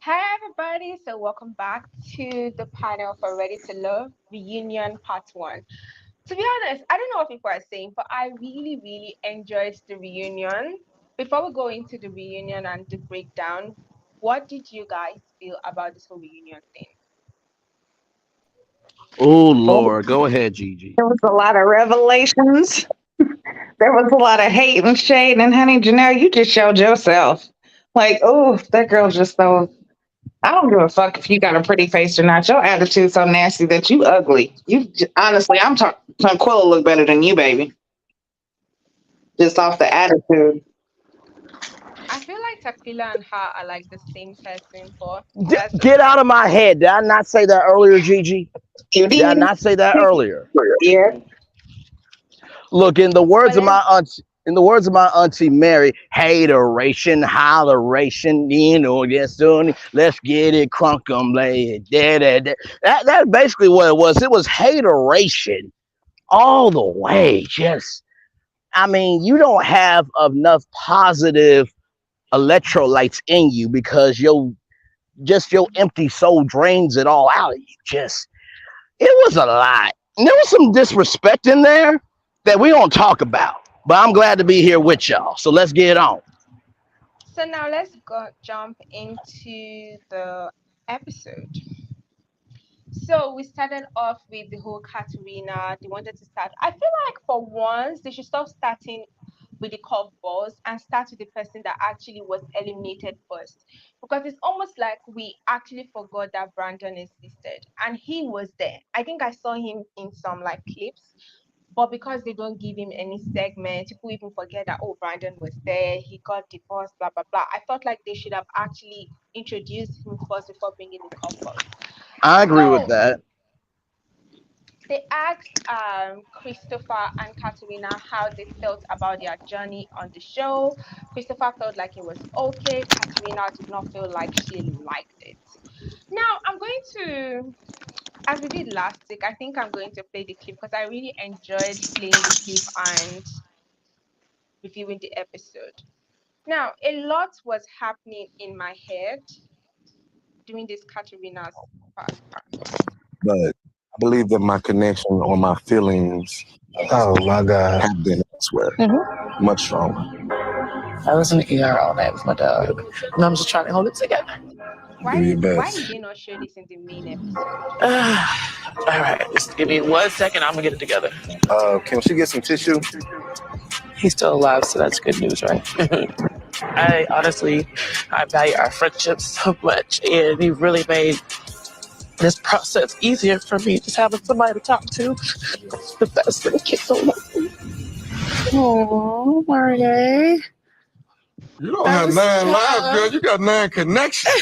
Hi, everybody. So, welcome back to the panel for Ready to Love Reunion Part 1. To be honest, I don't know what people are saying, but I really, really enjoyed the reunion. Before we go into the reunion and the breakdown, what did you guys feel about this whole reunion thing? Oh Oh, Lord, go ahead, Gigi. there was a lot of revelations. There was a lot of hate and shade. And honey, Janelle, you just showed yourself. Like, oh, that girl just so. I don't give a fuck if you got a pretty face or not. Your attitude's so nasty that you ugly. Honestly, I'm talking. Quilla look better than you, baby. Just off the attitude. I feel like Taquila and her are like the same person, but that's just Get out of my head. Did I not say that earlier, Gigi? You Did I did. not say that earlier? Yeah. Look, but let's in the words of my auntie Mary, hateration, holleration, let's get it, crunk 'em, lay it, that's basically what it was. It was hateration all the way. Just, I mean, you don't have enough positive electrolytes in you because your empty soul drains it all out of you. Just it was a lot. And there was some disrespect in there that we don't talk about. But I'm glad to be here with y'all. So let's get on. so now let's go jump into the episode. So we started off with the whole Katerina. They wanted to start. I feel like for once they should stop starting with the curveballs and start with the person that actually was eliminated first. Because it's almost like we actually forgot that Brandon existed and he was there. I think I saw him in some like clips, but because they don't give him any segment, people even forget that oh Brandon was there, he got divorced, blah blah blah. I felt like they should have actually introduced him first before bringing the curveballs. I agree with So that. they asked Christopher and Katerina how they felt about their journey on the show. Christopher felt like it was okay. Katerina did not feel like she liked it. Now, I'm going to, as we did last week, I think I'm going to play the clip because I really enjoyed playing the clip and reviewing the episode. Now, a lot was happening in my head during this Katerina's part. But I believe that my connection or my feelings Oh my God. have been elsewhere, much stronger. I was in the ER all night with my dog. And I'm just trying to hold it together. Why Do your did best. they not show this in the main episode? All right, just give me 1 second. I'm gonna get it together. Can she get some tissue? He's still alive, so that's good news, right? I honestly, I value our friendship so much, and he really made this process easier for me. Just having somebody to talk to, the best thing. Kids so lovely. Oh, Marie. You don't That have was 9 lives, tough. girl. You got 9 connections.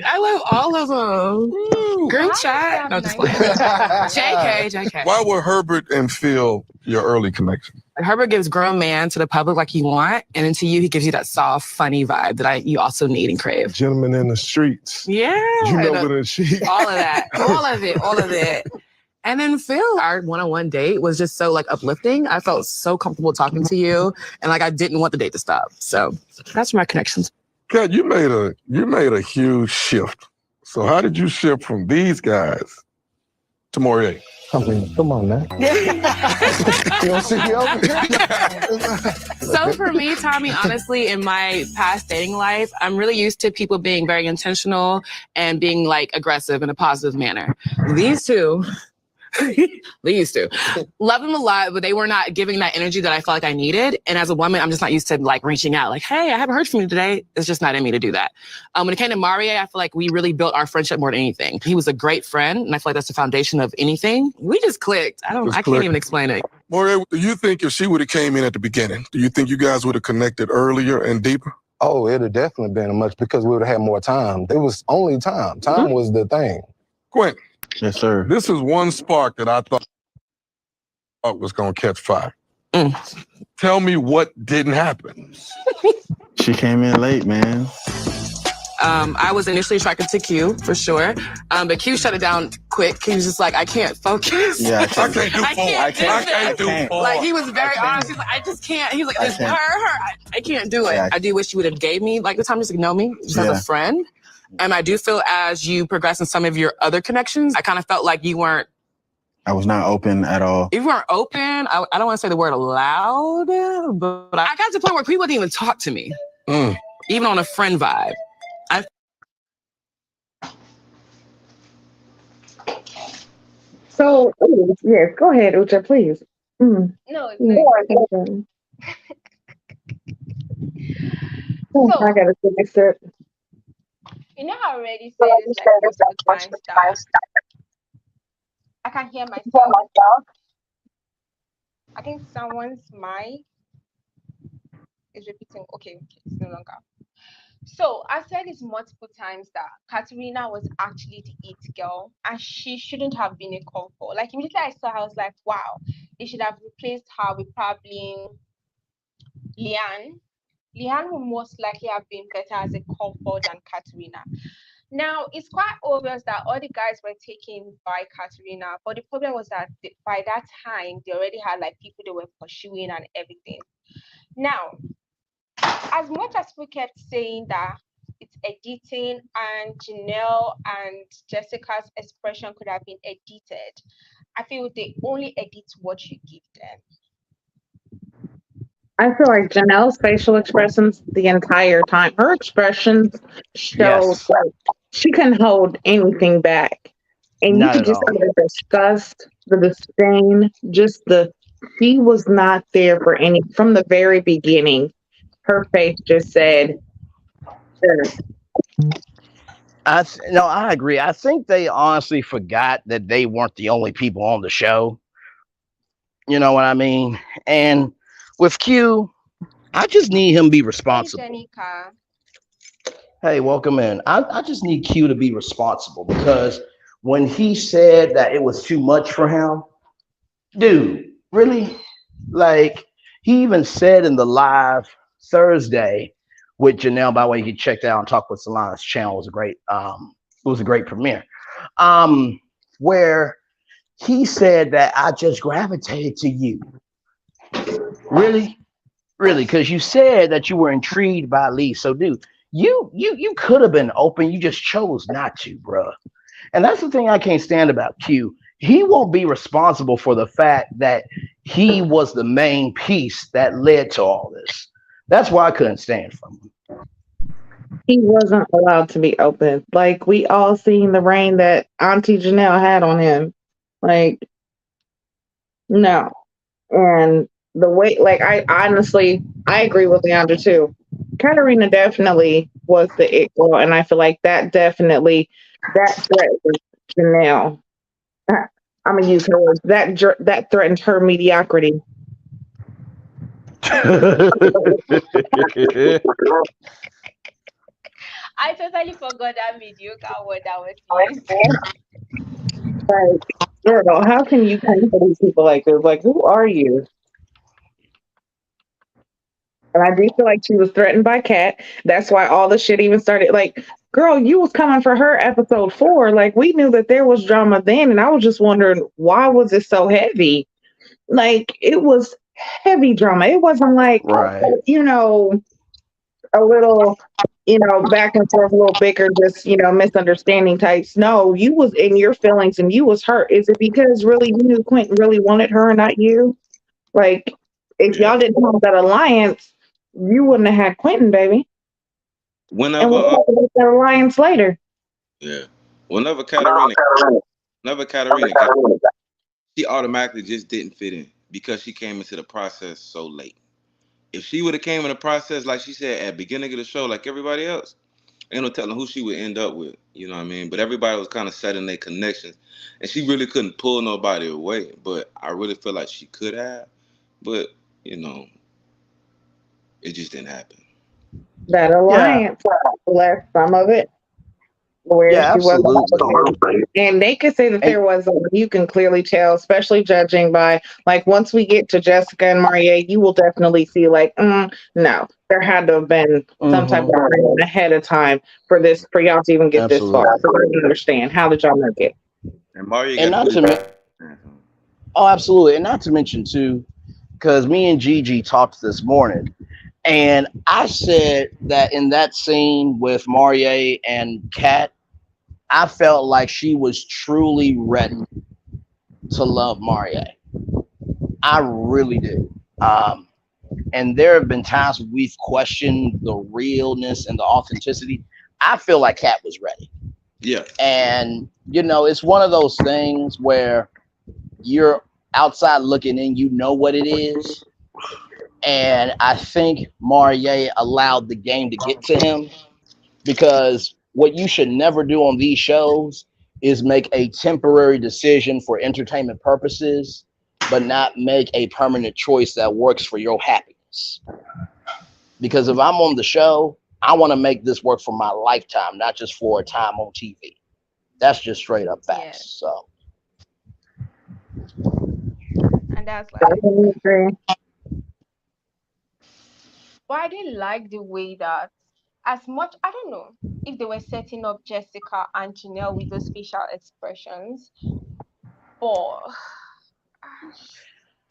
I love all of them. Woo. Group How chat. No, does just that JK. Why were Herbert and Phil your early connection? Herbert gives grown man to the public like you want, and then to you, he gives you that soft, funny vibe that you also need and crave. Gentlemen in the streets. Yeah. You know And, what it is. all of that. All of it. And then Phil, our one-on-one date was just so like uplifting. I felt so comfortable talking to you, and like I didn't want the date to stop. So that's my connections. God, you made a huge shift. So how did you shift from these guys to Morier? I mean, come on now. You don't see me over here? So for me, Tommy, honestly, in my past dating life, I'm really used to people being very intentional and being like aggressive in a positive manner. These two, love them a lot, but they were not giving that energy that I felt like I needed. And as a woman, I'm just not used to like reaching out like, hey, I haven't heard from you today. It's just not in me to do that. When it came to Mario, I feel like we really built our friendship more than anything. He was a great friend, and I feel like that's the foundation of anything. We just clicked. I can't even explain it. Morier, do you think if she would have came in at the beginning, do you think you guys would have connected earlier and deeper? Oh, it'd have definitely been much because we would have had more time. It was only time. Time was the thing. Quentin, Yes, sir. this is one spark that I thought was going to catch fire. Tell me what didn't happen. She came in late, man. I was initially attracted to Q for sure, but Q shut it down quick. He was just like, I can't focus. Yeah, I can't do I four. can't do I can't do this. four. Like he was very honest. He's like, I just can't. He's like, it's her. I can't do it. Yeah. I do wish you would have gave me like the time just to know me just as Yeah. a friend. I do feel as you progress in some of your other connections, I kind of felt like you weren't. I was not open at all. You weren't open. I don't want to say the word allowed, but I got to the point where people wouldn't even talk to me, even on a friend vibe. So, yes, go ahead, Ucha, please. No, So, I gotta take a sip. you know how I already said this like multiple times that I can hear myself. I think someone's mic is repeating. Okay, it's no longer. So I said this multiple times that Katerina was actually the it girl and she shouldn't have been a comfort. Like immediately I saw her, I was like, wow, they should have replaced her with probably Leanne. Leanne would most likely have been better as a comfort than Katerina. Now, it's quite obvious that all the guys were taken by Katerina, but the problem was that by that time, they already had like people they were pursuing and everything. Now, as much as we kept saying that it's editing and Janelle and Jessica's expression could have been edited, I feel they only edit what you give them. I feel like Janelle's facial expressions the entire time, her expressions show like she can hold anything back. And you could just see the disgust, the disdain, she was not there for any, from the very beginning. Her face just said, sure. I agree. I think they honestly forgot that they weren't the only people on the show. You know what I mean? And with Q, I just need him to be responsible. Hey, welcome in. I just need Q to be responsible because when he said that it was too much for him, dude, really? Like, he even said in the live Thursday with Janelle, by the way, you can check that out and Talk with Solana's channel. It was a great premiere. Where he said that I just gravitated to you. Really? Really? Because you said that you were intrigued by Lee. So, dude, you could have been open. You just chose not to, bro. And that's the thing I can't stand about Q. He won't be responsible for the fact that he was the main piece that led to all this. That's why I couldn't stand from him. He wasn't allowed to be open. Like, we all seen the rain that Auntie Janelle had on him. Like, no. And the way, like, I agree with Leandra too. Katerina definitely was the it girl, and I feel like that threat was Janelle. I'm gonna use her words. That threatened her mediocrity. I totally forgot that mediocre word that was used. Like, girl, how can you come for these people like this? Like, who are you? And I do feel like she was threatened by Kat. That's why all the shit even started. Like, girl, you was coming for her episode 4. Like, we knew that there was drama then, and I was just wondering, why was it so heavy? Like, it was heavy drama. It wasn't like, you know, a little, you know, back and forth, a little bicker, just, you know, misunderstanding types. No, you was in your feelings and you was hurt. Is it because really you knew Quentin really wanted her and not you? Like, if y'all didn't have that alliance, you wouldn't have had Quentin, baby. Whenever and we'll talk about that alliance later. Yeah. Whenever Katerina, she automatically just didn't fit in because she came into the process so late. If she would have came in the process, like she said, at the beginning of the show, like everybody else, ain't no telling who she would end up with. You know what I mean? But everybody was kind of setting their connections. And she really couldn't pull nobody away. But I really feel like she could have. But, you know, it just didn't happen. That alliance left some of it where she wasn't. And they could say that there was, you can clearly tell, especially judging by, like, once we get to Jessica and Maria, you will definitely see, like, no, there had to have been some type of agreement ahead of time for y'all to even get this far. So I understand. How did y'all make it? And Maria and not to absolutely. And not to mention, too, because me and Gigi talked this morning, And I said that in that scene with Maria and Kat, I felt like she was truly ready to love Maria. I really do. Um, and there have been times we've questioned the realness and the authenticity. I feel like Kat was ready. Yeah. And, it's one of those things where you're outside looking in, you know what it is. And I think Maria allowed the game to get to him, because what you should never do on these shows is make a temporary decision for entertainment purposes, but not make a permanent choice that works for your happiness. Because if I'm on the show, I want to make this work for my lifetime, not just for a time on TV. That's just straight up Yeah. facts. So And that's I like, totally agree. but I didn't like the way that, as much, I don't know if they were setting up Jessica and Janelle with those facial expressions, but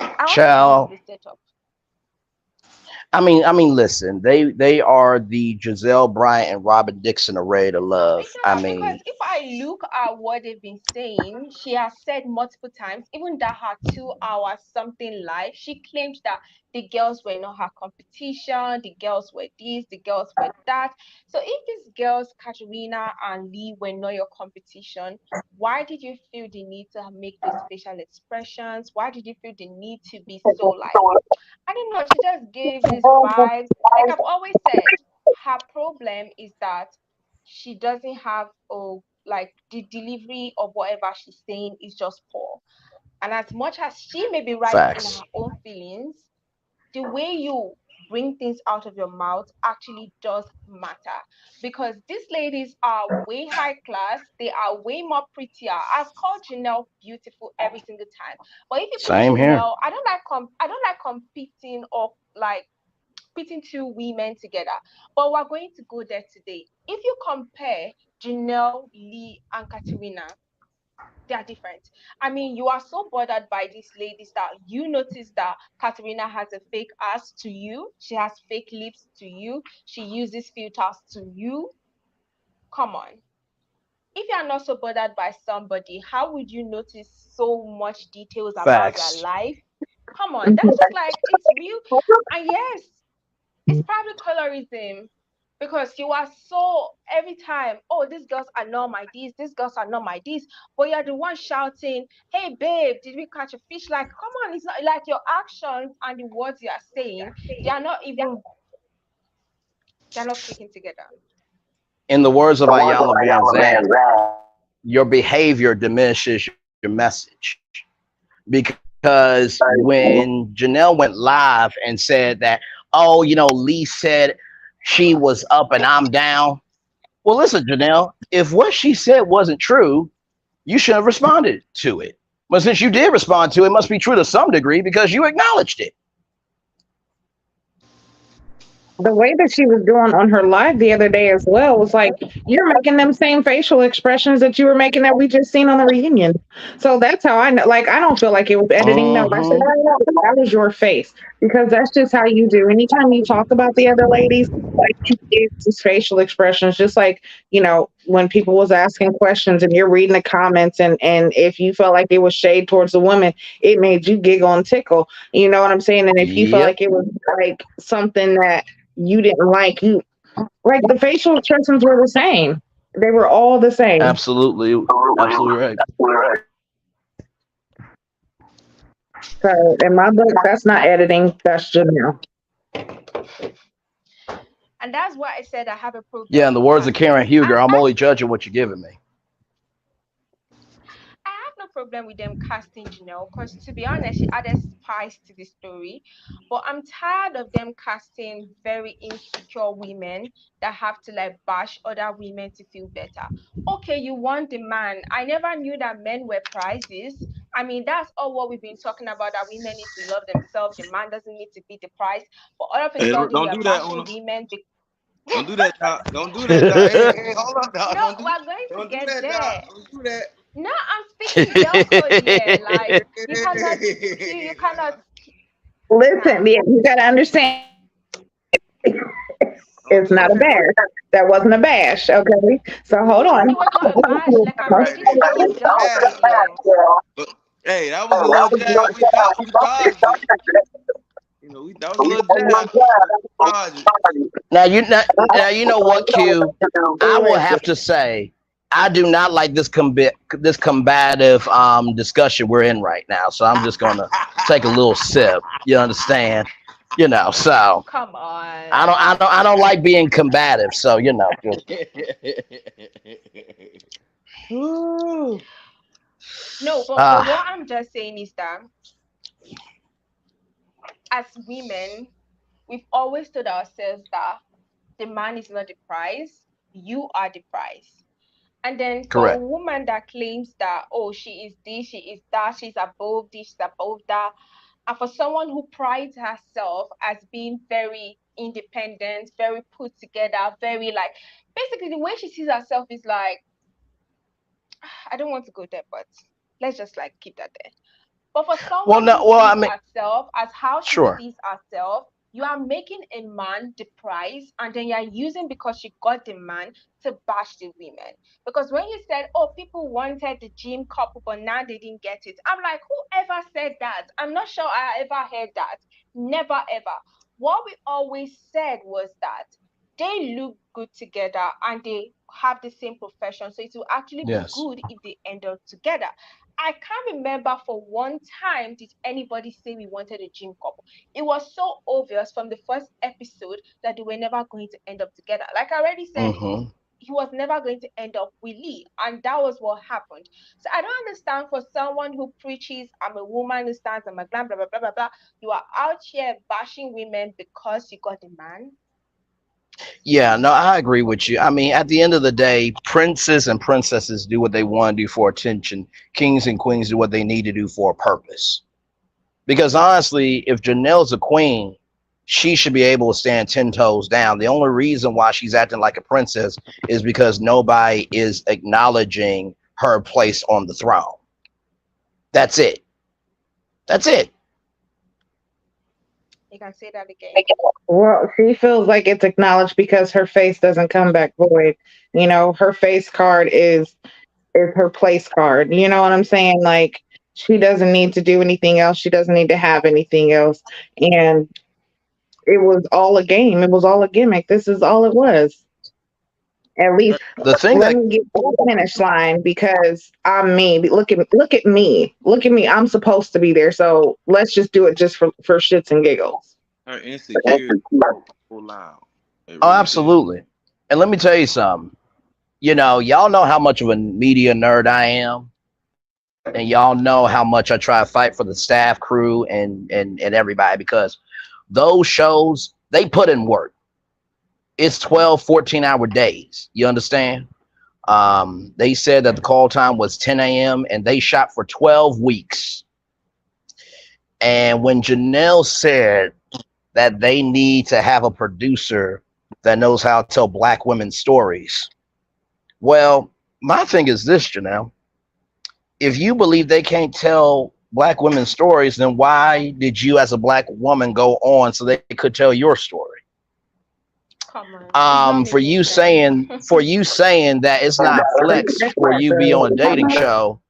I want to believe child, the setup. I mean, listen, they are the Giselle Bryant and Robert Dixon array to love. I Because mean, if I look at what they've been saying, she has said multiple times, even that her 2 hours something live, she claimed that the girls were not her competition, the girls were this, the girls were that. So if these girls, Katerina and Lee, were not your competition, why did you feel the need to make those facial expressions? Why did you feel the need to be so like, I don't know, she just gave these vibes. Like I've always said, her problem is that she doesn't have like the delivery of whatever she's saying is just poor. And as much as she may be right in facts. her own feelings, the way you bring things out of your mouth actually does matter, because these ladies are way high class, they are way more prettier. I've called Janelle beautiful every single time, but if you put Same here. Janelle, I don't like competing or like pitting two women together, but we're going to go there today. If you compare Janelle, Lee, and Katerina, they are different. I mean, you are so bothered by these ladies that you notice that Katerina has a fake ass to you, she has fake lips to you, she uses filters to you. Come on. If you are not so bothered by somebody, how would you notice so much details about their Facts. life? Come on, that's just like, it's real. And yes, it's probably colorism, because you are so every time, oh, these girls are not my these girls are not my this, but you're the one shouting, hey babe, did we catch a fish? Like, come on, it's not like your actions and the words you are saying, they are not even, they're not freaking together. In the words of Ayala Van Zandt, your behavior diminishes your message. Because when Janelle went live and said that, oh, Lee said she was up and I'm down. Well, listen, Janelle, if what she said wasn't true, you should have responded to it. But since you did respond to it, it must be true to some degree because you acknowledged it. The way that she was doing on her live the other day as well was like, you're making them same facial expressions that you were making that we just seen on the reunion. So that's how I know. Like, I don't feel like it was editing. No, I said, Mhm. no, that was your face, because that's just how you do. Anytime you talk about the other ladies, like, you give these facial expressions, just like, when people was asking questions and you're reading the comments, and if you felt like it was shade towards the women, it made you giggle and tickle. You know what I'm saying? And if you felt Yep. like it was like something that you didn't like, you like, the facial expressions were the same. They were all the same. Absolutely. Absolutely right. So in my book, that's not editing, that's Janelle. And that's why I said I have a problem. Yeah, in the with words of casting. Karen Huger, I'm only judging what you're giving me. I have no problem with them casting Janelle, because to be honest, she added spice to the story. But I'm tired of them casting very insecure women that have to like bash other women to feel better. Okay, you want the man. I never knew that men were prizes. I mean, that's all what we've been talking about, that women need to love themselves. The man doesn't need to be the prize. But all of a Hey, sudden, don't you're do that, bashing Una. women. Don't do that, Doc. Don't do that, Doc. Hey, hold up, Doc. No, we're going to Don't do get that, there. Doc. Don't do that. No, I'm speaking girl code here. Like, you cannot, you cannot. Nah. Listen, yeah, you gotta understand. It's not a bash. That wasn't a bash. Okay. So hold on. It was not a bash. Like I'm ready to start a job Yeah. with you. But hey, that was a little jab. We dodged it. You know, that was a little jab. Dodged it. Now you know what, Q? I will have to say I do not like this combative discussion we're in right now. So I'm just gonna take a little sip. You understand? You know, so Come on. I don't like being combative. So you know. No, but what I'm just saying is that as women, we've always told ourselves that the man is not the prize, you are the prize. And then for a Correct. woman that claims that, oh, she is this, she is that, she's above this, she's above that, and for someone who prides herself as being very independent, very put together, very like, basically the way she sees herself is like, I don't want to go there, but let's just like keep that there. But for someone who sees herself as how she sees herself, you are making a man the prize, and then you're using because she got the man to bash the women. Because when you said, oh, people wanted the gym couple, but now they didn't get it, I'm like, whoever said that? I'm not sure I ever heard that. Never, ever. What we always said was that they look good together and they have the same profession. So it will actually be good if they end up together. I can't remember for one time did anybody say we wanted a gym couple. It was so obvious from the first episode that they were never going to end up together. Like I already said, he was never going to end up with Lee, and that was what happened. So I don't understand for someone who preaches, I'm a woman who stands on my glam, blah, blah, blah, blah, blah. You are out here bashing women because you got a man. Yeah, no, I agree with you. I mean, at the end of the day, princes and princesses do what they want to do for attention. Kings and queens do what they need to do for a purpose. Because honestly, if Janelle's a queen, she should be able to stand 10 toes down. The only reason why she's acting like a princess is because nobody is acknowledging her place on the throne. That's it. That's it. You can say that again. Well, she feels like it's acknowledged because her face doesn't come back void. You know, her face card is her place card. You know what I'm saying? Like, she doesn't need to do anything else. She doesn't need to have anything else. And it was all a game. It was all a gimmick. This is all it was. At least the thing let me get to the finish line because I'm me. Look at me. Look at me. I'm supposed to be there. So let's just do it just for shits and giggles. Her insecurity so loud. Oh, absolutely. And let me tell you something. You know, y'all know how much of a media nerd I am. And y'all know how much I try to fight for the staff, crew, and everybody, because those shows, they put in work. It's 12, 14-hour days. You understand? They said that the call time was 10 a.m. and they shot for 12 weeks. And when Janelle said that they need to have a producer that knows how to tell Black women's stories, well, my thing is this, Janelle. If you believe they can't tell Black women's stories, then why did you as a Black woman go on so they could tell your story? Come on. For you saying that it's not flex for you be on a dating show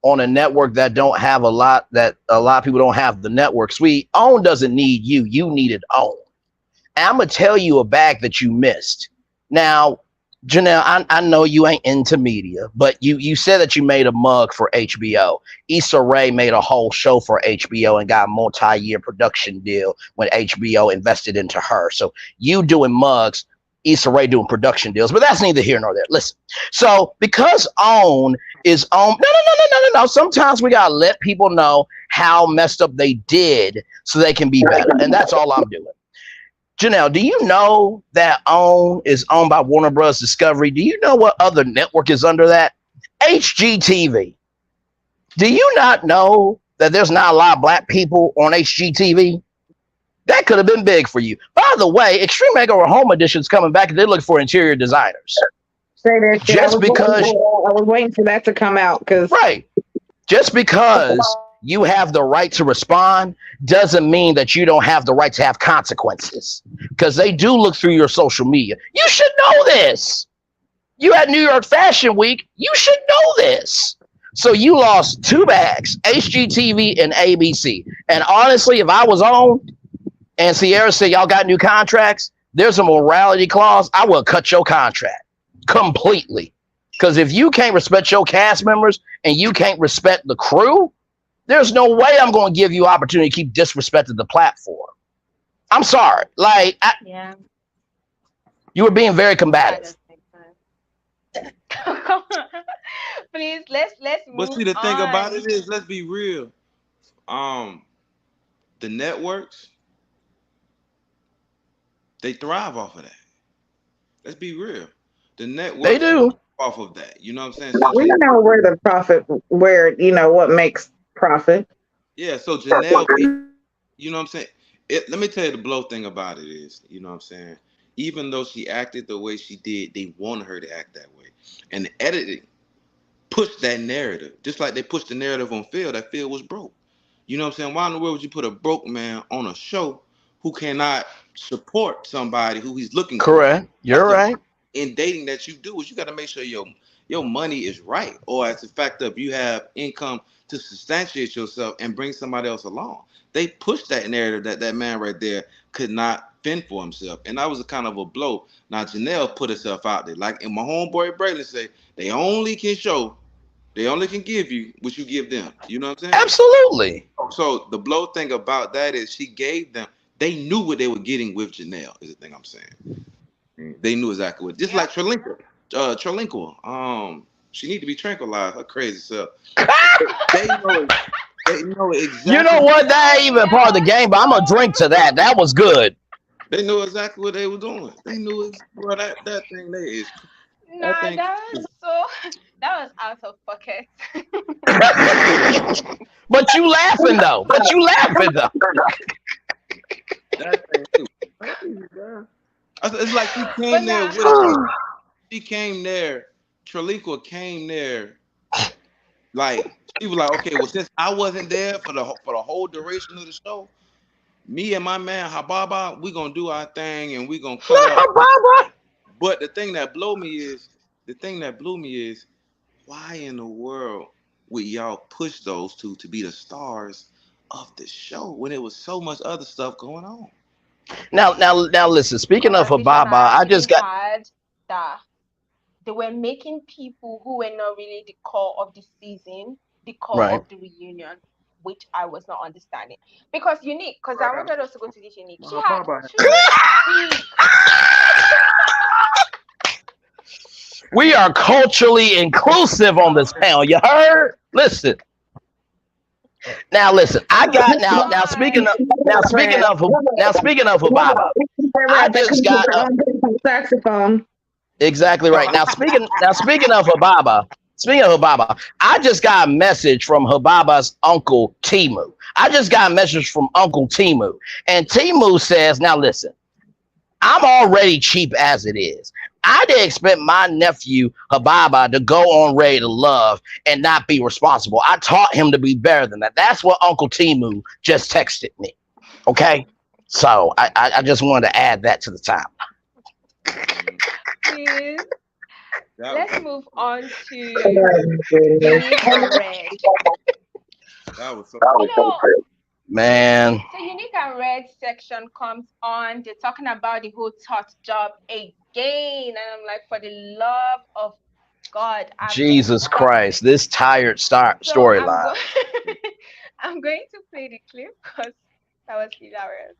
on a network that don't have a lot of people don't have the network. Sweet OWN doesn't need you. You needed OWN. And I'm gonna tell you a bag that you missed. Now, Janelle, I know you ain't into media, but you said that you made a mug for HBO. Issa Rae made a whole show for HBO and got a multi-year production deal when HBO invested into her. So you doing mugs, Issa Rae doing production deals, but that's neither here nor there. Listen, so because OWN is OWN, no. Sometimes we gotta let people know how messed up they did so they can be better, and that's all I'm doing. Janelle, do you know that OWN is owned by Warner Bros. Discovery? Do you know what other network is under that? HGTV. Do you not know that there's not a lot of Black people on HGTV? That could have been big for you. By the way, Extreme Makeover Home Edition is coming back and they're looking for interior designers. Say that shit. Just because I was waiting for that to come out. Right. Just because you have the right to respond doesn't mean that you don't have the right to have consequences, because they do look through your social media. You should know this. You at New York Fashion Week, you should know this. So you lost 2 bags, HGTV and ABC. And honestly, if I was on and Sierra said y'all got new contracts, there's a morality clause, I will cut your contract completely. Because if you can't respect your cast members and you can't respect the crew, there's no way I'm going to give you opportunity to keep disrespecting the platform. I'm sorry. Like, Yeah. you were being very That combative. does make sense. Please, let's But move see, the thing about on. it is, let's be real. The networks, they thrive off of that. Let's be real. The They networks do. off of that. You know what I'm saying? We Essentially, know where the profit, where, what makes profit. yeah. So Janelle, you know what I'm saying? Let me tell you the blow thing about it is, you know what I'm saying? Even though she acted the way she did, they wanted her to act that way. And the editing pushed that narrative. Just like they pushed the narrative on Phil, that Phil was broke. You know what I'm saying? Why in the world would you put a broke man on a show who cannot support somebody who he's looking for? Correct. You're right. In dating that you do is you got to make sure your money is right, or as a fact of you have income to substantiate yourself and bring somebody else along. They pushed that narrative that man right there could not fend for himself, and that was a kind of a blow. Now Janelle put herself out there, like in my homeboy Braylon say, they only can give you what you give them. You know what I'm saying? Absolutely. So the blow thing about that is she gave them. They knew what they were getting with Janelle. Is the thing I'm saying. They knew exactly what. Just like Terlinka. She need to be tranquilized. Her crazy self. They know exactly. You know what? That ain't even part of the game, but I'm gonna drink to that. That was good. They knew exactly what they were doing. They knew that thing there is. Nah, thing- that was out of pocket. But you laughing though. That thing too. It's like she came But there nah. with. She came there. Traliqua came there. Like she was like, okay, well, since I wasn't there for the whole duration of the show, me and my man Hababa, we gonna do our thing and we gonna cut up. But the thing that blew me is, why in the world would y'all push those two to be the stars of the show when there was so much other stuff going on? Now listen, speaking of Hababa, I just got had that they were making people who were not really the core of the season, the core Right. of the reunion, which I was not understanding. Because Unique, because I wanted us to go to this Unique. She had two big. we are culturally inclusive on this panel. You heard? Listen. Now listen, I got now speaking of Hababa, I just got saxophone. exactly right. Now speaking of Hababa, I just got a message from Hababa's uncle Timu. I just got a message from Uncle Timu, and Timu says, "Now listen, I'm already cheap as it is. I didn't expect my nephew Hababa to go on Ready to Love and not be responsible. I taught him to be better than that." That's what Uncle Timu just texted me. Okay, so I just wanted to add that to the time. Please. Let's move on to Unique That and Red. That was so Man, So Unique and Red section comes on. They're talking about the whole Tot job again. And I'm like, for the love of God. Jesus Christ, this tired storyline. I'm going to play the clip because that was hilarious.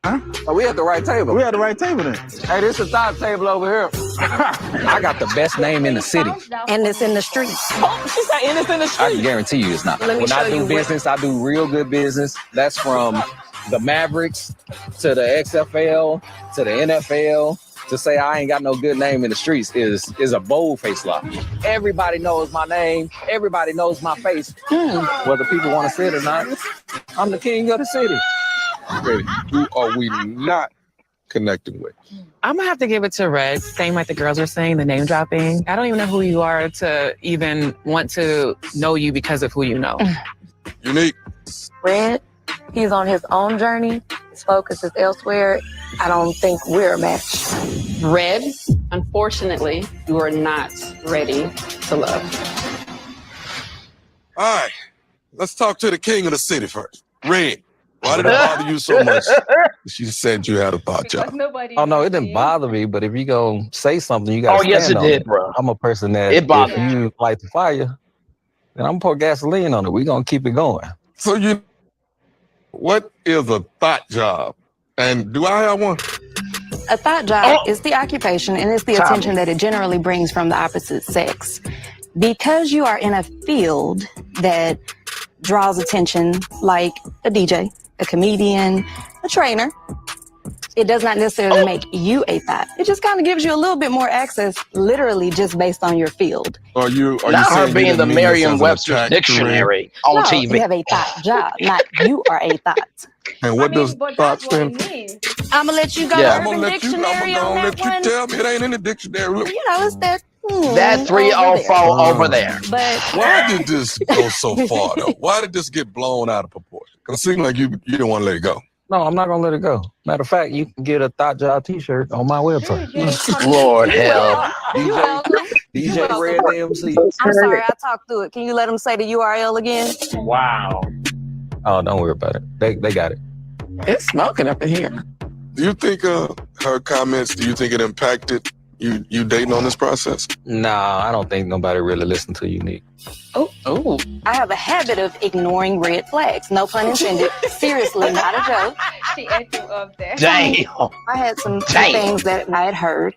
Oh, we at the right table. We at the right table then. Hey, this is the top table over here. I got the best name in the city. And it's in the streets. Oh, she said, and it's in the I street. can guarantee you it's not. Let me When show I you do what- business, I do real good business. That's from the Mavericks to the XFL to the NFL. To say I ain't got no good name in the streets is a bold-faced lie. Everybody knows my name. Everybody knows my face. Whether people want to say it or not, I'm the king of the city. Who are we not connecting with? I'm gonna have to give it to Red. Same like the girls are saying, the name dropping. I don't even know who you are to even want to know you because of who you know. Unique. Red, he's on his own journey. His focus is elsewhere. I don't think we're a match. Red, unfortunately, you are not ready to love. All right, let's talk to the king of the city first. Red, why did it bother you so much? She said you had a thought Because job. nobody. Oh no, it knows didn't you. bother me. But if you go say something, you got. Oh, yes, it did, bro. I'm a person that It bothered if you light the fire, then I'm gonna pour gasoline on it. We gonna keep it going. So what is a thought job? And do I have one? A thought job is the occupation and it's the Tommy. attention that it generally brings from the opposite sex. Because you are in a field that draws attention, like a DJ, a comedian, a trainer, it does not necessarily make you a thought. It just kind of gives you a little bit more access, literally just based on your field. Are you Not her saying you being didn't the mean this as an Merriam-Webster's attack, dictionary on No, TV. you have a thought job, not you are a thought. And what does But thought that's what stand it for? means. I'm gonna let you go Yeah. I'm Urban gonna let you. I'm Dictionary on gonna that let you one. tell me it ain't in the dictionary. Look, You know, it's that. That over 304 over there. But why did this go so far though? Why did this get blown out of proportion? Because it seemed like you didn't want to let it go. No, I'm not gonna let it go. Matter of fact, you can get a Thought Job T-shirt on my website. Lord help. you're welcome. DJ Red DMC. I'm sorry, I talked through it. Can you let them say the URL again? Wow. Oh, don't worry about it. They got it. It's smoking up in here. Do you think her comments? Do you think it impacted you dating on this process? Nah, I don't think nobody really listened to Unique. Oh. I have a habit of ignoring red flags. No pun intended. Seriously, not a joke. She ate you up there. Damn. I had some Damn. things that I had heard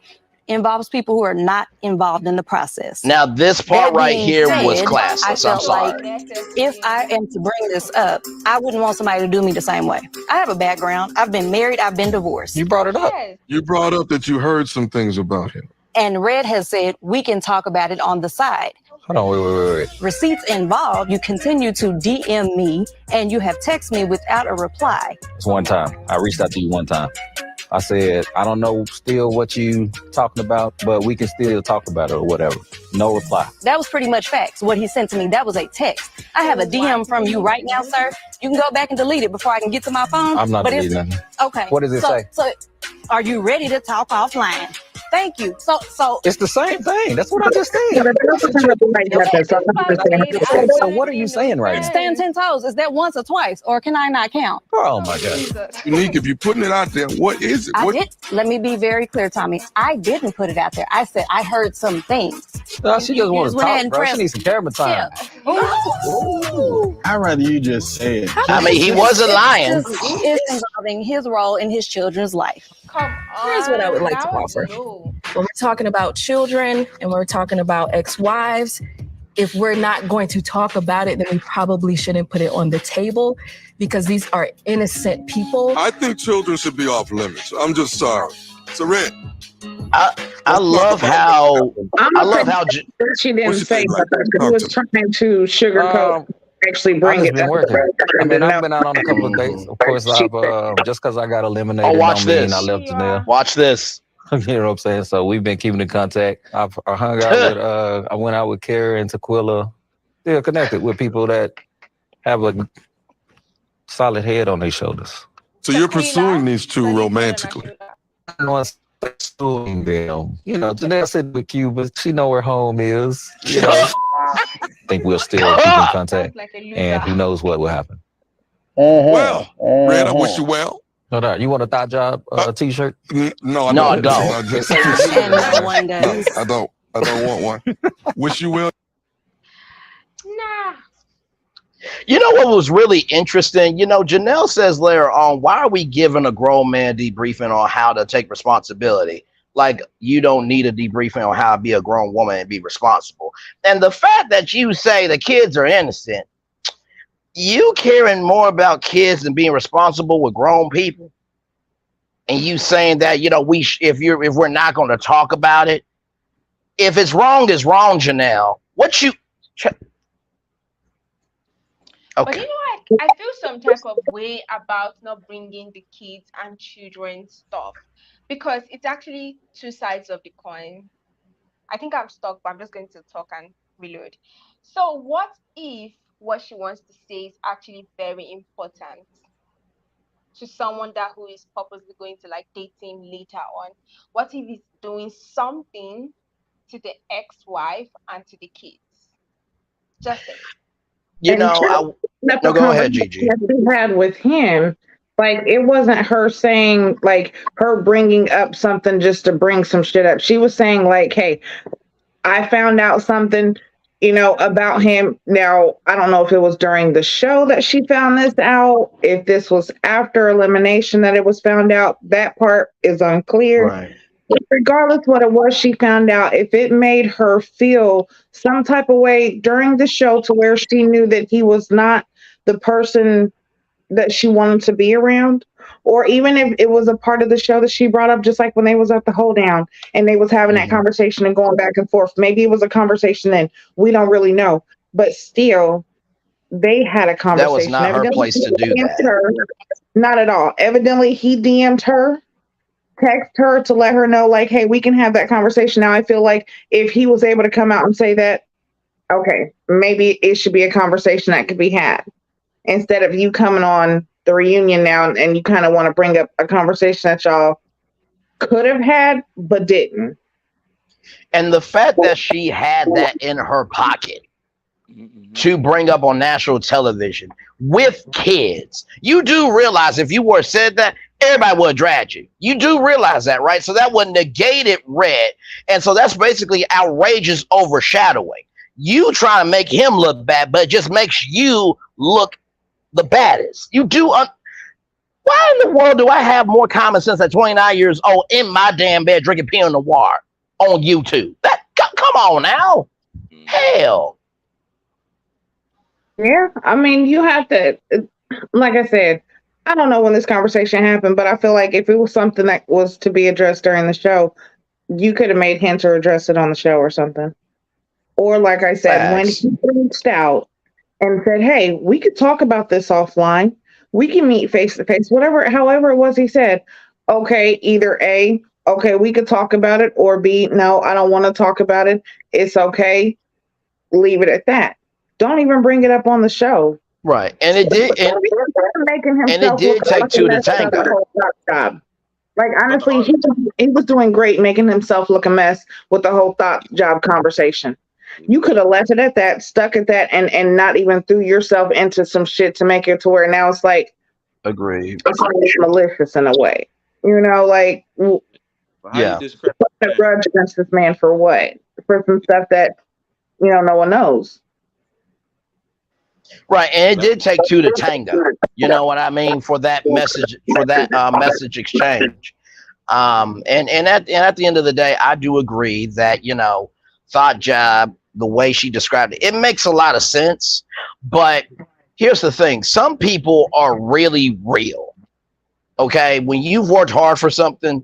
involves people who are not involved in the process. Now this part That right being here said, was I classless. I'm felt sorry. like if I am to bring this up, I wouldn't want somebody to do me the same way. I have a background. I've been married. I've been divorced. You brought it up. Yes. You brought up that you heard some things about him. And Red has said, we can talk about it on the side. Hold on, wait. Receipts involved, you continue to DM me and you have texted me without a reply. It's one time. I reached out to you one time. I said, I don't know still what you talking about, but we can still talk about it or whatever. No reply. That was pretty much facts. What he sent to me, that was a text. I have a DM from you right now, sir. You can go back and delete it before I can get to my phone. I'm not But it's- deleting nothing. Okay. What does it say? So are you ready to talk offline? Thank you. So It's the same thing. That's what I just said. So what are you saying right now? stand 10 toes. Is that once or twice? Or can I not count? Oh my God. Unique, if you're putting it out there, what is it? I What, did. Let me be very clear, Tommy. I didn't put it out there. I said I heard some things. No, she just wants to went ahead talk, and bro. She pressed- needs some camera time. I'd rather you just say it. I mean, he wasn't lying. It's involving his role in his children's life. Come on. Here's what I would like to that was offer. low. When we're talking about children and we're talking about ex-wives, if we're not going to talk about it, then we probably shouldn't put it on the table because these are innocent people. I think children should be off limits. I'm just sorry. So Red, I love how She didn't What's your say thing, that. like, He was trying to sugarcoat. Actually bring I've it. been working. I mean, I've been out on a couple of dates. Of course, I've just because I got eliminated, Oh, watch don't mean this. I left Janelle. Watch this. You know what I'm saying? So we've been keeping in contact. I hung out with, I went out with Kara and Tequila. Still connected with people that have a solid head on their shoulders. so you're pursuing these two romantically. I know it's pursuing them. You know, Janelle said with Cuba, she know where home is. You know, I think we'll still keep in contact, Like a and who loser. knows what will happen. Well, Red, I wish you well. No doubt. You want a Thought Job T-shirt? No, I No, I don't. don't. I just- And no one No, does. I don't. I don't want one. Wish you well. Nah. You know what was really interesting? You know, Janelle says later on, why are we giving a grown man debriefing on how to take responsibility? Like, you don't need a debriefing on how to be a grown woman and be responsible. And the fact that you say the kids are innocent, you caring more about kids than being responsible with grown people, and you saying that, you know, if we're not going to talk about it, if it's wrong, Janelle. But Okay. I feel some type of way about not bringing the kids and children stuff because it's actually two sides of the coin. I think I'm stuck, but I'm just going to talk and reload. So, what if what she wants to say is actually very important to someone that who is purposely going to like date him later on? What if he's doing something to the ex-wife and to the kids? Just say. You And know, that's no, the go ahead, conversation Gigi. that she had with him. Like, it wasn't her saying, like, her bringing up something just to bring some shit up. She was saying, like, hey, I found out something, about him. Now, I don't know if it was during the show that she found this out, if this was after elimination that it was found out. That part is unclear. Right. But regardless what it was she found out, if it made her feel some type of way during the show to where she knew that he was not the person that she wanted to be around, or even if it was a part of the show that she brought up, just like when they was at the hold down and they was having that conversation and going back and forth. Maybe it was a conversation then. We don't really know. But still, they had a conversation. That was not her place to do that. Her, not at all. Evidently, he DM'd her, text her to let her know, like, hey, we can have that conversation. Now, I feel like if he was able to come out and say that, okay, maybe it should be a conversation that could be had instead of you coming on the reunion now and you kind of want to bring up a conversation that y'all could have had but didn't. And the fact that she had that in her pocket to bring up on national television with kids, you do realize if you were said that, everybody would have dragged you. You do realize that, right? So that would negate it, Red. And so that's basically outrageous overshadowing. You try to make him look bad, but it just makes you look the baddest. You do. Why in the world do I have more common sense at 29 years old in my damn bed drinking Pinot Noir on YouTube? Come on now. Hell. Yeah, I mean, you have to, like I said, I don't know when this conversation happened, but I feel like if it was something that was to be addressed during the show, you could have made him to address it on the show or something. Or like I said, when he reached out and said, hey, we could talk about this offline. We can meet face to face, however it was he said, okay, either A, okay, we could talk about it, or B, no, I don't want to talk about it. It's okay. Leave it at that. Don't even bring it up on the show. Right. And it did. And it did take two to tango. Like, honestly, he was doing great making himself look a mess with the whole thought job conversation. You could have left it at that, stuck at that, and not even threw yourself into some shit to make it to where now it's like, agreed, it's malicious in a way. Like, yeah, a grudge against this man for what? For some stuff that no one knows. Right, and it did take two to tango. You know what I mean? For that message, message exchange. And at the end of the day, I do agree that thought job, the way she described it, it makes a lot of sense. But here's the thing: some people are really real. Okay, when you've worked hard for something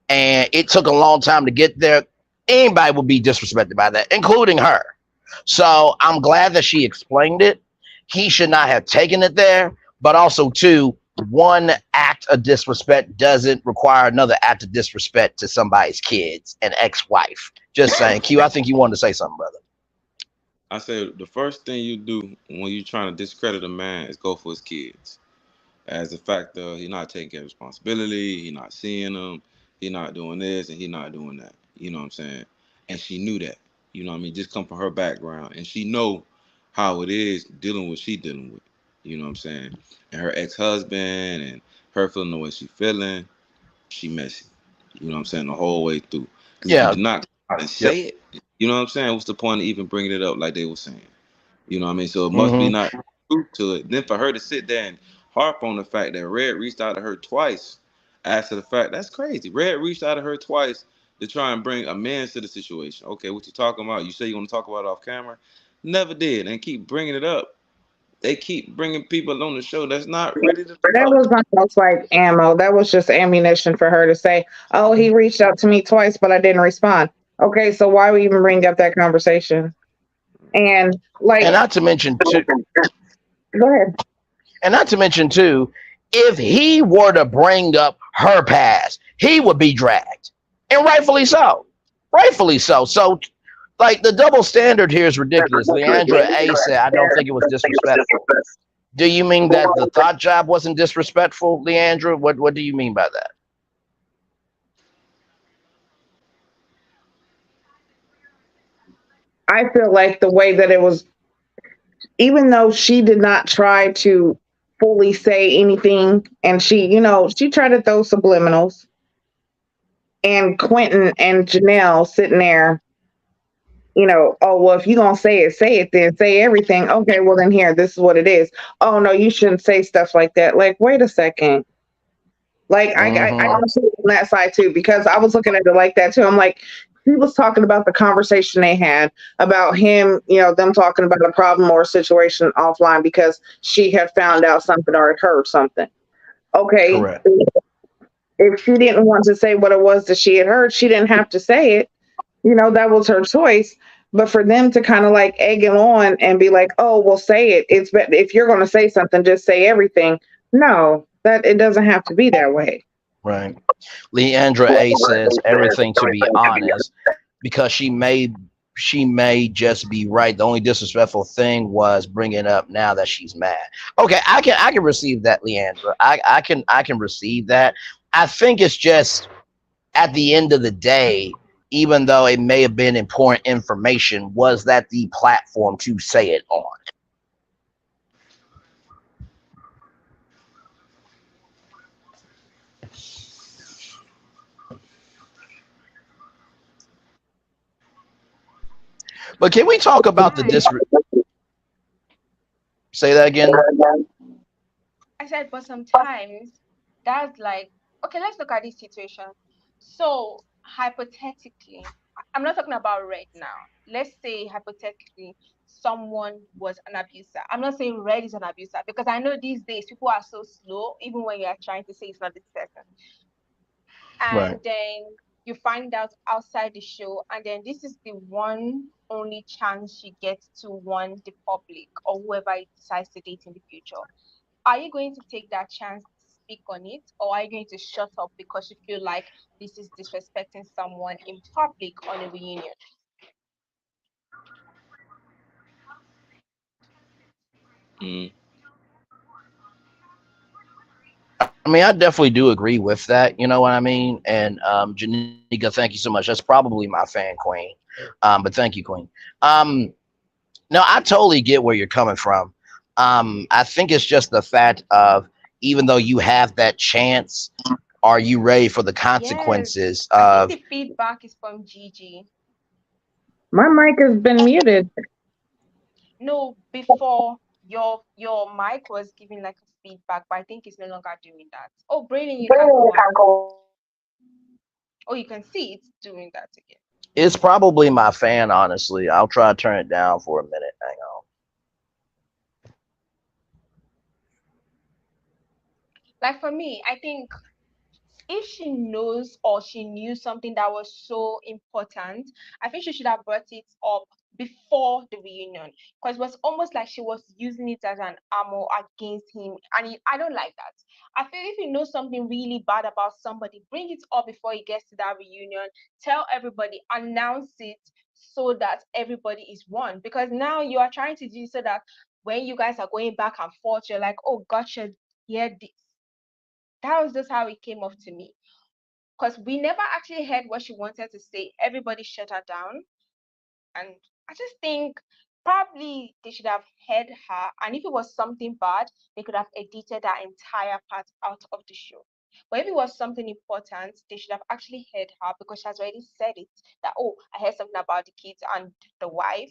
and it took a long time to get there, anybody would be disrespected by that, including her. So I'm glad that she explained it. He should not have taken it there, but also too, one act of disrespect doesn't require another act of disrespect to somebody's kids and ex-wife. Just saying. Q, I think you wanted to say something, brother. I said the first thing you do when you're trying to discredit a man is go for his kids. As the fact of he's not taking care of responsibility, he's not seeing them, he's not doing this and he's not doing that. You know what I'm saying? And she knew that. You know what I mean? Just come from her background. And she know how it is dealing with what she dealing with. You know what I'm saying? And her ex-husband and her feeling the way she feeling, she messy. You know what I'm saying? The whole way through. Yeah. If you did not say it, you know what I'm saying? What's the point of even bringing it up like they were saying? You know what I mean? So it must be not truth to it. Then for her to sit there and harp on the fact that Red reached out to her twice after the fact, that's crazy. Red reached out to her twice to try and bring a man to the situation. Okay, what you talking about? You say you want to talk about it off camera? Never did. And keep bringing it up. They keep bringing people on the show that's not ready to talk. That was almost like ammo. That was just ammunition for her to say, oh, he reached out to me twice, but I didn't respond. Okay, so why we even bring up that conversation? And like, and not to mention too, Go ahead. And not to mention too, if he were to bring up her past, he would be dragged, and rightfully so. Rightfully so. So, like the double standard here is ridiculous. Leandra A said, "I don't think it was disrespectful." Do you mean that the thought job wasn't disrespectful, Leandra? What do you mean by that? I feel like the way that it was, even though she did not try to fully say anything, and she tried to throw subliminals, and Quentin and Janelle sitting there, oh, well, if you're going to say it, then say everything. Okay, well, then here, this is what it is. Oh, no, you shouldn't say stuff like that. Like, wait a second. Like, I see it on that side too, because I was looking at it like that too. I'm like, he was talking about the conversation they had about him, them talking about a problem or a situation offline because she had found out something or had heard something. Okay. Correct. If she didn't want to say what it was that she had heard, she didn't have to say it. That was her choice. But for them to kind of like egg it on and be like, oh, well, say it. It's better if you're going to say something, just say everything. No, that it doesn't have to be that way. Right. Leandra A says everything to be honest, because she may just be right. The only disrespectful thing was bringing up now that she's mad. Okay, I can receive that, Leandra. I can receive that. I think it's just at the end of the day, even though it may have been important information, was that the platform to say it on? But can we talk about the Say that again. I said, but sometimes that's like, okay, let's look at this situation. So hypothetically, I'm not talking about right now. Let's say hypothetically, someone was an abuser. I'm not saying Red is an abuser, because I know these days people are so slow, even when you are trying to say it's not this person. And then you find out outside the show, and then this is the one only chance she gets to warn the public or whoever decides to date in the future. Are you going to take that chance to speak on it, or are you going to shut up because you feel like this is disrespecting someone in public on a reunion? I mean, I definitely do agree with that. You know what I mean? And Janika, thank you so much. That's probably my fan queen. But thank you, Queen. No, I totally get where you're coming from. I think it's just the fact of, even though you have that chance, are you ready for the consequences of? I think the feedback is from Gigi. My mic has been muted. No, before your mic was giving like a feedback, but I think it's no longer doing that. Oh, Braylon, you can go. Oh, you can see it's doing that again. It's probably my fan, honestly. I'll try to turn it down for a minute. Hang on. Like for me, I think if she knows or she knew something that was so important, I think she should have brought it up before the reunion, because it was almost like she was using it as an ammo against him, and I don't like that. I feel if you know something really bad about somebody, bring it up before it gets to that reunion. Tell everybody, announce it, so that everybody is one. Because now you are trying to do so that when you guys are going back and forth, you're like, oh, gotcha, yeah, this. That was just how it came off to me, because we never actually heard what she wanted to say. Everybody shut her down, and I just think probably they should have heard her, and if it was something bad, they could have edited that entire part out of the show. But if it was something important, they should have actually heard her, because she has already said it, that, oh, I heard something about the kids and the wife.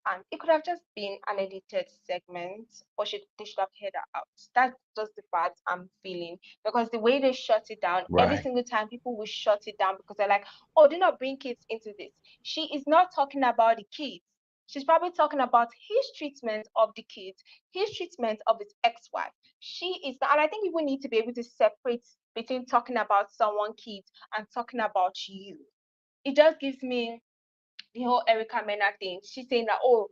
And it could have just been an edited segment, or they should have heard her out. That's just the part I'm feeling. Because the way they shut it down, every single time people will shut it down because they're like, oh, do not bring kids into this. She is not talking about the kids. She's probably talking about his treatment of the kids, his treatment of his ex-wife. She is not, and I think people need to be able to separate between talking about someone's kids and talking about you. It just gives me the whole Erica Mena thing. She's saying that, oh,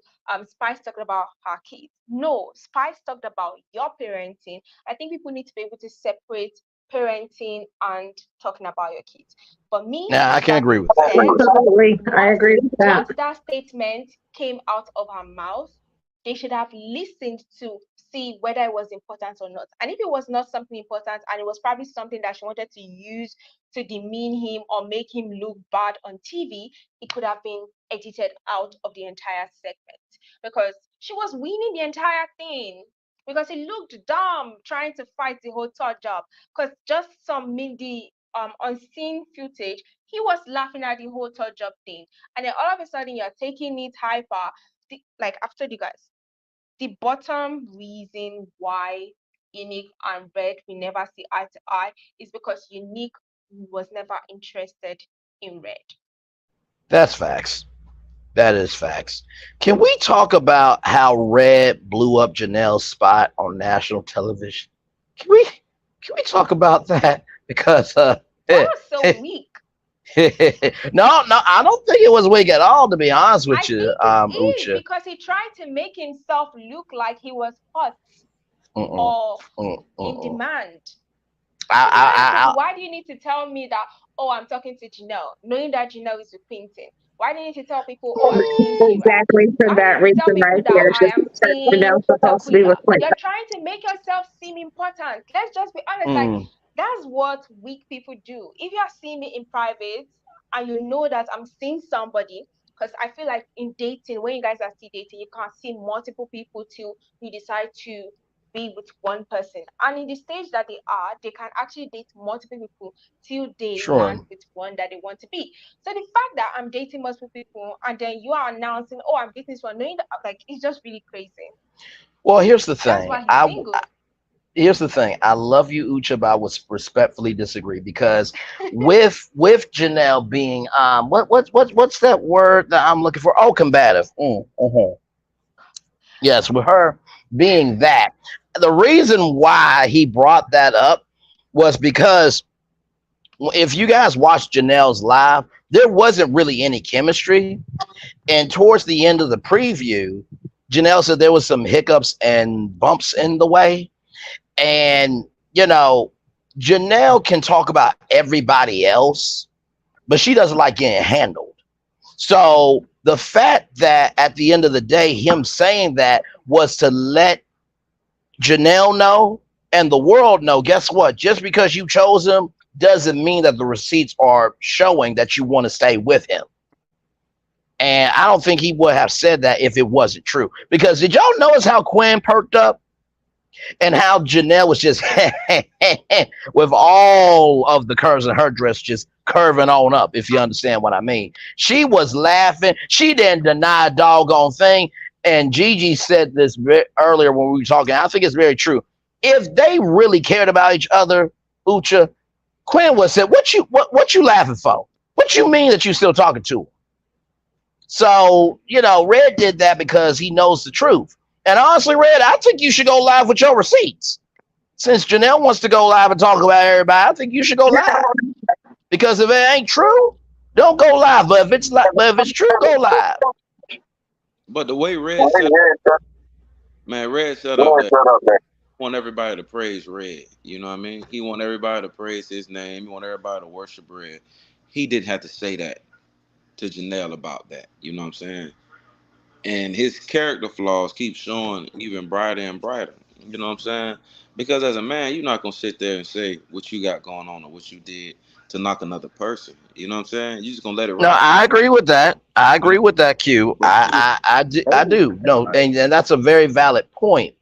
Spice talked about her kids. No, Spice talked about your parenting. I think people need to be able to separate parenting and talking about your kids. For me, Now I what can that agree with that. said, Absolutely. I agree with that. once that statement came out of her mouth, they should have listened to see whether it was important or not. And if it was not something important and it was probably something that she wanted to use to demean him or make him look bad on TV, it could have been edited out of the entire segment because she was winning the entire thing. Because he looked dumb trying to fight the whole third job. Because just some midi unseen footage, he was laughing at the whole third job thing. And then all of a sudden you're taking it hyper. Like I've told you guys, the bottom reason why Unique and Red will never see eye to eye is because Unique was never interested in Red. That's facts. That is facts. Can we talk about how Red blew up Janelle's spot on national television? Can we talk about that? Because That was so weak. no, I don't think it was weak at all, to be honest with you, It is Ucha. because he tried to make himself look like he was hot Mm-mm, or in mm-mm. demand. I, Why do you need to tell me that, oh, I'm talking to Janelle, knowing that Janelle is with Quentin? Why do you need to tell people, oh, I'm seeing Kira? Exactly for that reason right there. I am seeing Janelle's supposed to be with Quentin. You're trying to make yourself seem important. Let's just be honest. Like, that's what weak people do. If you are seeing me in private and you know that I'm seeing somebody, because I feel like in dating, when you guys are still dating, you can't see multiple people till you decide to be with one person. And in the stage that they can actually date multiple people till they land with one that they want to be. So the fact that I'm dating multiple people and then you are announcing, oh, I'm dating this one, knowing that, like, it's just really crazy. well, here's the That's thing. why he's single. Here's the thing. I love you, Ucha, but I would respectfully disagree because with Janelle being what's that word that I'm looking for? Oh, combative. Yes, with her being that. The reason why he brought that up was because if you guys watched Janelle's live, there wasn't really any chemistry. And towards the end of the preview, Janelle said there was some hiccups and bumps in the way. And, you know, Janelle can talk about everybody else, but she doesn't like getting handled. So the fact that at the end of the day, him saying that was to let Janelle know and the world know, guess what? Just because you chose him doesn't mean that the receipts are showing that you want to stay with him. And I don't think he would have said that if it wasn't true. Because did y'all notice how Quinn perked up? And how Janelle was just with all of the curves in her dress just curving on up, if you understand what I mean. She was laughing. She didn't deny a doggone thing. And Gigi said this earlier when we were talking. I think it's very true. If they really cared about each other, Ucha, Quinn would say, what you laughing for? What you mean that you still talking to her? So, you know, Red did that because he knows the truth. And honestly, Red, I think you should go live with your receipts. Since Janelle wants to go live and talk about everybody, I think you should go live. Because if it ain't true, don't go live. But if it's true, go live. But the way Red set up, man, Red set up that he want everybody to praise Red. You know what I mean? He want everybody to praise his name. He want everybody to worship Red. He didn't have to say that to Janelle about that. You know what I'm saying? And his character flaws keep showing even brighter and brighter. You know what I'm saying? Because as a man, you're not going to sit there and say what you got going on or what you did to knock another person. You know what I'm saying? You're just going to let it ride. No, I agree with that. I agree with that, Q. I do. No, and that's a very valid point.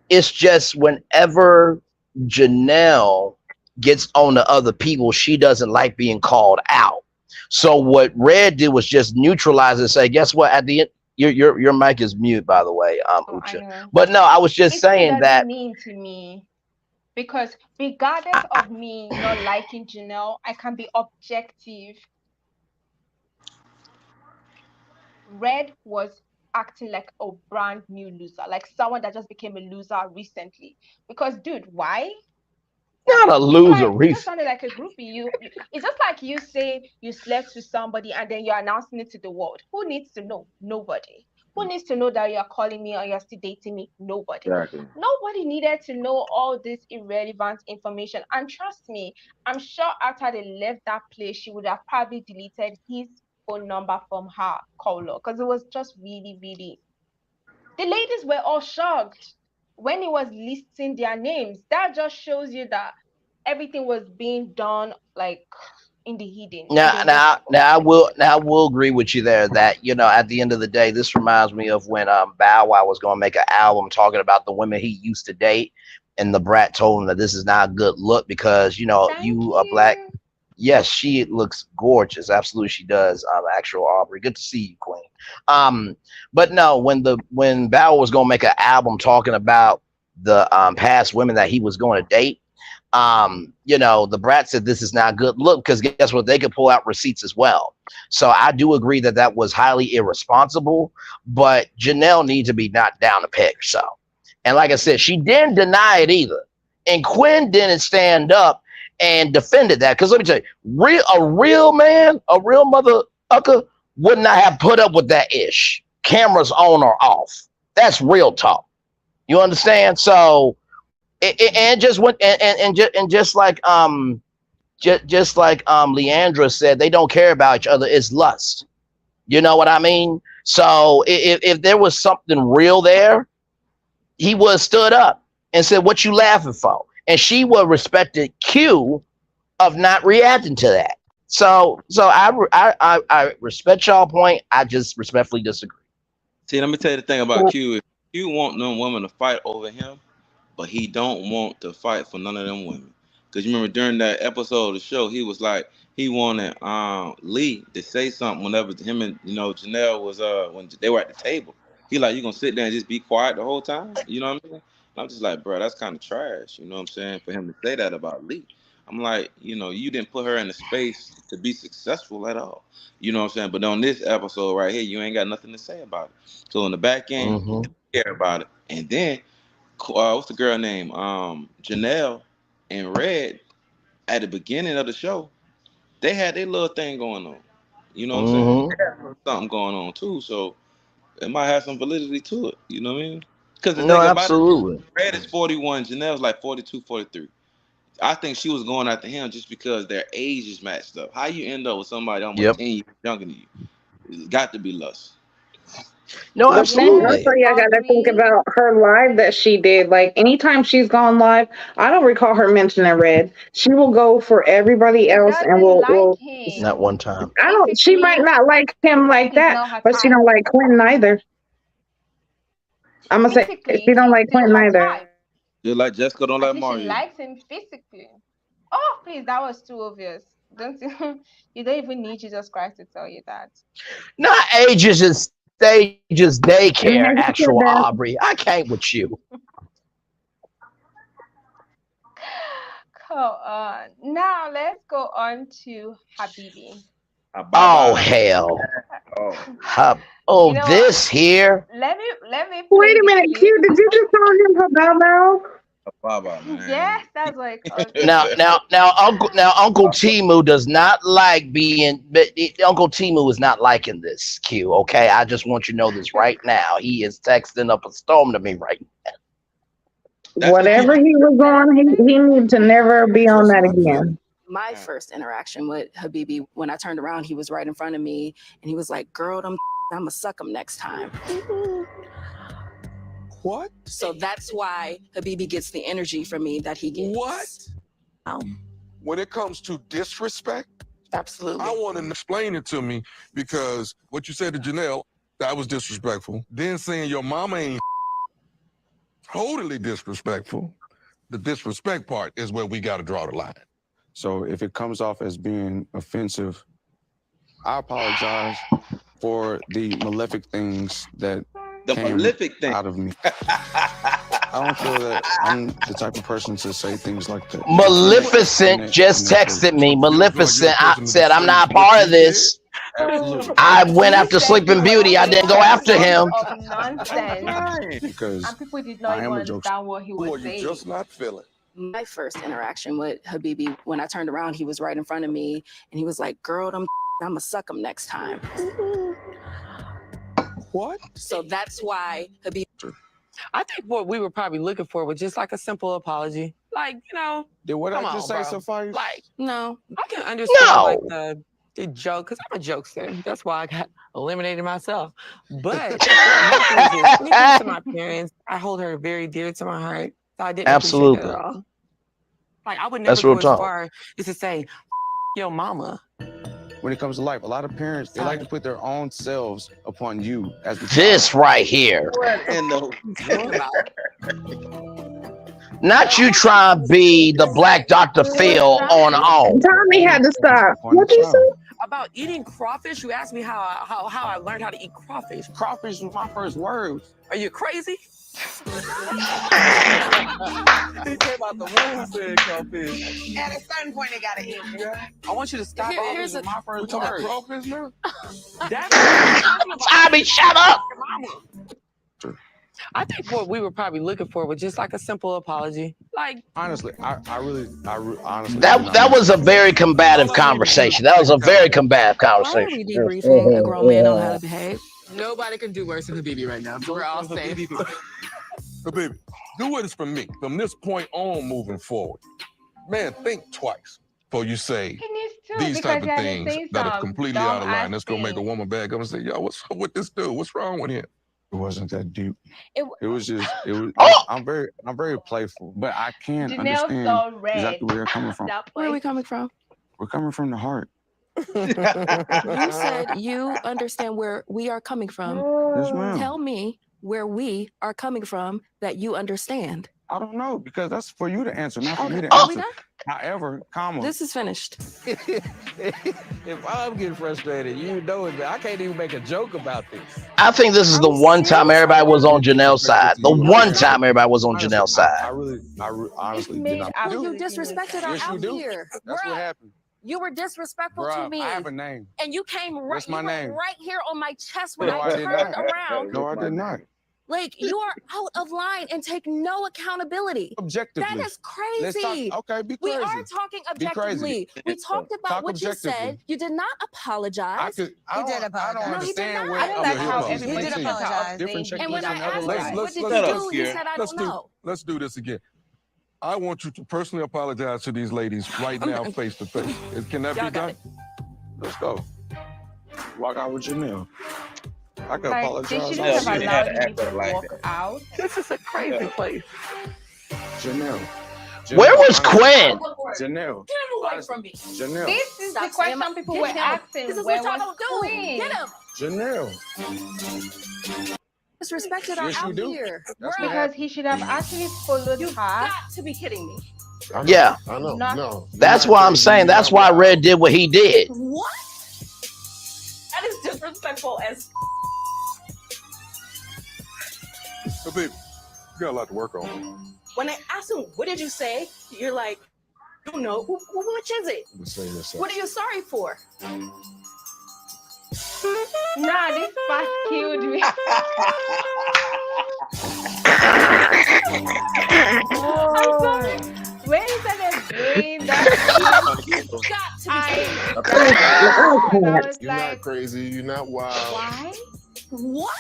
It's just whenever Janelle gets on to other people, she doesn't like being called out. So what Red did was just neutralize and say, guess what? At the end, your mic is mute, by the way, Ucha. But no, I was just saying that. Mean to me, because regardless of me not liking Janelle, I can be objective. Red was acting like a brand new loser, like someone that just became a loser recently. Because, dude, why? Not a loser, Like, you just Reese. sounded like a groupie. It's just like you say you slept with somebody and then you're announcing it to the world. Who needs to know? Nobody. Who needs to know that you're calling me or you're still dating me? Nobody. Exactly. Nobody needed to know all this irrelevant information. And trust me, I'm sure after they left that place, she would have probably deleted his phone number from her caller because it was just really, really. The ladies were all shocked when he was listing their names. That just shows you that everything was being done like in the hidden. Now I will agree with you there that at the end of the day, this reminds me of when Bow Wow was going to make an album talking about the women he used to date, and the brat told him that this is not a good look because you are black. Yes, she looks gorgeous. Absolutely, she does. Actual Aubrey, good to see you, Queen. But no, when Bow Wow was going to make an album talking about the past women that he was going to date. The brat said this is not a good look because guess what? They could pull out receipts as well. So I do agree that was highly irresponsible, but Janelle needs to be knocked down a peg or so. And like I said, she didn't deny it either. And Quinn didn't stand up and defended that. Because let me tell you, a real man, a real mother ucker would not have put up with that ish. Cameras on or off. That's real talk. You understand? So and just like Leandra said, they don't care about each other. It's lust. You know what I mean? So if there was something real there, he would have stood up and said, "What you laughing for?" And she would have respected Q of not reacting to that. So I respect y'all point. I just respectfully disagree. See, let me tell you the thing about Q. If you want no woman to fight over him, but he don't want to fight for none of them women. Because you remember during that episode of the show, he was like, he wanted Lee to say something whenever him and Janelle was when they were at the table. He like, you gonna sit there and just be quiet the whole time? You know what I mean? And I'm just like, bro, that's kind of trash. You know what I'm saying? For him to say that about Lee. I'm like, you didn't put her in the space to be successful at all. You know what I'm saying? But on this episode right here, you ain't got nothing to say about it. So in the back end, you care about it. And then what's the girl name? Janelle and Red at the beginning of the show, they had their little thing going on. You know what I'm saying? They had something going on too, so it might have some validity to it. You know what I mean? Because absolutely. Red is 41, Janelle's like 42, 43. I think she was going after him just because their ages matched up. How you end up with somebody almost 10 years younger than you? It's got to be lust. No, absolutely. Also, I gotta think about her live that she did. Like anytime she's gone live, I don't recall her mentioning Red. She will go for everybody else and will not one time. I don't. She might not like him like that, but she don't like Quentin either. I'm gonna say she don't like Quentin either. Just like Jessica don't like Mario. She likes him physically. Oh, please, that was too obvious. You don't even need Jesus Christ to tell you that. Not ages and stages daycare, actual Aubrey. I can't with you. Cool. Now let's go on to Habibi. Oh hell. This here. Let me wait a minute, Q, did you just call him Hababa? Baba, man. Yes, that's like now Uncle Timu does not like being, but Uncle Timu is not liking this, Q. Okay, I just want you to know this right now. He is texting up a storm to me right now. Whatever he was on, he needs to never be on that again. My first interaction with Habibi, when I turned around, he was right in front of me, and he was like, "Girl, I'm gonna suck him next time." What? So that's why Habibi gets the energy from me that he gets. What? When it comes to disrespect, absolutely. I want to explain it to me because what you said to Janelle, that was disrespectful. Then saying your mama ain't totally disrespectful. The disrespect part is where we got to draw the line. So if it comes off as being offensive, I apologize for the malefic things that came out of me. I don't feel that I'm the type of person to say things like that. Maleficent just texted me. Maleficent said, "I'm not part of this." I went after Sleeping Beauty. I didn't go after him. Nonsense. Because and people did not even understand what he was saying. Just not feeling. my first interaction with Habibi, when I turned around, he was right in front of me, and he was like, "Girl, I'm gonna suck him next time." What? So that's why Habibi. I think what we were probably looking for was just like a simple apology. Like, you know, Did what I come just on, say bro. suffice? Like, no, I can understand No. like the joke, because I'm a jokester. That's why I got eliminated myself. But my thing is, when it comes to my parents, I hold her very dear to my heart. So I didn't appreciate Absolutely. that at all. Like, I would never That's go real as talk. far as to say, yo, mama. When it comes to life, a lot of parents, they like to put their own selves upon you as the This child. right here. What in the Not you trying to be the Black Dr. Phil on all. Tommy had to stop. What you say? About eating crawfish, you asked me how I learned how to eat crawfish. Crawfish was my first word. Are you crazy? He came out the womb and said crawfish. At a certain point, they gotta eat. I want you to stop. Here's Here's my first talking about word. crawfish now? Tommy, shut up. I think what we were probably looking for was just like a simple apology. Like, honestly, I honestly. That was a very combative conversation. That was a very combative Why are we conversation. debriefing a grown man on how to behave? Nobody can do worse than Habibi right now. So we're all safe. Baby, do what is for me. From this point on, moving forward, man, think twice before you say He needs to, these because type he of had to things say that are some completely out of dumb-ass line. That's gonna make a things. woman back up and say, "Yo, what's up with this dude? What's wrong with him?" It wasn't that deep. It was just. It was. Oh! I'm very playful, but I can Janelle understand saw red. exactly where you're coming from. Where are we coming from? We're coming from the heart. You said you understand where we are coming from. Yes, ma'am. Tell me where we are coming from that you understand. I don't know, because that's for you to answer, not for me to Are we answer. done? However, comma. This is finished. If I'm getting frustrated, you know it. I can't even make a joke about this. I think this is the one time everybody was on Janelle's side. The one time everybody was on Janelle's side. I honestly did not. You disrespected our Yes, you out do. here. That's Bruh, what happened. You were disrespectful to Bruh, me. I have a name. And you came right, What's my you were name? right here on my chest when No, I I did turned not. around. No, I did not. Like, you are out of line and take no accountability. Objectively. That is Let's crazy. talk. Okay, be We crazy. are talking Be crazy. objectively. We talked about Talk what you said. objectively. You did not apologize. I don't understand where I don't like how different everybody checklists talks about and different things. And when checklists I and other asked levels. him, what did Let's you do do? this He here. said, I don't know. Let's do this again. I want you to personally apologize to these ladies right now, face to face. Can that be done? Let's go. Walk out with Janelle. I can Like, they apologize. shouldn't have allowed me to walk out. This is a crazy place. Janelle. Where was Quinn? Janelle. Get him away from me. Janelle. This is Stop the question saying people get were him. asking. This is Where what y'all was don't do. Quinn? Get him. Janelle. Disrespected our Yes, you out do. here. That's Bruh, what Because he should have actually followed you her. got to be kidding me. Yeah, I know. Not- No. that's why I'm saying. That's why Red did what he did. What? That is disrespectful as So, baby, you got a lot to work on. when I asked him, what did you say? You're like, I don't know. Which is it? What are you sorry for? Nah, this part killed me. I'm sorry. When he said his brain, that was You're like, not crazy. You're not wild. why? What?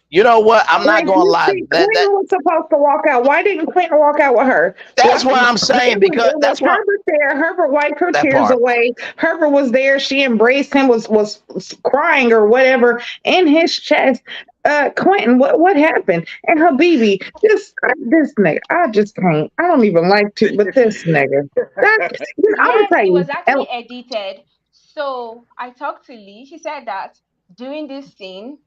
You know what? I'm not gonna lie. Quentin was supposed to walk out. Why didn't Quentin walk out with her? That's what I'm saying, because that's why. Herbert there. Herbert wiped her That tears part. away. Herbert was there. She embraced him. Was crying or whatever in his chest. Quentin, what happened? And Habibi, this nigga, I just can't. I don't even like to, but this nigga. I'm gonna Yes, tell it you. was actually edited. So I talked to Lee. She said that during this scene,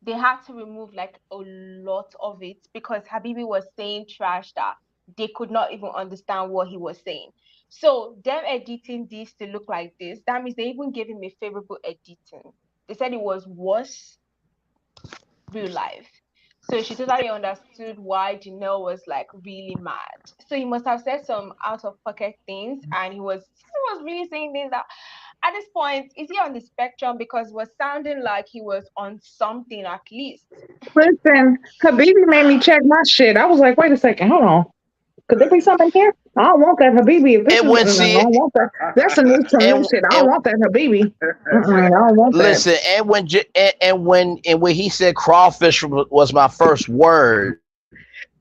they had to remove like a lot of it because Habibi was saying trash that they could not even understand what he was saying. So them editing this to look like this, that means they even gave him a favorable editing. They said it was worse real life. So she totally understood why Janelle was like really mad. So he must have said some out of pocket things, and he was really saying things that at this point, is he on the spectrum? Because it was sounding like he was on something at least. Listen, Habibi made me check my shit. I was like, wait a second, hold on. Could there be something here? I don't want that Habibi. If this And is, when no, I don't want that. That's a new to me shit. I don't want that Habibi. I don't want that. Listen, and when he said crawfish was my first word,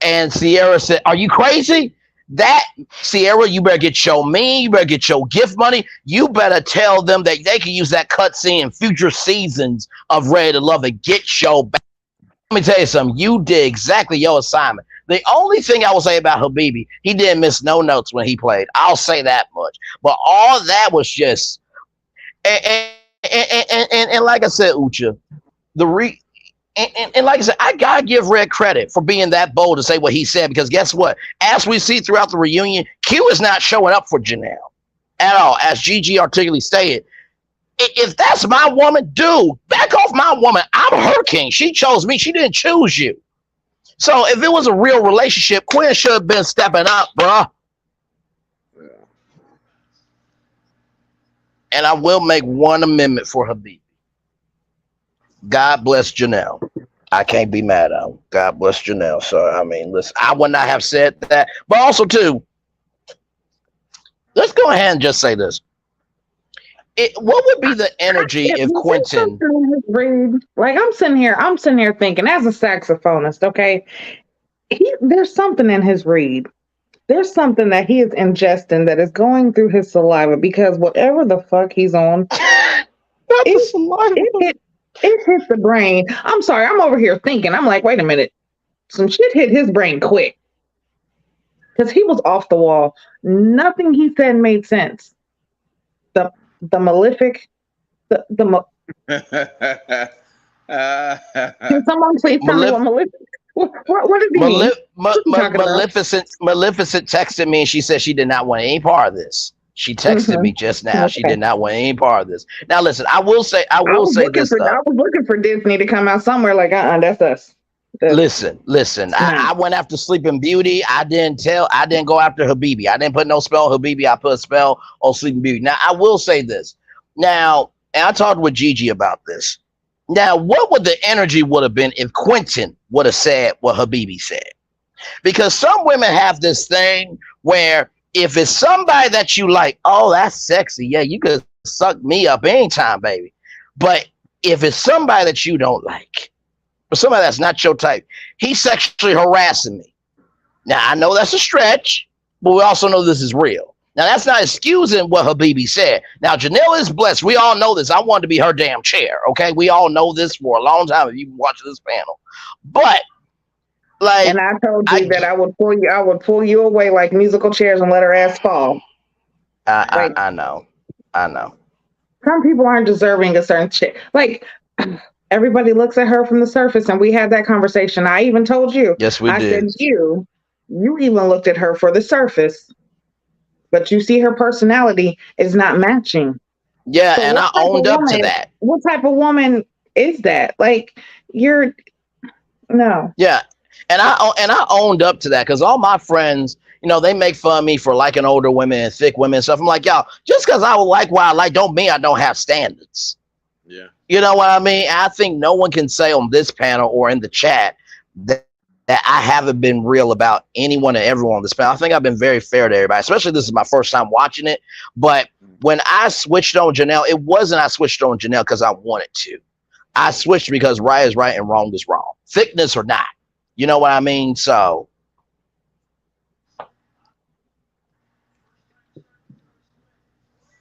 and Sierra said, "Are you crazy?" That Sierra, you better get your you better get your gift money. You better tell them that they can use that cutscene in future seasons of Ready to Love It. Get your back. Let me tell you something. You did exactly your assignment. The only thing I will say about Habibi, he didn't miss no notes when he played. I'll say that much. But all that was just, and like I said, Ucha, and like I said, I gotta give Red credit for being that bold to say what he said, because guess what? As we see throughout the reunion, Q is not showing up for Janelle at all. As Gigi articulately stated, if that's my woman, dude, back off my woman. I'm her king. She chose me. She didn't choose you. So if it was a real relationship, Quinn should have been stepping up, bruh. And I will make one amendment for Habibi. God bless Janelle. I can't be mad at him. God bless Janelle. So, I mean, listen, I would not have said that. But also, too, let's go ahead and just say this. What would be the energy if Quentin... Like, I'm sitting here thinking, as a saxophonist, okay, there's something in his read. There's something that he is ingesting that is going through his saliva, because whatever the fuck he's on, it hit the brain. I'm sorry, I'm over here thinking. I'm like, wait a minute. Some shit hit his brain quick. Because he was off the wall. Nothing he said made sense. The malefic, Can someone please tell me what malefic? What does he mean? Maleficent texted me and she said she did not want any part of this. She texted me just now. Okay. She did not want any part of this. Now listen, I will say this. I was looking for Disney to come out somewhere like, that's us. Listen. I went after Sleeping Beauty. I didn't go after Habibi. I didn't put no spell on Habibi. I put a spell on Sleeping Beauty. Now I will say this. Now, and I talked with Gigi about this. Now, what would the energy would have been if Quentin would have said what Habibi said? Because some women have this thing where if it's somebody that you like, oh, that's sexy. Yeah, you could suck me up anytime, baby. But if it's somebody that you don't like, or somebody that's not your type, he's sexually harassing me. Now, I know that's a stretch, but we also know this is real. Now, that's not excusing what Habibi said. Now, Janelle is blessed. We all know this. I wanted to be her damn chair, okay? We all know this for a long time if you've been watching this panel. But, like... And I told you that I would pull you away like musical chairs and let her ass fall. I know. Some people aren't deserving of certain shit. Like, everybody looks at her from the surface, and we had that conversation. I even told you. Yes, we did. I said you even looked at her for the surface. But you see her personality is not matching. Yeah, so and I owned up to that. What type of woman is that? Like, no. Yeah, and I owned up to that, because all my friends, they make fun of me for liking older women and thick women and stuff. I'm like, y'all, just because I like what I like don't mean I don't have standards. Yeah. You know what I mean? I think no one can say on this panel or in the chat that I haven't been real about anyone and everyone on this panel. I think I've been very fair to everybody, especially this is my first time watching it. But when I switched on Janelle, it wasn't I switched on Janelle because I wanted to. I switched because right is right and wrong is wrong. Thickness or not. You know what I mean? So.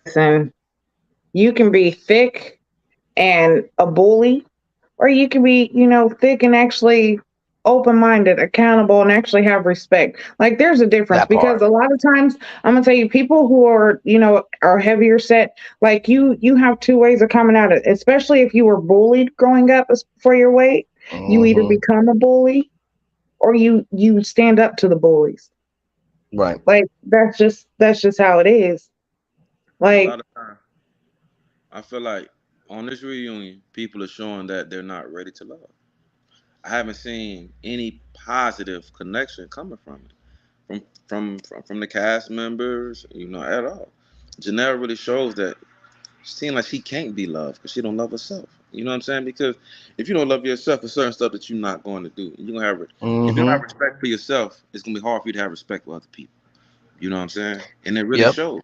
Listen, you can be thick and a bully, or you can be, thick and actually open-minded, accountable, and actually have respect. Like, there's a difference, because a lot of times I'm gonna tell you, people who are are heavier set, like you have two ways of coming at it, especially if you were bullied growing up for your weight. You either become a bully or you stand up to the bullies, right? Like, that's just how it is. Like, a lot of time, I feel like on this reunion, people are showing that they're not ready to love. I haven't seen any positive connection coming from it, from the cast members, at all. Janelle really shows that seem like she can't be loved because she don't love herself. You know what I'm saying? Because if you don't love yourself, there's certain stuff that you're not going to do. You're gonna have if you don't have respect for yourself, it's gonna be hard for you to have respect for other people. You know what I'm saying? And it really Yep. shows.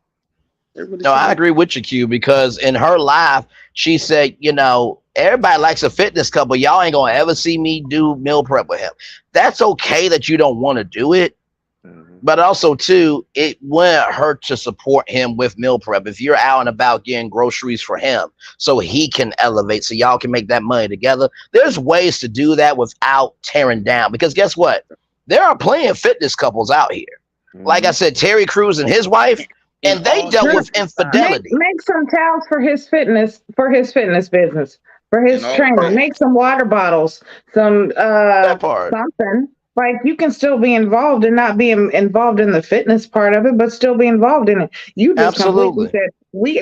It really No, I shows. agree with you, Q, because in her life, she said, you know, everybody likes a fitness couple. Y'all ain't gonna ever see me do meal prep with him. That's okay that you don't want to do it, but also too, it wouldn't hurt to support him with meal prep if you're out and about getting groceries for him, so he can elevate, so y'all can make that money together. There's ways to do that without tearing down. Because guess what? There are plenty of fitness couples out here. Like I said, Terry Crews and his wife. And they dealt with infidelity. Make some towels for his fitness business, for his training. Make some water bottles, some something. Like, you can still be involved and not be involved in the fitness part of it, but still be involved in it. You just completely said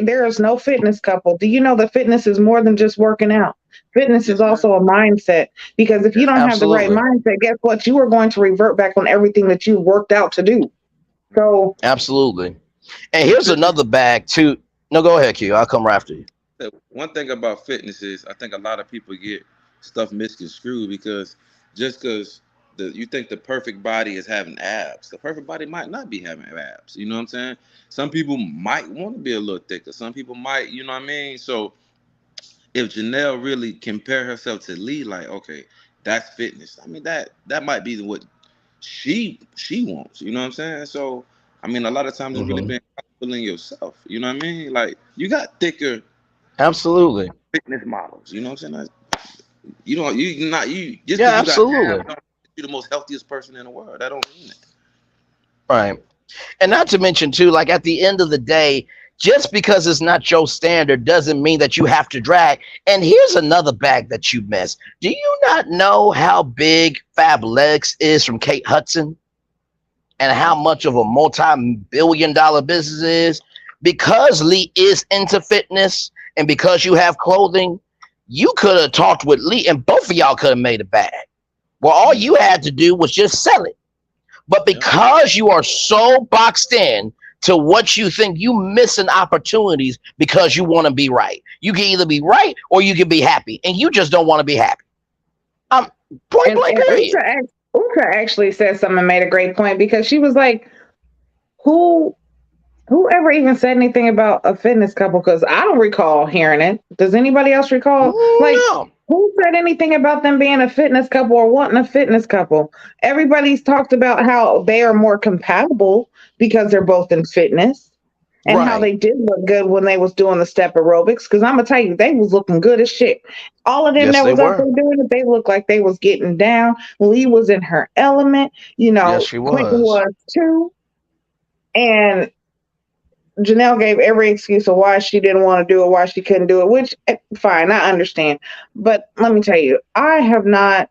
there is no fitness couple. Do you know that fitness is more than just working out? Fitness is also a mindset, because if you don't have the right mindset, guess what? You are going to revert back on everything that you worked out to do. So absolutely. And here's another bag too. No, go ahead, Q. I'll come right after you. One thing about fitness is I think a lot of people get stuff misconstrued because just because you think the perfect body is having abs, the perfect body might not be having abs. You know what I'm saying? Some people might want to be a little thicker. Some people might, you know what I mean? So if Janelle really compare herself to Lee, like, okay, that's fitness. I mean, that might be what she wants. You know what I'm saying? So I mean, a lot of times it's really being comfortable in yourself. You know what I mean? Like, you got thicker, absolutely, fitness models. You know what I'm saying? You're the most healthiest person in the world. That don't mean it. Right. And not to mention too, like, at the end of the day, just because it's not your standard doesn't mean that you have to drag. And here's another bag that you missed. Do you not know how big Fabletics is from Kate Hudson? And how much of a multi-billion-dollar business it is? Because Lee is into fitness, and because you have clothing, you could have talked with Lee, and both of y'all could have made a bag. Well, all you had to do was just sell it. But because you are so boxed in to what you think, you missing opportunities because you want to be right. You can either be right or you can be happy, and you just don't want to be happy. Point blank period. Uta actually said something and made a great point, because she was like, whoever even said anything about a fitness couple? Because I don't recall hearing it. Does anybody else recall? No. Who said anything about them being a fitness couple or wanting a fitness couple? Everybody's talked about how they are more compatible because they're both in fitness, and how they did look good when they was doing the step aerobics. Because I'm gonna tell you, they was looking good as shit. All of them that was out there doing it, they looked like they was getting down. Lee was in her element, you know. Yes, she was. Quentin was too. And Janelle gave every excuse of why she didn't want to do it, why she couldn't do it, which, fine, I understand. But let me tell you, I've not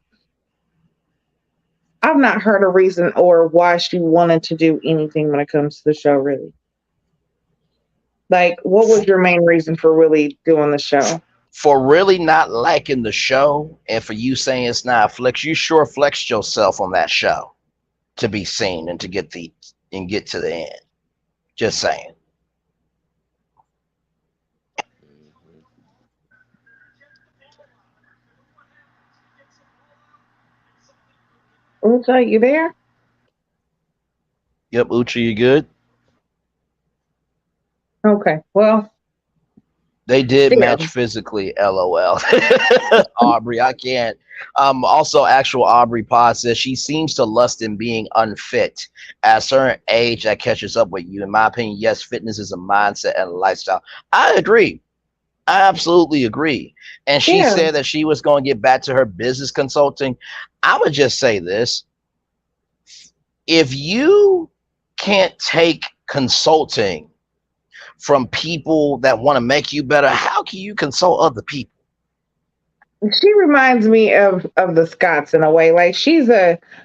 heard a reason or why she wanted to do anything when it comes to the show, really. Like, what was your main reason for really doing the show? For really not liking the show, and for you saying it's not a flex, you sure flexed yourself on that show to be seen and to get to the end. Just saying. Uta, you there? Yep, Uchi, you good? Okay, well. They did match physically, LOL. Aubrey, I can't. Also, actual Aubrey Pod says she seems to lust in being unfit. At a certain age, that catches up with you. In my opinion, yes, fitness is a mindset and a lifestyle. I agree. I absolutely agree. And she said that she was going to get back to her business consulting. I would just say this. If you can't take consulting from people that want to make you better, how can you consult other people? She reminds me of the Scotts in a way. Like, she's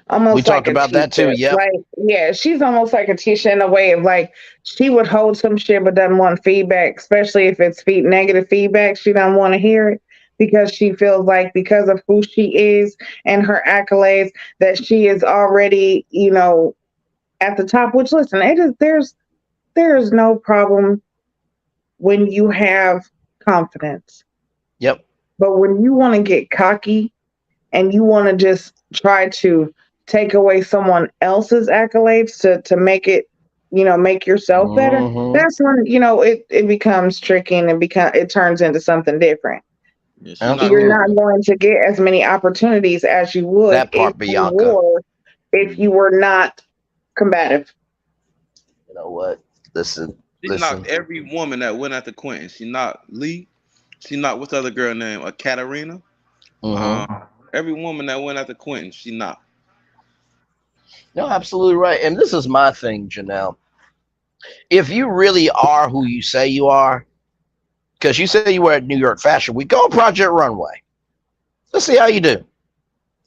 almost. We talked about that too. Yeah. Like, yeah, she's almost like a Tisha in a way of, like, she would hold some shit but doesn't want feedback, especially if it's negative feedback. She doesn't want to hear it because she feels like, because of who she is and her accolades, that she is already, you know, at the top. Which, listen, there's no problem when you have confidence. Yep. But when you want to get cocky and you want to just try to take away someone else's accolades to make it, make yourself better, Mhm. that's when, it becomes tricky and it turns into something different. Yeah, she's Yep. not You're real. not going to get as many opportunities as you would That part, Bianca. if you were not combative. You know what? Listen. She knocked every woman that went after Quentin. She knocked Lee. She knocked what's the other girl name? Katarina. Every woman that went after Quentin, she knocked. No, absolutely right. And this is my thing, Janelle. If you really are who you say you are, because you say you were at New York Fashion Week, go on Project Runway. Let's see how you do.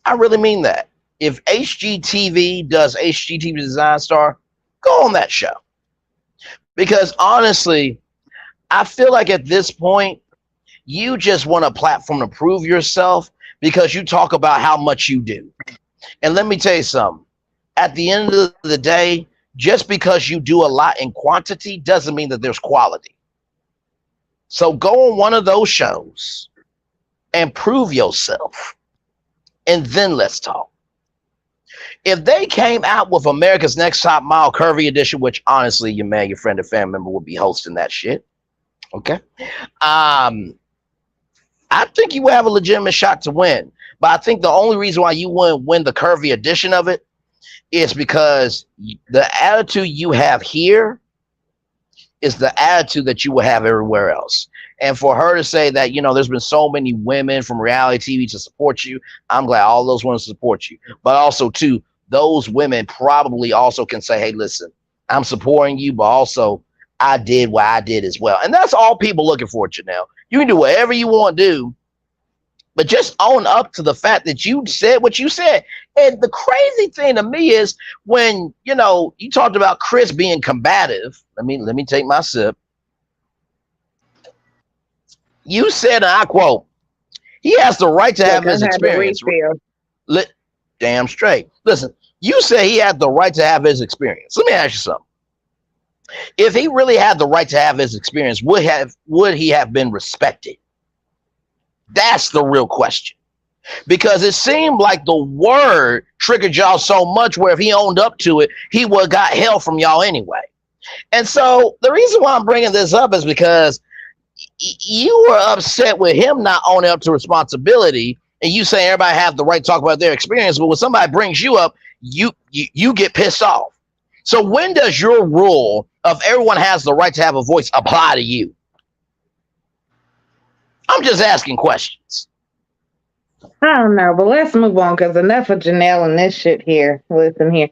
I really mean that. If HGTV does HGTV Design Star, go on that show. Because honestly, I feel like at this point, you just want a platform to prove yourself because you talk about how much you do. And let me tell you something. At the end of the day, just because you do a lot in quantity doesn't mean that there's quality. So go on one of those shows and prove yourself. And then let's talk. If they came out with America's Next Top Model Curvy Edition, which honestly, your friend or family member would be hosting that shit. Okay. I think you would have a legitimate shot to win. But I think the only reason why you wouldn't win the curvy edition of it is because the attitude you have here is the attitude that you will have everywhere else. And for her to say that, there's been so many women from reality TV to support you, I'm glad all those women support you. But also, too, those women probably also can say, hey, listen, I'm supporting you, but also I did what I did as well. And that's all people looking for, Janelle. You can do whatever you want to do, but just own up to the fact that you said what you said. And the crazy thing to me is when, you talked about Chris being combative. Let me take my sip. You said, and I quote, he has the right to have his experience. Damn straight. Listen, you say he had the right to have his experience. Let me ask you something. If he really had the right to have his experience, would he have been respected? That's the real question. Because it seemed like the word triggered y'all so much where if he owned up to it, he would have got hell from y'all anyway. And so the reason why I'm bringing this up is because you were upset with him not owning up to responsibility, and you say everybody have the right to talk about their experience, but when somebody brings you up, you get pissed off. So when does your rule of everyone has the right to have a voice apply to you? I'm just asking questions. I don't know, but let's move on because enough of Janelle and this shit here. Listen here.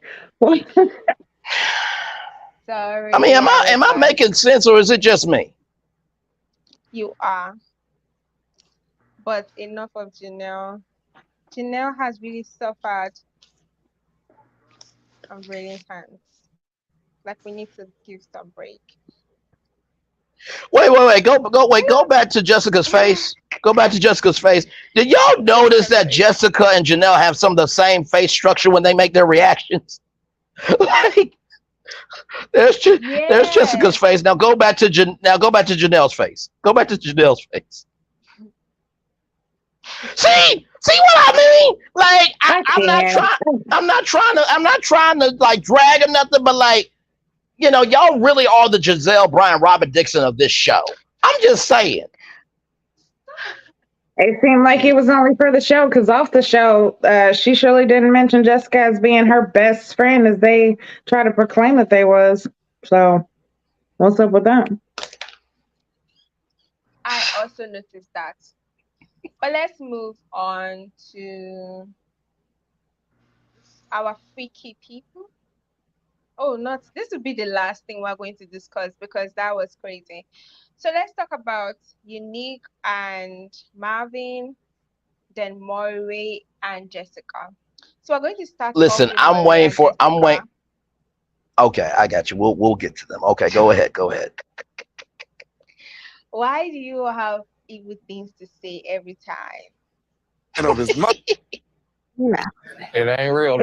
Sorry. I mean, am I making sense, or is it just me? You are. But enough of Janelle. Janelle has really suffered on Radiant hands. Like, we need to give some break. Wait. Go back to Jessica's face. Go back to Jessica's face. Did y'all notice that Jessica and Janelle have some of the same face structure when they make their reactions? Like, there's Jessica's face. Now go back to Janelle's face. Go back to Janelle's face. See what I mean? Like, I'm not trying to like drag or nothing, but like, y'all really are the Giselle Bryan, Robert Dixon of this show. I'm just saying. It seemed like it was only for the show because off the show, she surely didn't mention Jessica as being her best friend as they try to proclaim that they was. So, what's up with that? I also noticed that. But let's move on to our freaky people. Oh, this will be the last thing we're going to discuss because that was crazy. So let's talk about Unique and Marvin, then Maury and Jessica. So we're going to start. Listen, I'm waiting. Okay, I got you. We'll get to them. Okay, go ahead. Why do you have evil things to say every time? It ain't real. It ain't real.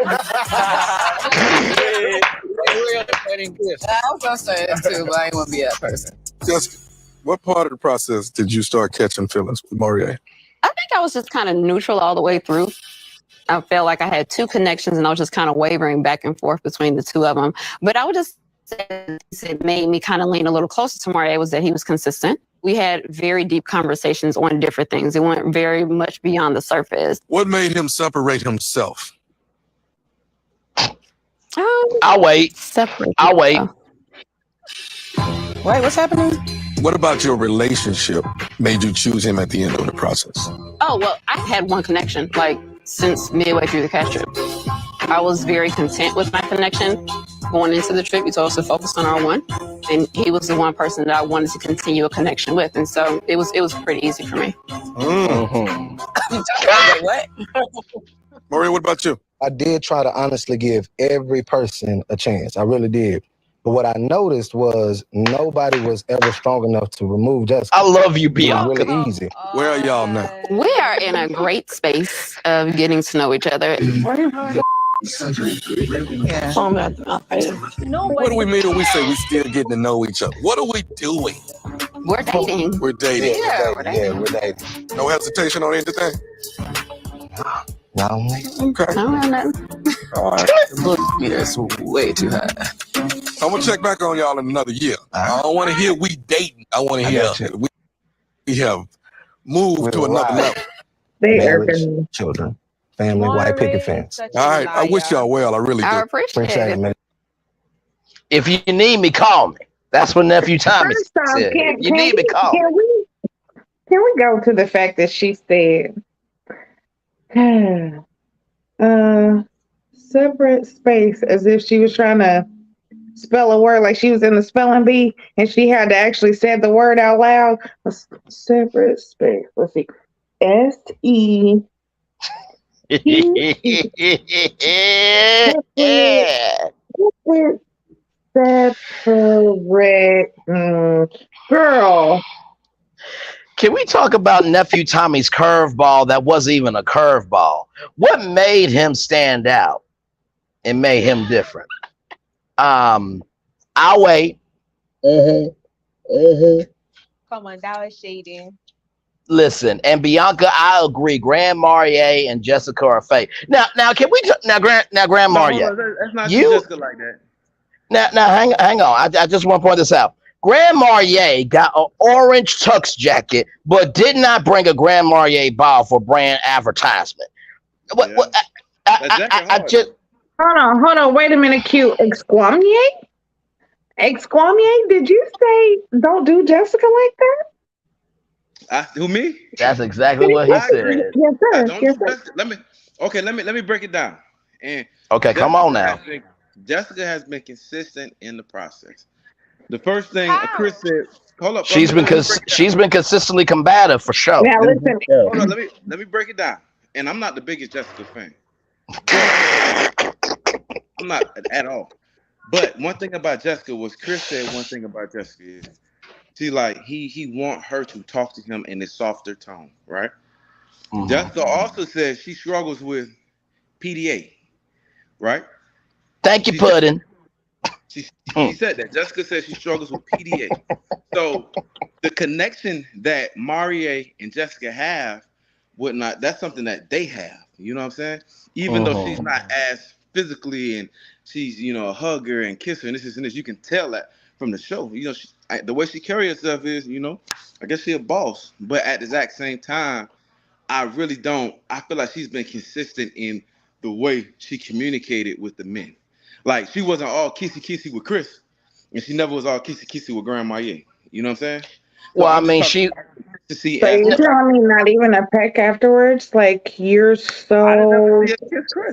I was gonna say it too, but I ain't want to be that person. Just What part of the process did you start catching feelings with Morier? I think I was just kind of neutral all the way through. I felt like I had two connections and I was just kind of wavering back and forth between the two of them. But I would just say it made me kind of lean a little closer to Morier was that he was consistent. We had very deep conversations on different things. It went very much beyond the surface. What made him separate himself? I'll wait. Separate. I'll wait. Wait, what's happening? What about your relationship made you choose him at the end of the process? Oh, well, I had one connection, like, since midway through the cast trip. I was very content with my connection going into the trip. He told us to focus on our one, and he was the one person that I wanted to continue a connection with, and so it was pretty easy for me. Wait, what? Morier, what about you? I did try to honestly give every person a chance. I really did. But what I noticed was nobody was ever strong enough to remove Jessica. I love you, It was Bianca. really easy. Where are y'all now? We are in a great space of getting to know each other. What do we mean when we say we still getting to know each other? What are we doing? We're dating. We're dating. Yeah, we're dating. Yeah, we're dating. No hesitation on anything? No. Okay. All right. Look, that's way too high. I'm gonna check back on y'all in another year. I don't want to hear we dating. I want to hear we have moved to another level. Marriage, children, family, white picket fence. All right. I wish y'all well. I really do. I appreciate it. man. If you need me, call me. That's what nephew Tommy First off, said. can You need me, call me. we go to the fact that she said, separate space, as if she was trying to spell a word, like she was in the spelling bee and she had to actually say the word out loud. A separate space. Let's see. S-E. Separate. Girl. Can we talk about nephew Tommy's curveball that wasn't even a curveball? What made him stand out and made him different? I'll wait. Come on, that was shading. Listen, and Bianca, I agree. Grand Marnier and Jessica are fake. Now, can we? Grand Marnier. That's not You- Jessica like that. Now, hang on. I just want to point this out. Grand Marnier got an orange tux jacket, but did not bring a Grand Marnier bottle for brand advertisement. I just Hold on. Wait a minute, Q. Exclamate? Did you say don't do Jessica like that? Who, me? That's exactly what he said. Yes, sir. Yes, sir. Let me break it down. And Okay, come on now. Jessica has been consistent in the process. The first thing Chris said, hold up. She's been consistently combative for sure. Now listen. Hold on, let me break it down. And I'm not the biggest Jessica fan. I'm not at all. But one thing about Jessica was Chris said one thing about Jessica is he want her to talk to him in a softer tone, right? Mm-hmm. Jessica also says she struggles with PDA, right? Thank you, Puddin'. She said that. Jessica said she struggles with PDA. So the connection that Morier and Jessica have, that's something that they have. You know what I'm saying? Even though she's not as physically and she's, a hugger and kisser and this, you can tell that from the show. The way she carries herself is, I guess she's a boss. But at the exact same time, I feel like she's been consistent in the way she communicated with the men. Like, she wasn't all kissy with Chris, and she never was all kissy with Grand Marnier. You know what I'm saying? Well, I mean, So you're telling me not even a peck afterwards? Like, you're so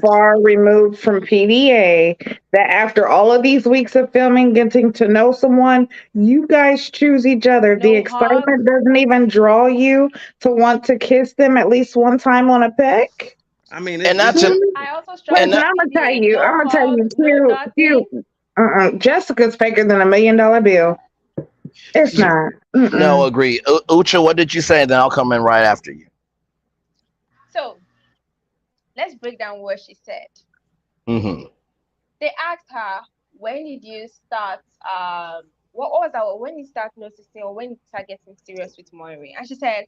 far removed from PDA that after all of these weeks of filming, getting to know someone, you guys choose each other. The excitement doesn't even draw you to want to kiss them at least one time on a peck? I mean, and not to. Listen, I'm gonna tell you, Jessica's faker than $1 million bill. It's not. No, agree. Ucha, what did you say? Then I'll come in right after you. So let's break down what she said. Mm-hmm. They asked her, when did you start what was that? When you start noticing or when you start getting serious with Maury? And she said,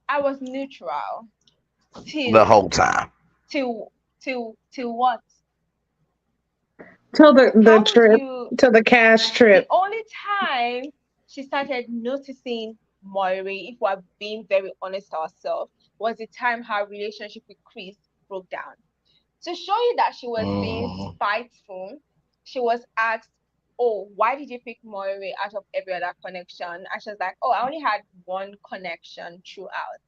I was neutral The whole time. Till what? Till the How would trip, you? till the cash The trip. only time she started noticing Maury, if we're being very honest ourselves, was the time her relationship with Chris broke down. To show you that she was being spiteful, she was asked, oh, why did you pick Maury out of every other connection? And she was like, oh, I only had one connection throughout.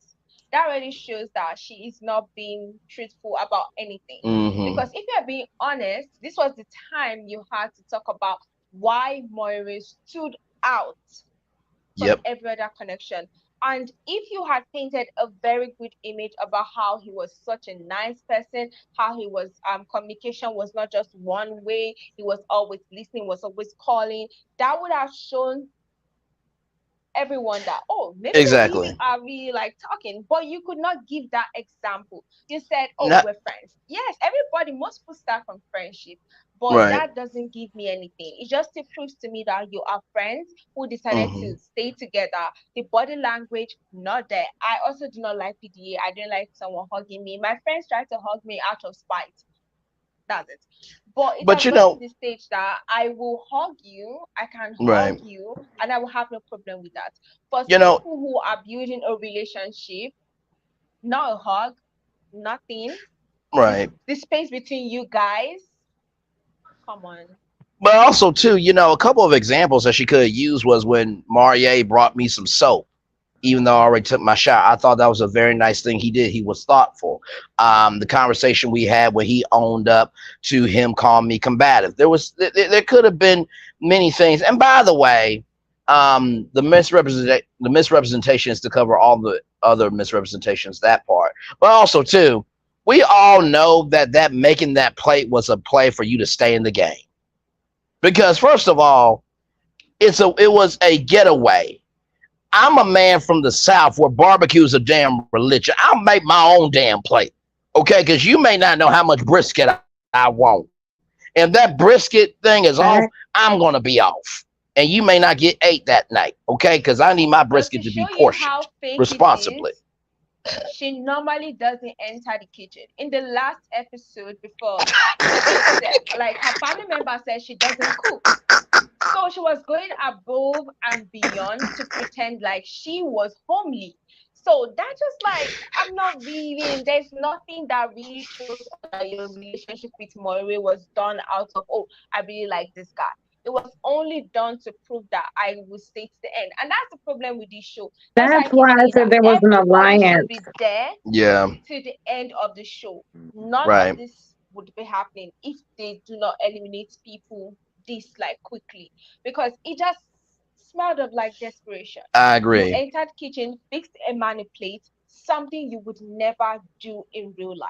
That really shows that she is not being truthful about anything. Because if you're being honest, this was the time you had to talk about why Maury stood out from every other connection. And if you had painted a very good image about how he was such a nice person, how he was communication was not just one way, he was always listening, was always calling, that would have shown everyone that, oh, maybe Exactly. they are really like talking, but you could not give that example. You said, oh, we're friends. Yes, everybody, most people start from friendship, but that doesn't give me anything. It just proves to me that you are friends who decided to stay together. The body language, not there. I also do not like PDA. I don't like someone hugging me. My friends try to hug me out of spite. That's it. But you know, to the stage that I will hug you, I can hug you, and I will have no problem with that. But people who are building a relationship, not a hug, nothing. Right. The space between you guys, come on. But also too, you know, a couple of examples that she could have used was when Marie brought me some soap. Even though I already took my shower, I thought that was a very nice thing he did. He was thoughtful. The conversation we had where he owned up to him calling me combative. There could have been many things. And by the way, the misrepresentation is to cover all the other misrepresentations, that part. But also too, we all know that making that plate was a play for you to stay in the game. Because first of all, it was a getaway. I'm a man from the South where barbecue is a damn religion. I'll make my own damn plate, okay? Because you may not know how much brisket I want. And that brisket thing is off, I'm going to be off. And you may not get ate that night, okay? Because I need my brisket to be portioned responsibly. She normally doesn't enter the kitchen. In the last episode before, like her family member said she doesn't cook. So she was going above and beyond to pretend like she was homely. So that's just like, I'm not really, there's nothing that really shows that your relationship with Maury was done out of, oh, I really like this guy. It was only done to prove that I will stay to the end. And that's the problem with this show. That's why I said there was an alliance. Be there to the end of the show. None of this would be happening if they do not eliminate people this like quickly, because it just smelled of like desperation. I agree. You entered kitchen, fixed a money plate, something you would never do in real life.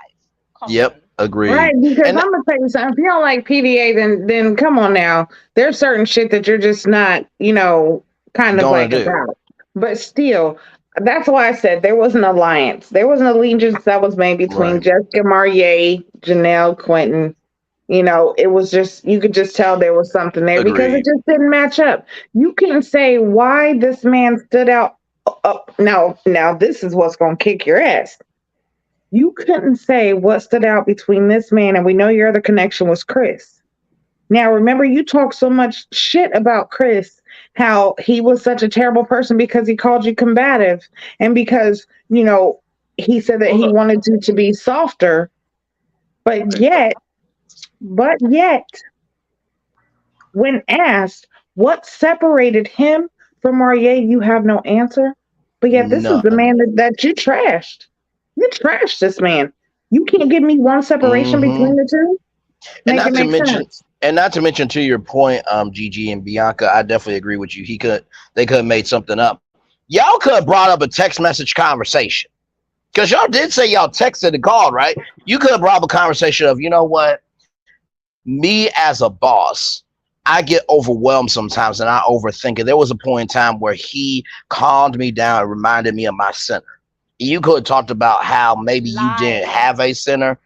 Come on. Agree. Right, because I'm gonna tell you something. If you don't like PDA, then come on now. There's certain shit that you're just not, kind of like about. But still, that's why I said there was an alliance. There was an allegiance that was made between Jessica Marier, Janelle, Quentin. It was just, you could just tell there was something there because it just didn't match up. You can say why this man stood out. Now this is what's going to kick your ass. You couldn't say what stood out between this man, and we know your other connection was Chris. Now, remember, you talked so much shit about Chris, how he was such a terrible person because he called you combative, and because, he said that he wanted you to be softer, but yet, when asked what separated him from Maria, you have no answer. But yet, this is the man that you trashed. You trashed this man. You can't give me one separation between the two. And not to mention, to your point, Gigi and Bianca, I definitely agree with you. They could have made something up. Y'all could have brought up a text message conversation, because y'all did say y'all texted and called, right? You could have brought up a conversation of, you know what? Me as a boss, I get overwhelmed sometimes and I overthink it. There was a point in time where he calmed me down and reminded me of my center. You could have talked about how maybe you didn't have a center.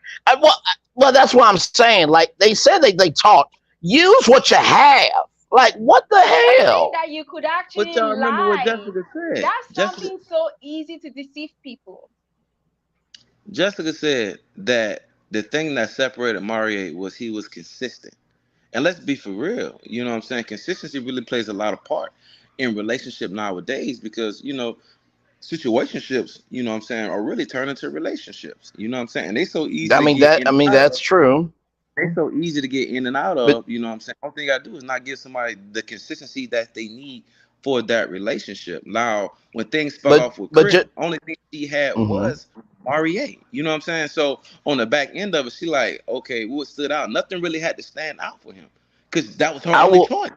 Well, that's what I'm saying. Like they said, they taught, use what you have. Like, what the Saying hell? that you could But actually y'all remember what lie. Jessica said? That's Jessica something so easy to deceive people. Jessica said that the thing that separated Marie was he was consistent. And let's be for real, you know what I'm saying? Consistency really plays a lot of part in relationship nowadays because, situationships, you know what I'm saying, are really turning to relationships. You know what I'm saying? And they so easy to get in and out That's of. true. They so easy to get in and out But of, you know what I'm saying? Only thing I do is not give somebody the consistency that they need for that relationship. Now, when things fell off with Chris, just only thing she had hmm was Marie. You know what I'm saying? So on the back end of it, she like, okay, what stood out? Nothing really had to stand out for him. Because that was her I only will choice.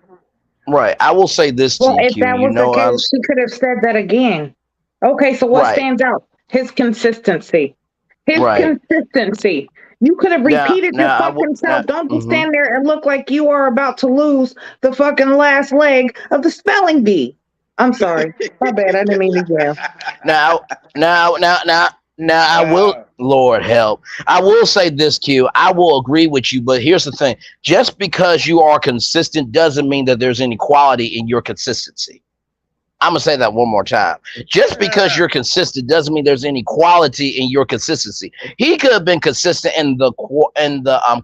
right. I will say this to Well, you, if Q. that You was the know I'm case, she could have said that again. Okay, so what right, stands out? His consistency. His right. consistency. You could have Now repeated your now I will fucking now self. Don't just hmm stand there and look like you are about to lose the fucking last leg of the spelling bee. I'm sorry. My bad. I didn't mean to yell. now now now now now I will Lord help. I will say this, Q. I will agree with you, but here's the thing. Just because you are consistent doesn't mean that there's any quality in your consistency. I'm gonna say that one more time. Just because you're consistent doesn't mean there's any quality in your consistency. He could have been consistent in the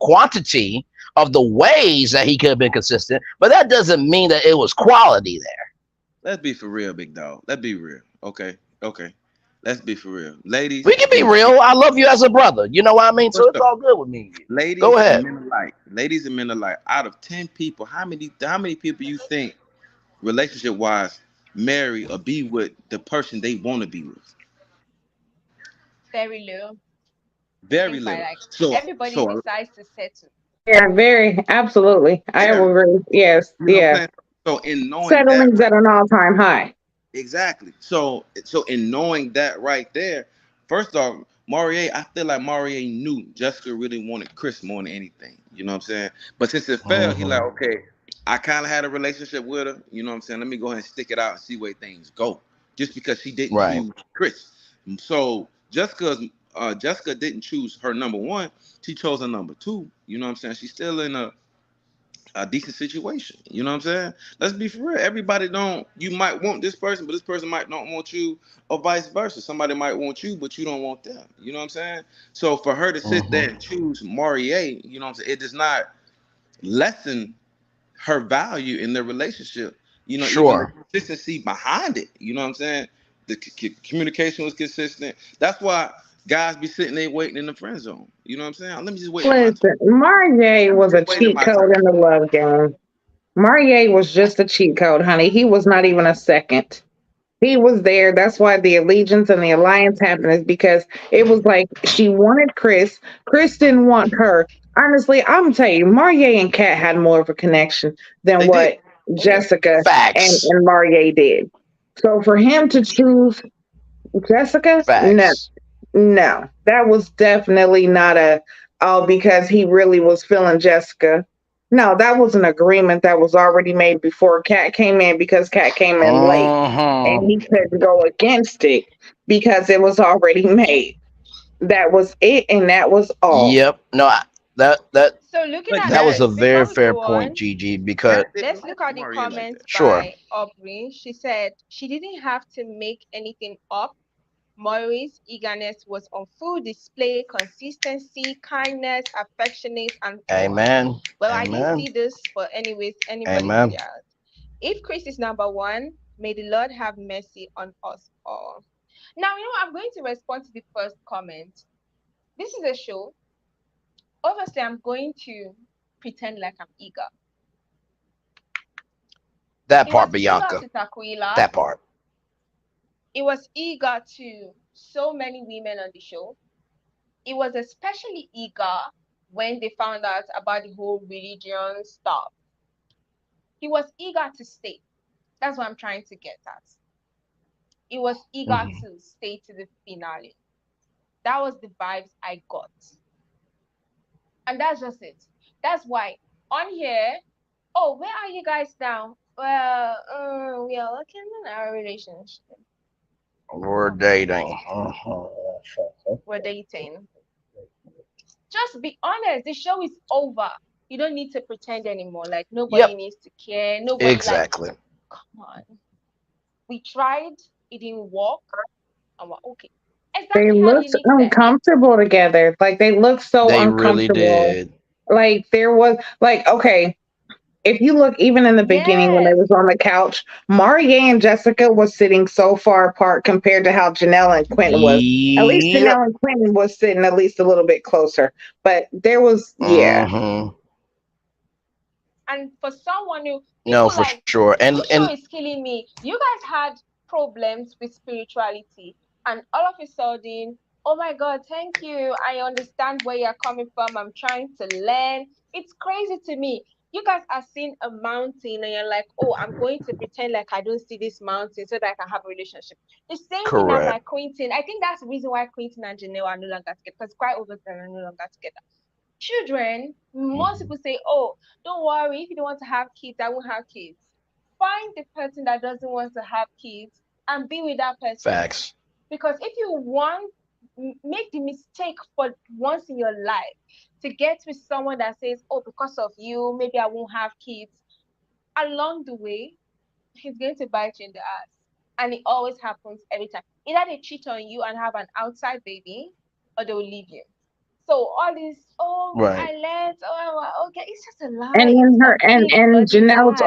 quantity of the ways that he could have been consistent, but that doesn't mean that it was quality there. Let's be for real, big dog. Let's be real. Okay. Okay. Let's be for real. Ladies We can be and real. I love you as a brother. You know what I mean? So first it's off, all good with me. Go ladies and ahead. men alike. Ladies and men alike. Out of 10 people, how many people you think relationship wise marry or be with the person they want to be with? Very low. Very Things like little. like So everybody so decides to settle. Yeah, very. Absolutely. I yeah, will agree. Yes. you know what I'm Yeah. saying? So in knowing that Settling's right at an all-time high. exactly. So in knowing that right there, first off, Marie, I feel like Marie knew Jessica really wanted Chris more than anything. You know what I'm saying? But since it failed, he like, Mhm. okay, I kind of had a relationship with her. You know what I'm saying? Let me go ahead and stick it out and see where things go. Just because she didn't Right. choose Chris. So Jessica didn't choose her number one. She chose her number two. You know what I'm saying? She's still in a decent situation. You know what I'm saying? Let's be for real. Everybody don't. You might want this person, but this person might not want you, or vice versa. Somebody might want you, but you don't want them. You know what I'm saying? So for her to sit there Mhm. and choose Marie, you know what I'm saying? It does not lessen her value in the relationship. Even the Sure. consistency behind it. You know what I'm saying? The communication was consistent. That's why guys be sitting there waiting in the friend zone. You know what I'm saying? Let me just wait in my turn. Listen, Marye Let me was a just wait in cheat my code turn. in the love game. Marye was just a cheat code, honey. He was not even a second. He was there. That's why the allegiance and the alliance happened, is because it was like she wanted Chris. Chris didn't want her. Honestly, I'm gonna tell you, Marye and Kat had more of a connection than They did. what Jessica Facts. and Marye did. So for him to choose Jessica, no, Facts. no, that was definitely not a because he really was feeling Jessica. No, that was an agreement that was already made before Kat came in, because Kat came in late and Mhm. he couldn't go against it because it was already made. That was it, and that was all. Yep. No, that that So looking But at that was Kat, a this, very before we fair go point, on, Gigi. Because Kat didn't let's like look at the Marie like comments that. sure. by Aubrey. She said she didn't have to make anything up. Maurie's eagerness was on full display, consistency, kindness, affectionate, and so on. Amen. Well, I didn't Amen. see this, but anyways, anybody see Amen. that. If Chris is number one, may the Lord have mercy on us all. Now, I'm going to respond to the first comment. This is a show. Obviously, I'm going to pretend like I'm eager. That It was part, eager Bianca. to Taquila. That part. It was eager to so many women on the show. It was especially eager when they found out about the whole religion stuff. He was eager to stay. That's what I'm trying to get at. He was eager Mhm. to stay to the finale. That was the vibes I got. And that's just it. That's why on here, oh, where are you guys now? Well, we are working on our relationship. We're dating. Mhm. We're dating. Just be honest. The show is over. You don't need to pretend anymore. Like nobody needs to care. Nobody Exactly. like, come on. We tried, it didn't work. And we're okay. They Exactly how looked Unique said. uncomfortable together. Like they looked so They really uncomfortable. did. Like there was like, okay, if you look even in the beginning when they Yes. was on the couch, Marie and Jessica was sitting so far apart compared to how Janelle and Quentin was. At least Yep. Janelle and Quentin was sitting at least a little bit closer. But there was, yeah. Mm-hmm. And for someone who No, people for like sure. the show And is killing me. You guys had problems with spirituality, and all of a sudden, oh my God, thank you. I understand where you're coming from. I'm trying to learn. It's crazy to me. You guys are seeing a mountain and you're like, oh, I'm going to pretend like I don't see this mountain so that I can have a relationship. The same thing as correct. like Quentin. I think that's the reason why Quentin and Janelle are no longer together, because quite over there are no longer together. Children, most people say, oh, don't worry, if you don't want to have kids, I won't have kids. Find the person that doesn't want to have kids and be with that person. Facts. Because if you want, make the mistake for once in your life to get with someone that says, oh, because of you, maybe I won't have kids. Along the way, he's going to bite you in the ass. And it always happens every time. Either they cheat on you and have an outside baby, or they will leave you. So all this, oh, Right. I learned, oh, okay, it's just a lie. And in It's her a big and bloody Janelle's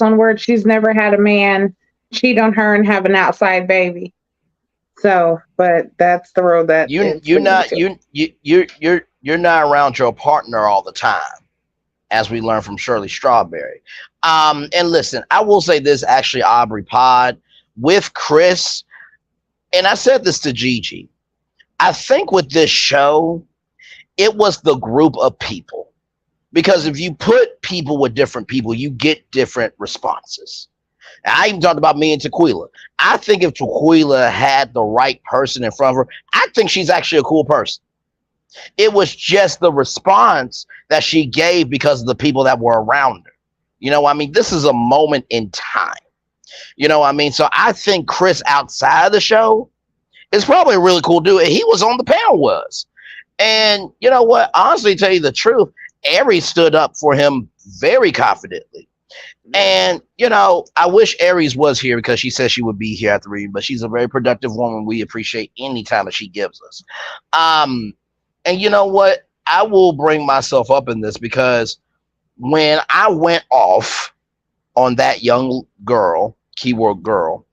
own words, she's never had a man cheat on her and have an outside baby. So, but that's the road that You're it's leading not to. you're not around your partner all the time, as we learned from Shirley Strawberry. And listen, I will say this actually, Aubrey Pod, with Chris, and I said this to Gigi. I think with this show, it was the group of people. Because if you put people with different people, you get different responses. And I even talked about me and Tequila. I think if Tequila had the right person in front of her, I think she's actually a cool person. It was just the response that she gave because of the people that were around her. You know what I mean? This is a moment in time. You know what I mean? So I think Chris outside of the show is probably a really cool dude. He was on the panel was. And you know what? Honestly, to tell you the truth, Aries stood up for him very confidently. And, you know, I wish Aries was here because she said she would be here at the reading, but she's a very productive woman. We appreciate any time that she gives us. And you know what? I will bring myself up in this because when I went off on that young girl, keyword girl,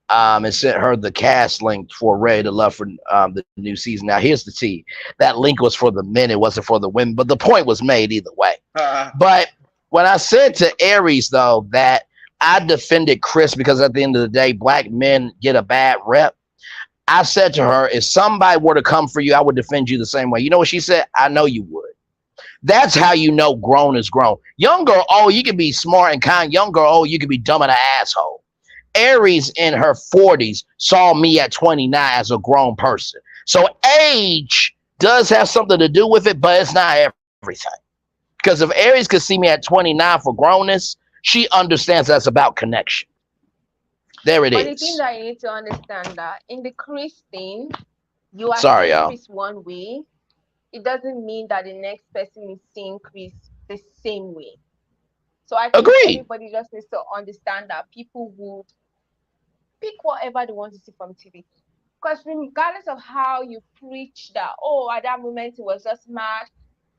and sent her the cast link for Ready to Love for the new season. Now, here's the tea. That link was for the men. It wasn't for the women, but the point was made either way. But when I said to Aries, though, that I defended Chris because at the end of the day, black men get a bad rep, I said to her, if somebody were to come for you, I would defend you the same way. You know what she said? I know you would. That's how you know grown is grown. Young girl, oh, you can be smart and kind. Young girl, oh, you can be dumb and an asshole. Aries in her 40s saw me at 29 as a grown person. So age does have something to do with it, but it's not everything. Because if Aries could see me at 29 for grownness, she understands that's about connection. There it But is. the thing that you need to understand that in the Chris thing, you are Sorry, seeing y'all. Chris one way. It doesn't mean that the next person is seeing Chris the same way. So I think Agreed. everybody just needs to understand that people would pick whatever they want to see from TV. Because regardless of how you preach that, oh, at that moment it was just mad,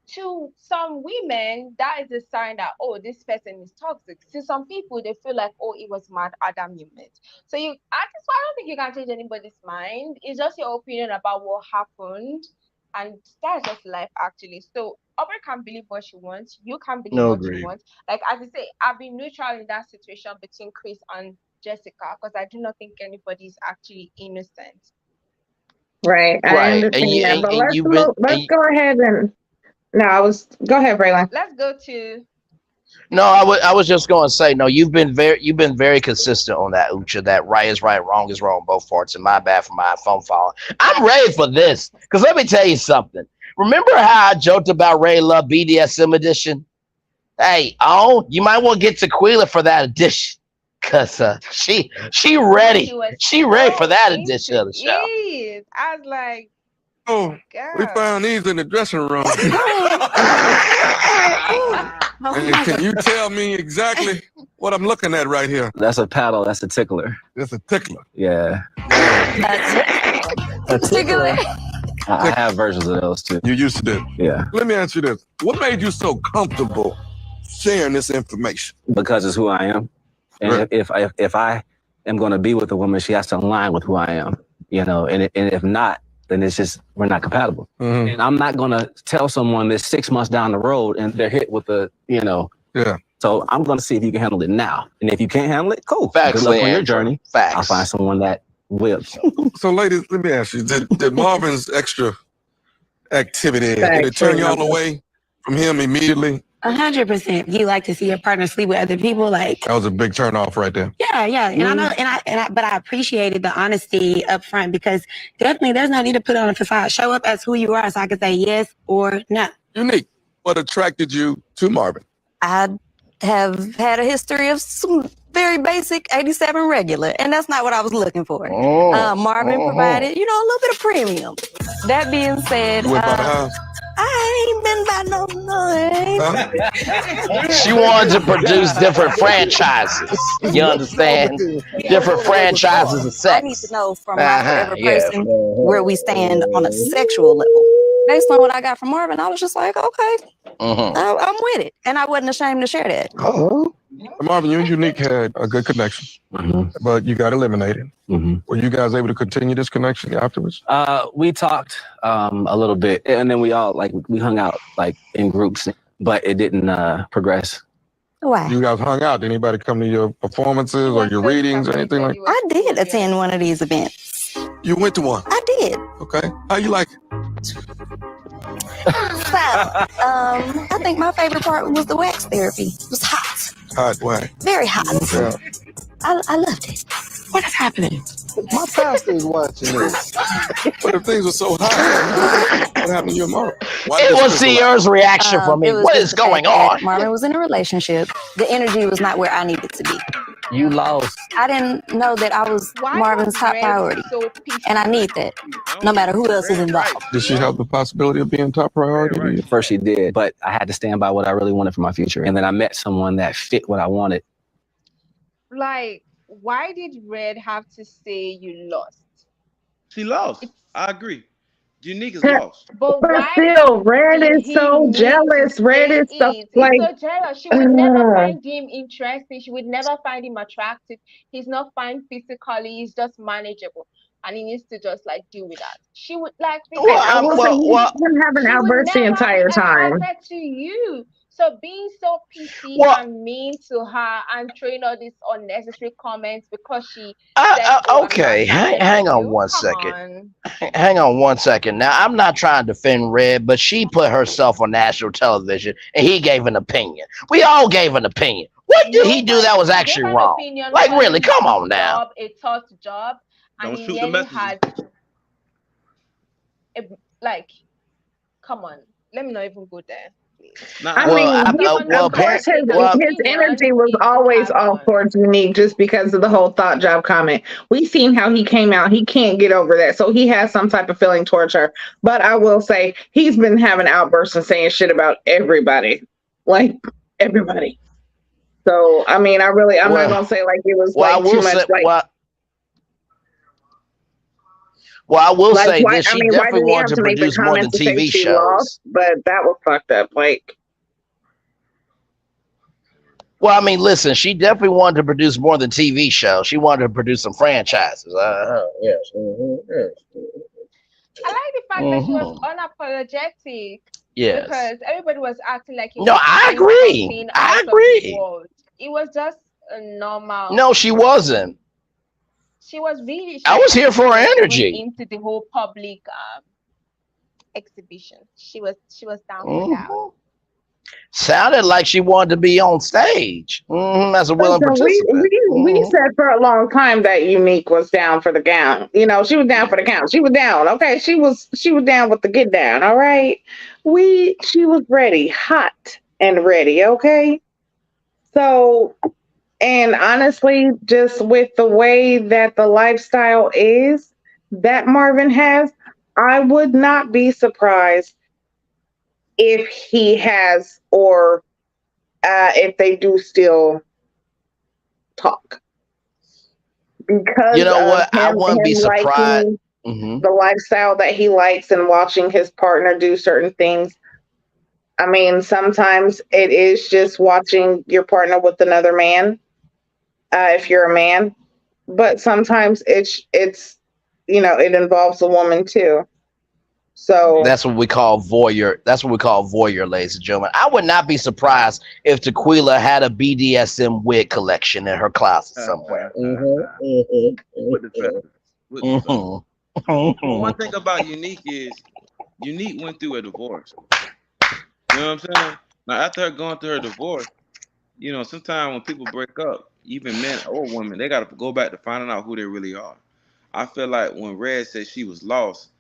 to some women, that is a sign that, oh, this person is toxic. To some people, they feel like, oh, it was mad at that moment. So I don't think you can change anybody's mind. It's just your opinion about what happened. And that's just life, actually. So Aubrey can believe what she wants. You can believe No, what agreed. you want. Like, as I say, I've been neutral in that situation between Chris and Jessica because I do not think anybody is actually innocent. Right. I Right. understand And you that. But and you've been let's go ahead and go ahead, Braylon. Let's go to no, I was just going to say no. You've been very consistent on that, Ucha. That right is right, wrong is wrong, both parts. And my bad for my phone falling. I'm ready for this because let me tell you something. Remember how I joked about Ray Love BDSM edition? Hey, you might want to get Tequila for that edition because she ready. She ready for that edition of the show. Yes. I was like, Oh, we found these in the dressing room. And can you tell me exactly what I'm looking at right here? That's a paddle. That's a tickler. It's a tickler. Yeah. A tickler. I have versions of those too. You used to do. Yeah. Let me ask you this. What made you so comfortable sharing this information? Because it's who I am. And Right. if I am going to be with a woman, she has to align with who I am, you know, and if not, then it's just, we're not compatible. Mhm. And I'm not going to tell someone this 6 months down the road and they're hit with a, you know. Yeah. So I'm going to see if you can handle it now. And if you can't handle it, cool. Facts, Good luck on your Leandro. journey. Facts. I'll find someone that will. So, ladies, let me ask you, did Marvin's extra activity, did it turn y'all away from him immediately? 100%. You like to see your partner sleep with other people, like That was a big turn off right there. yeah. And I know, but I appreciated the honesty up front because definitely there's no need to put on a facade. Show up as who you are, so I can say yes or no. Unique. What attracted you to Marvin? I have had a history of some very basic 87 regular, and that's not what I was looking for. Marvin provided, you know, a little bit of premium. That being said, You went by the house? I ain't been by no noise. She wanted to produce different franchises. You understand? Different franchises of I need sex. to know from my forever yeah. person where we stand on a sexual level. Based on what I got from Marvin, I was just like, okay, I'm with it. And I wasn't ashamed to share that. Marvin, you and Unique had a good connection, but you got eliminated. Were you guys able to continue this connection afterwards? We talked a little bit, and then we all we hung out like in groups, but it didn't progress. Why? You guys hung out. Did anybody come to your performances or your readings or anything like that? I did attend one of these events. You went to one? I did. Okay. How you like it? So, I think my favorite part was the wax therapy. It was hot. Hot way. Very hot. Yeah. I loved it. What is happening? My pastor's watching this. But if things were so hot, what happened to you and Marvin? It was Sierra's reaction from me. It was What just is the going fact that on? Marvin was in a relationship. The energy was not where I needed to be. You lost. I didn't know that I was Marvin's top priority. And I need that, no matter who else is involved. Did she have the possibility of being top priority to you? First she did, but I had to stand by what I really wanted for my future. And then I met someone that fit what I wanted. Like, why did Red have to say you lost? She lost. I agree. Unique is lost. But But why still, Red did is he so need jealous. to Red say is so it? like. He's so jealous. She would never find him interesting. She would never find him attractive. He's not fine physically. He's just manageable. And he needs to just like deal with that. She would like I will say he didn't have an outburst the entire time. attracted to you. So being so PC and mean to her and throwing all these unnecessary comments because she said, Okay, hang on one second. Hang on one second. Now, I'm not trying to defend Red, but she put herself on national television and he gave an opinion. We all gave an opinion. What did he do that was actually wrong? Like, really, come on now. A tough job. And Don't he shoot the nearly messenger. had come on. Let me not even go there. I mean, of course, his energy was always off towards Unique just because of the whole thought job comment. We seen how he came out. He can't get over that. So he has some type of feeling towards her. But I will say he's been having outbursts and saying shit about everybody. Like everybody. So I mean, I'm not gonna say like it was like too much like Well, I will say why, this: she why definitely did he have wanted to make the produce more than comment to say TV she shows. lost? But that was fucked up. Like, well, I mean, listen, she definitely wanted to produce more than TV shows. She wanted to produce some franchises. Yes. Yes. I like the fact that she was unapologetic. Yes. Because everybody was acting like it No, was I something agree. I out of agree. this world. It was just a normal. No, she wasn't. She was really. I was here for her energy. Into the whole public exhibition, she was down for that. Sounded like she wanted to be on stage as a willing participant. we said for a long time that Unique was down for the gown. You know, she was down for the gown. She was down. Okay, she was down with the get down. All right, she was ready, hot and ready. Okay, so. And honestly, just with the way that the lifestyle is that Marvin has, I would not be surprised if he has, or if they do still talk, because You know of what? I wouldn't be him surprised. liking Mhm. the lifestyle that he likes and watching his partner do certain things. I mean, sometimes it is just watching your partner with another man, if you're a man, but sometimes it's it involves a woman too. So That's what we call voyeur. That's what we call voyeur, ladies and gentlemen. I would not be surprised if Tequila had a BDSM wig collection in her closet somewhere. With the feathers. With the feathers. Mhm. One thing about Unique is Unique went through a divorce. You know what I'm saying? Now after her going through her divorce, sometimes when people break up, even men or women, they gotta go back to finding out who they really are. I feel like when Red said she was lost,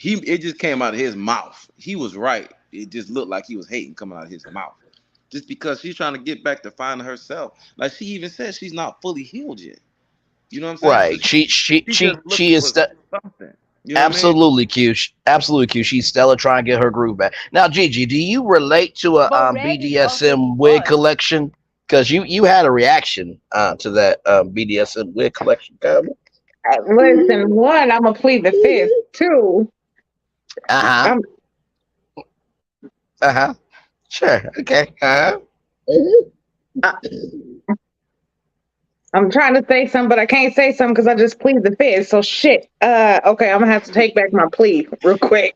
it just came out of his mouth. He was right. It just looked like he was hating coming out of his mouth. Just because she's trying to get back to finding herself. Like she even said she's not fully healed yet. You know what I'm saying? Right. So She just looking is for something. You know what I mean? absolutely cute. Absolutely cute. She's Stella trying to get her groove back. Now, Gigi, do you relate to a But Red is also BDSM wig divorced. collection? Because you had a reaction to that BDSM wig collection, Gabby. listen, one, I'm gonna plead the fifth. Two, Uh-huh. I'm Uh-huh. Sure. Okay. Uh-huh. I'm trying to say something, but I can't say something because I just plead the fifth. So shit. Okay, I'm gonna have to take back my plea real quick.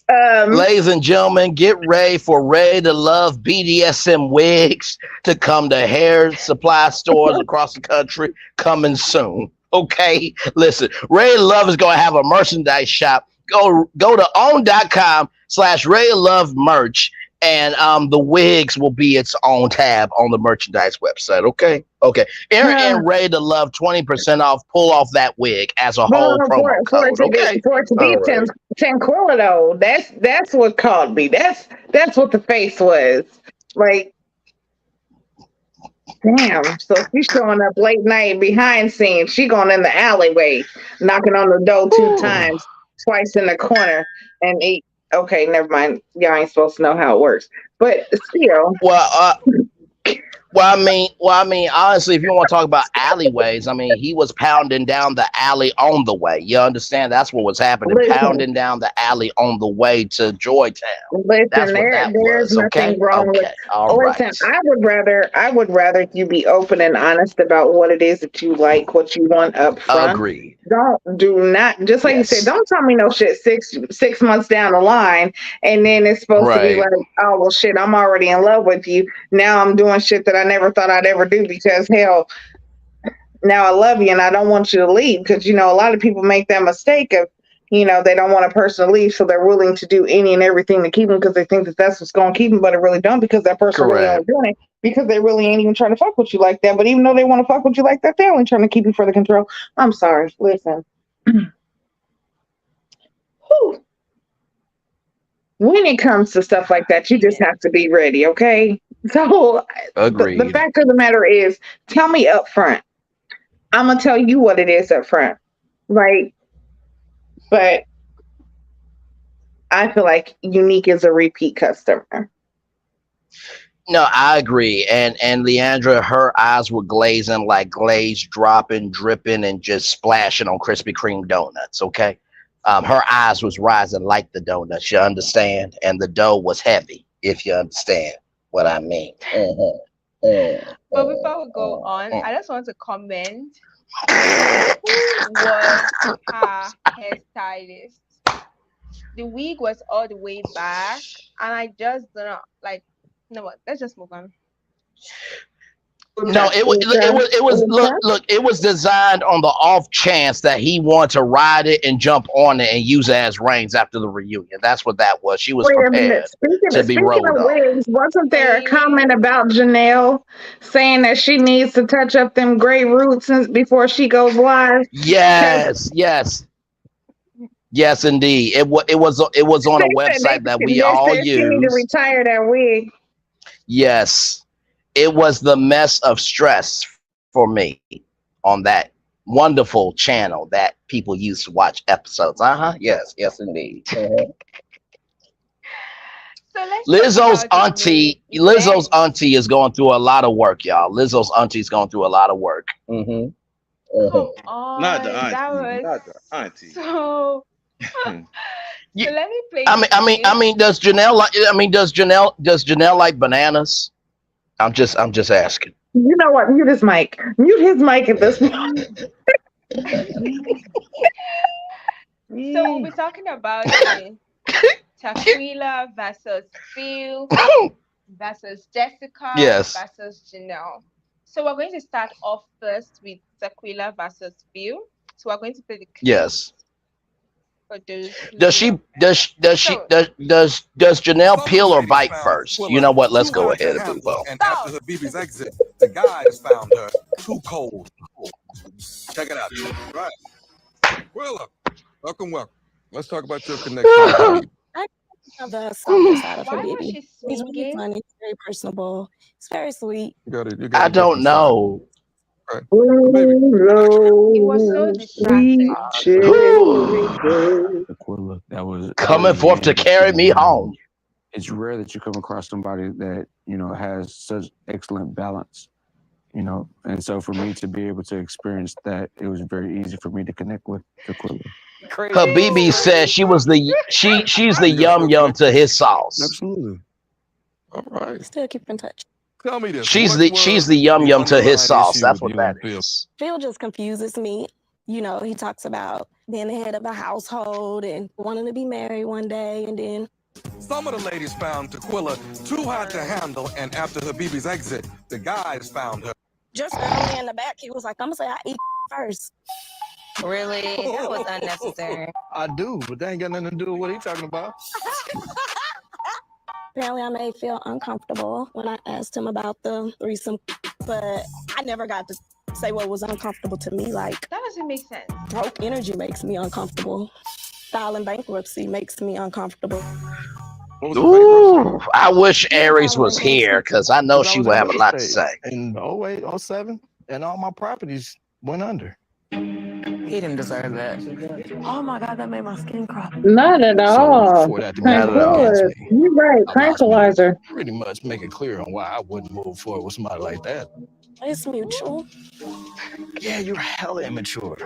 Ladies and gentlemen, get ready for Ready to Love BDSM wigs to come to hair supply stores across the country coming soon. Okay, listen, Ready to Love is going to have a merchandise shop. Go to own.com/Ready to Love merch, and the wigs will be its own tab on the merchandise website. Okay. Aaron and Ready to Love 20% off. Pull off that wig as a whole promo code. Okay. For it to be All right. Tanquilla though, that's what called me. That's what the face was. Like, damn. So she's showing up late night behind scenes. She going in the alleyway, knocking on the door 2 times, twice in the corner, and okay, never mind. Y'all ain't supposed to know how it works. But still. Well, I mean, honestly, if you want to talk about alleyways, I mean, he was pounding down the alley on the way. You understand? That's what was happening. Listen. Pounding down the alley on the way to Joytown. Listen, That's what that there's was. nothing Okay. wrong with. All right. Listen, I would rather you be open and honest about what it is that you like, what you want up front. Agreed. Do not, just like you said, don't tell me no shit 6 months down the line, and then it's supposed to be Right. like, oh well, shit, I'm already in love with you. Now I'm doing shit that I never thought I'd ever do because hell, now I love you and I don't want you to leave, because a lot of people make that mistake of they don't want a person to leave, so they're willing to do any and everything to keep them because they think that that's what's going to keep them, but it really don't, because that person really Correct. only doing it because they really ain't even trying to fuck with you like that. But even though they want to fuck with you like that, they're only trying to keep you for the control. I'm sorry. Listen. Whew. When it comes to stuff like that, you just have to be ready, okay? So Agreed. the fact of the matter is, tell me up front. I'm gonna tell you what it is up front, right? But I feel like Unique is a repeat customer. No, I agree. And Leandra, her eyes were glazing like glaze dropping, dripping, and just splashing on Krispy Kreme donuts. Okay. Her eyes was rising like the donuts, you understand? And the dough was heavy, if you understand what I mean. But before we go on, I just want to comment. Who was her hairstylist? The wig was all the way back, and I just don't know. Like, no, what? Let's just move on. No, it was look, it was designed on the off chance that he wanted to ride it and jump on it and use it as reins after the reunion. That's what that was. She was Wait a prepared minute. to be Speaking rolled of on. wigs, wasn't there a comment about Janelle saying that she needs to touch up them gray roots before she goes live? Yes, indeed. It was on a website that we all She need to use. retire that wig. Yes, it was the mess of stress for me on that wonderful channel that people use to watch episodes. Yes, yes, indeed. So let's talk Lizzo's about the main Lizzo's event. auntie is going through a lot of work, y'all. Lizzo's auntie is going through a lot of work. Come Not the on, that auntie. was Not the auntie. so. So let me play I the clip. mean, does Janelle like? Does Janelle like bananas? I'm just asking. You know what? Mute his mic. Mute his mic at this point. So we'll be talking about the Taquila versus Phil versus Jessica Yes. versus Janelle. So we're going to start off first with Taquila versus Phil. So we're going to play the clip Yes. for those. Does Janelle peel or bite first? You know what? Let's go ahead and move on. And after her BB's exit, the guys found her too cold. Check it out. Right. Well, welcome. Let's talk about your connection. I have the softer side of her Why was baby. she He's really swinging? funny. He's very personable. He's very sweet. You got it. I don't know. He was so distracted. Aquila, that was Coming forth to carry me home. It's rare that you come across somebody that, you know, has such excellent balance, you know, and so for me to be able to experience that, it was very easy for me to connect with Aquila. Habibi says she's the yum to his sauce. Absolutely. All right. Still keep in touch. Tell me this. She's the yum to his sauce. That's what that is. Phil just confuses me. You know, he talks about being the head of a household and wanting to be married one day, and then Some of the ladies found Taquilla too hot to handle, and after her BB's exit, the guys found her. just randomly in the back, he was like, "I'm gonna say I eat first." Really? That was unnecessary. I do, but that ain't got nothing to do with what he's talking about. Apparently, I made Phil uncomfortable when I asked him about the threesome, but I never got to say what was uncomfortable to me. Like, That doesn't make sense. broke energy makes me uncomfortable. Filing bankruptcy makes me uncomfortable. Ooh, I wish Aries was here because I know she would have a lot to say. In 08, 07, and all my properties went under. He didn't deserve that. Oh my God, that made my skin crawl. Not at all. for that to be held Tranquilizer. against me, You're right. Tranquilizer. pretty much make it clear on why I wouldn't move forward with somebody like that. It's mutual. Yeah, you're hella immature.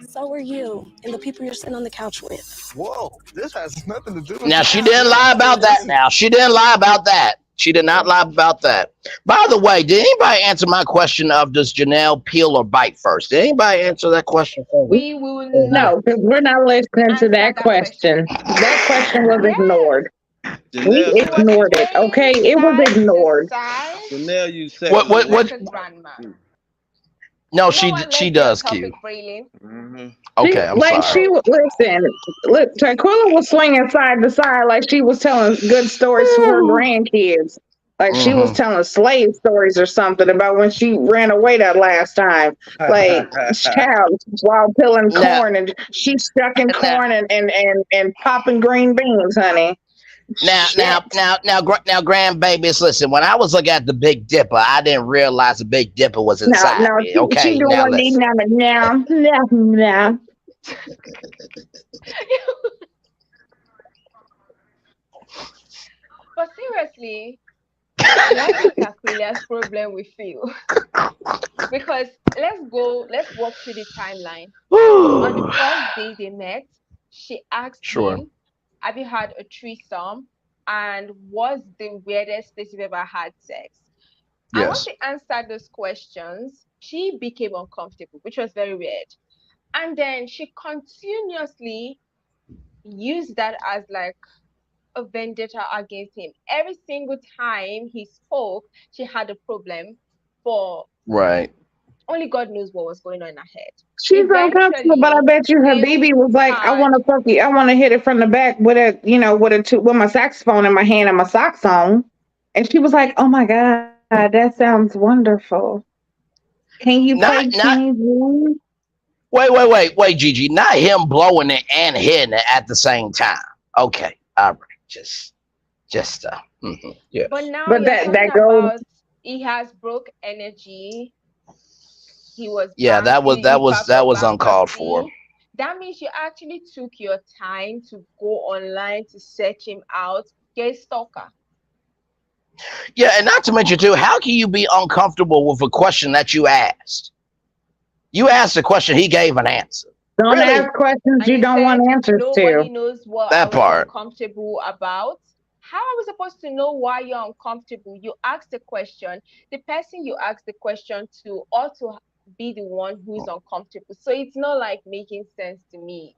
So are you and the people you're sitting on the couch with. Whoa, this has nothing to do with Now she didn't lie about that. Now she didn't lie about that. She did not lie about that. By the way, did anybody answer my question of does Janelle peel or bite first? Did anybody answer that question for me? We will No, because we're not listening to that question. That question was ignored. We Janelle, ignored it. Okay, it was ignored. Janelle, you said What? No, she does, Q. Okay, I'm like sorry. she was listen. Look, Taquilla was swinging side to side like she was telling good stories to her grandkids. Like she was telling slave stories or something about when she ran away that last time. Like child while peeling corn and she's stuck in corn and popping green beans, honey. Now, grandbabies, listen. When I was looking at the Big Dipper, I didn't realize the Big Dipper was inside No, me. Okay, she doing now what listen. now. But seriously, what is Taquilla's problem with Phil? Because let's walk through the timeline. On the first day they met, she asked him, have you had a threesome? And what's the weirdest place you've ever had sex? And once she answered those questions, she became uncomfortable, which was very weird. And then she continuously used that as like a vendetta against him. Every single time he spoke, she had a problem for only God knows what was going on in her head. She's uncomfortable, but I bet you her baby was like, I want to fuck you. I want to hit it from the back with with my saxophone in my hand and my socks on. And she was like, oh my God, that sounds wonderful. Can you play keys? Wait, Gigi. Not him blowing it and hitting it at the same time. Okay, all right, just But now but you're that talking goes. about he has broke energy. he was Yeah, that was Baba uncalled for. Bambi, that means you actually took your time to go online to search him out. Gay stalker. Yeah, and not to mention too, how can you be uncomfortable with a question that you asked? You asked a question, he gave an answer. Don't Really? ask questions And you he don't said want answers nobody to. knows what That I was part. uncomfortable about. How are we supposed to know why you're uncomfortable? You ask the question, the person you ask the question to ought to be the one who's uncomfortable. So it's not like making sense to me.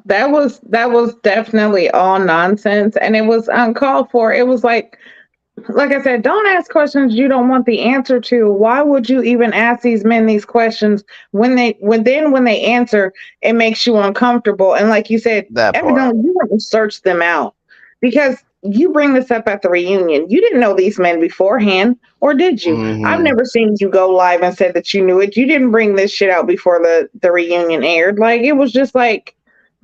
That was definitely all nonsense, and it was uncalled for. It was like I said, don't ask questions you don't want the answer to. Why would you even ask these men these questions when they answer, it makes you uncomfortable? And like you said, evidently you wouldn't search them out because you bring this up at the reunion. You didn't know these men beforehand, or did you? I've never seen you go live and said that you knew it. You didn't bring this shit out before the reunion aired. Like, it was just like,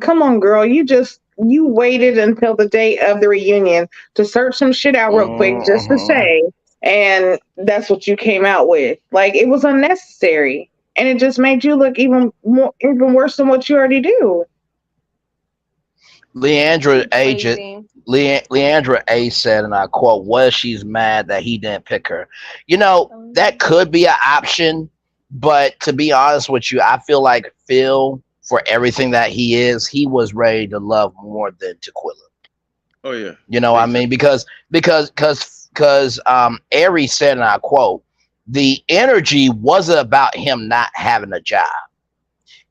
come on, girl, you waited until the day of the reunion to search some shit out real quick just to say, and that's what you came out with. Like, it was unnecessary, and it just made you look even worse than what you already do. Leandra A said, and I quote, "Well, she's mad that he didn't pick her." You know, that could be an option, but to be honest with you, I feel like Phil, for everything that he was ready to love more than Tequila. Oh yeah. You know what I mean? Because Aries said, and I quote, the energy wasn't about him not having a job.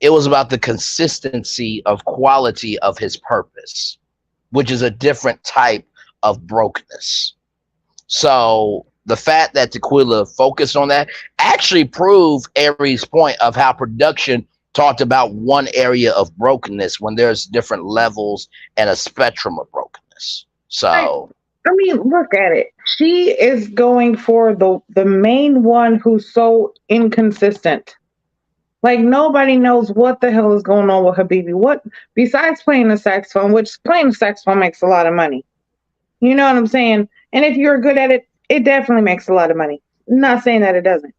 It was about the consistency of quality of his purpose, which is a different type of brokenness. So the fact that Tequila focused on that actually proved Aries' point of how production talked about one area of brokenness when there's different levels and a spectrum of brokenness. So I mean, look at it. She is going for the main one who's so inconsistent. Like, nobody knows what the hell is going on with Habibi. What, besides playing the saxophone, which playing the saxophone makes a lot of money. You know what I'm saying? And if you're good at it, it definitely makes a lot of money. I'm not saying that it doesn't.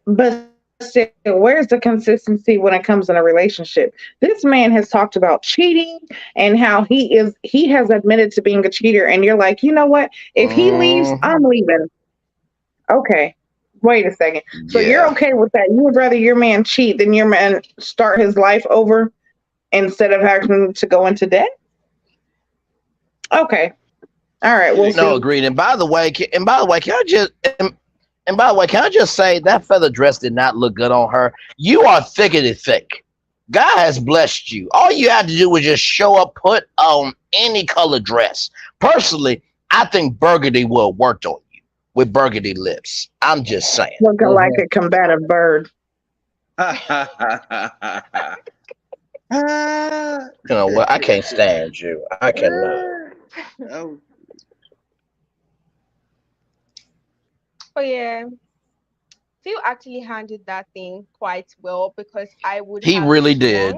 But still, where's the consistency when it comes in a relationship? This man has talked about cheating and how he has admitted to being a cheater. And you're like, you know what? If he leaves, I'm leaving. Okay. Wait a second. So you're okay with that? You would rather your man cheat than your man start his life over instead of having to go into debt? Okay. All right. We'll see. Agreed. And by the way, can I just say that feather dress did not look good on her? You are thickety thick. God has blessed you. All you had to do was just show up, put on any color dress. Personally, I think burgundy would have worked on you with burgundy lips. I'm just saying. Looking like a combative bird. You know what? I can't stand you. I cannot. Oh yeah. Phil actually handled that thing quite well because I would. He really did.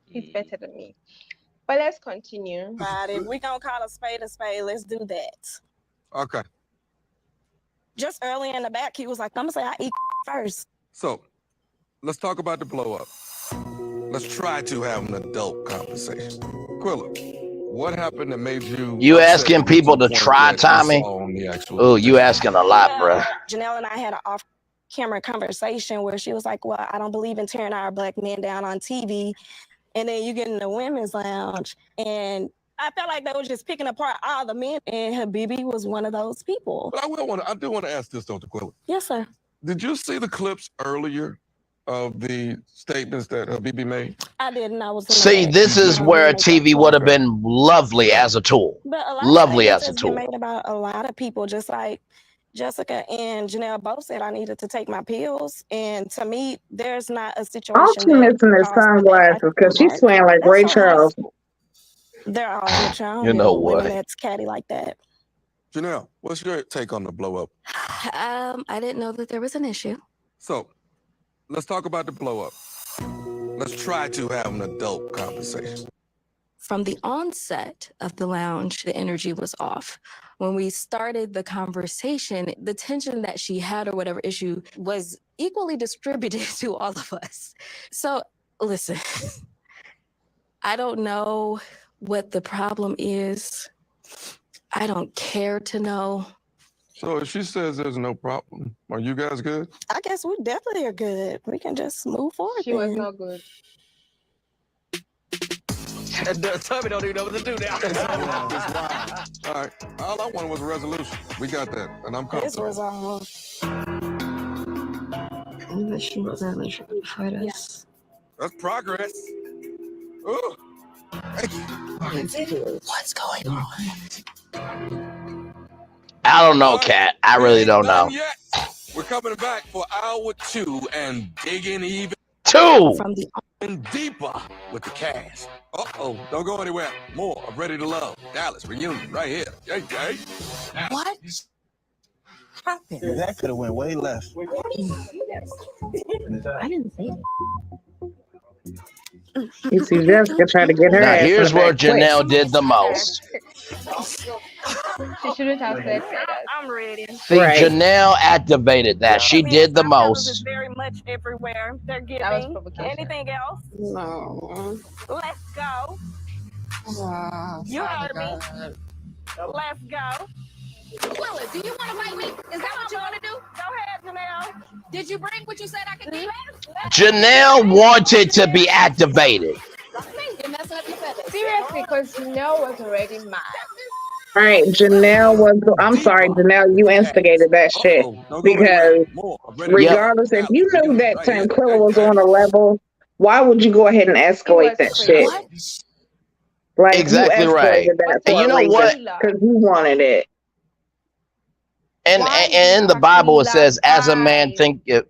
He's better than me. But let's continue. But if we gonna call a spade, let's do that. Okay. Just early in the back, he was like, I'm gonna say I eat first. So let's talk about the blow up. Let's try to have an adult conversation. Quilla, what happened that made you? You asking people to try, Tommy? Oh, you asking a lot, bro. Janelle and I had an off-camera conversation where she was like, well, I don't believe in tearing our black men down on TV. And then you get in the women's lounge, and I felt like they were just picking apart all the men, and Habibi was one of those people. But I do want to ask this, Dr. Quilla. Yes, sir. Did you see the clips earlier of the statements that Habibi made? I didn't. I was. See, this is where TV would have been lovely as a tool. But a lot Lovely of as a been tool. made about a lot of people, just like Jessica and Janelle both said I needed to take my pills. And to me, there's not a situation. All she missing is sunglasses because she's swaying like Ray Charles. They're all mature. You know what? That's catty like that. Janelle, what's your take on the blow up? I didn't know that there was an issue. So let's talk about the blow up. Let's try to have an adult conversation. from the onset of the lounge, the energy was off. When we started the conversation, the tension that she had or whatever issue was equally distributed to all of us. So listen, I don't know what the problem is. I don't care to know. So if she says there's no problem, are you guys good? I guess we definitely are good. We can just move forward. She was then. not good. Tommy don't even know what to do now. All right. All I wanted was a resolution. We got that, and I'm It's comfortable. resolved. She wasn't really trying to fight us. That's progress. Ooh. What's going on? I don't know, Kat. I really don't know. Yet. We're coming back for hour 2 and digging even 2 deeper with the cast. Uh-oh. Don't go anywhere. More of Ready to Love. Dallas reunion right here. Yay, yay. What happened? Yeah, that could have went way left. I didn't say it. You see Jessica try to get her Now ass here's in the where back quick. Janelle did the most. She shouldn't have said that. I'm ready. See, Janelle activated that. She did the It's most. very much everywhere. They're giving. That was provocation. Anything else? No. Let's go. Oh, You heard me. Let's go. Willa, do you want to fight me? Is that what you want to do? Go ahead, Janelle. Did you bring what you said I could do? Janelle wanted to be activated. You're messing up your feathers. Seriously, because Janelle was already mad. All right, Janelle was. I'm sorry, Janelle, you instigated that shit because regardless, if you knew that Tanquilla was on a level, why would you go ahead and escalate that shit? Like Exactly you right. escalated that And you know what? Because you wanted it. And in the Bible it says, as a man thinketh.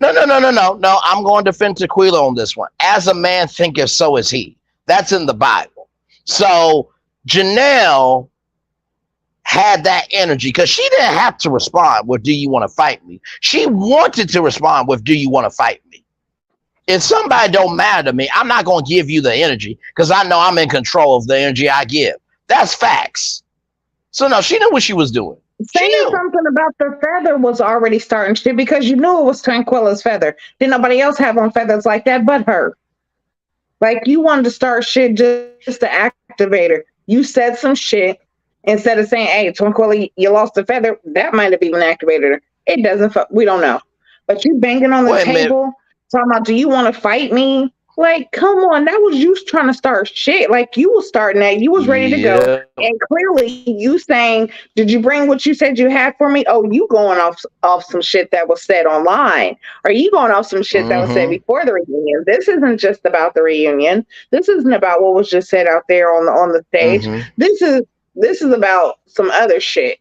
No. I'm going to defend Tequila on this one. As a man thinketh, so is he. That's in the Bible. So Janelle had that energy because she didn't have to respond with, do you want to fight me? She wanted to respond with, do you want to fight me? If somebody don't matter to me, I'm not going to give you the energy because I know I'm in control of the energy I give. That's facts. So no, she knew what she was doing. Saying something about the feather was already starting shit because you knew it was Tranquilla's feather. Didn't nobody else have on feathers like that but her. Like you wanted to start shit just to activate her. You said some shit instead of saying, hey, Tranquilla, you lost the feather. That might have even activated her. It doesn't, we don't know. But you banging on the table, talking about, do you want to fight me? Like, come on, that was you trying to start shit. Like, you was starting that. You was ready to go. And clearly, you saying, did you bring what you said you had for me? Oh, you going off some shit that was said online. Or you going off some shit that was said before the reunion. This isn't just about the reunion. This isn't about what was just said out there on the stage. This is about some other shit.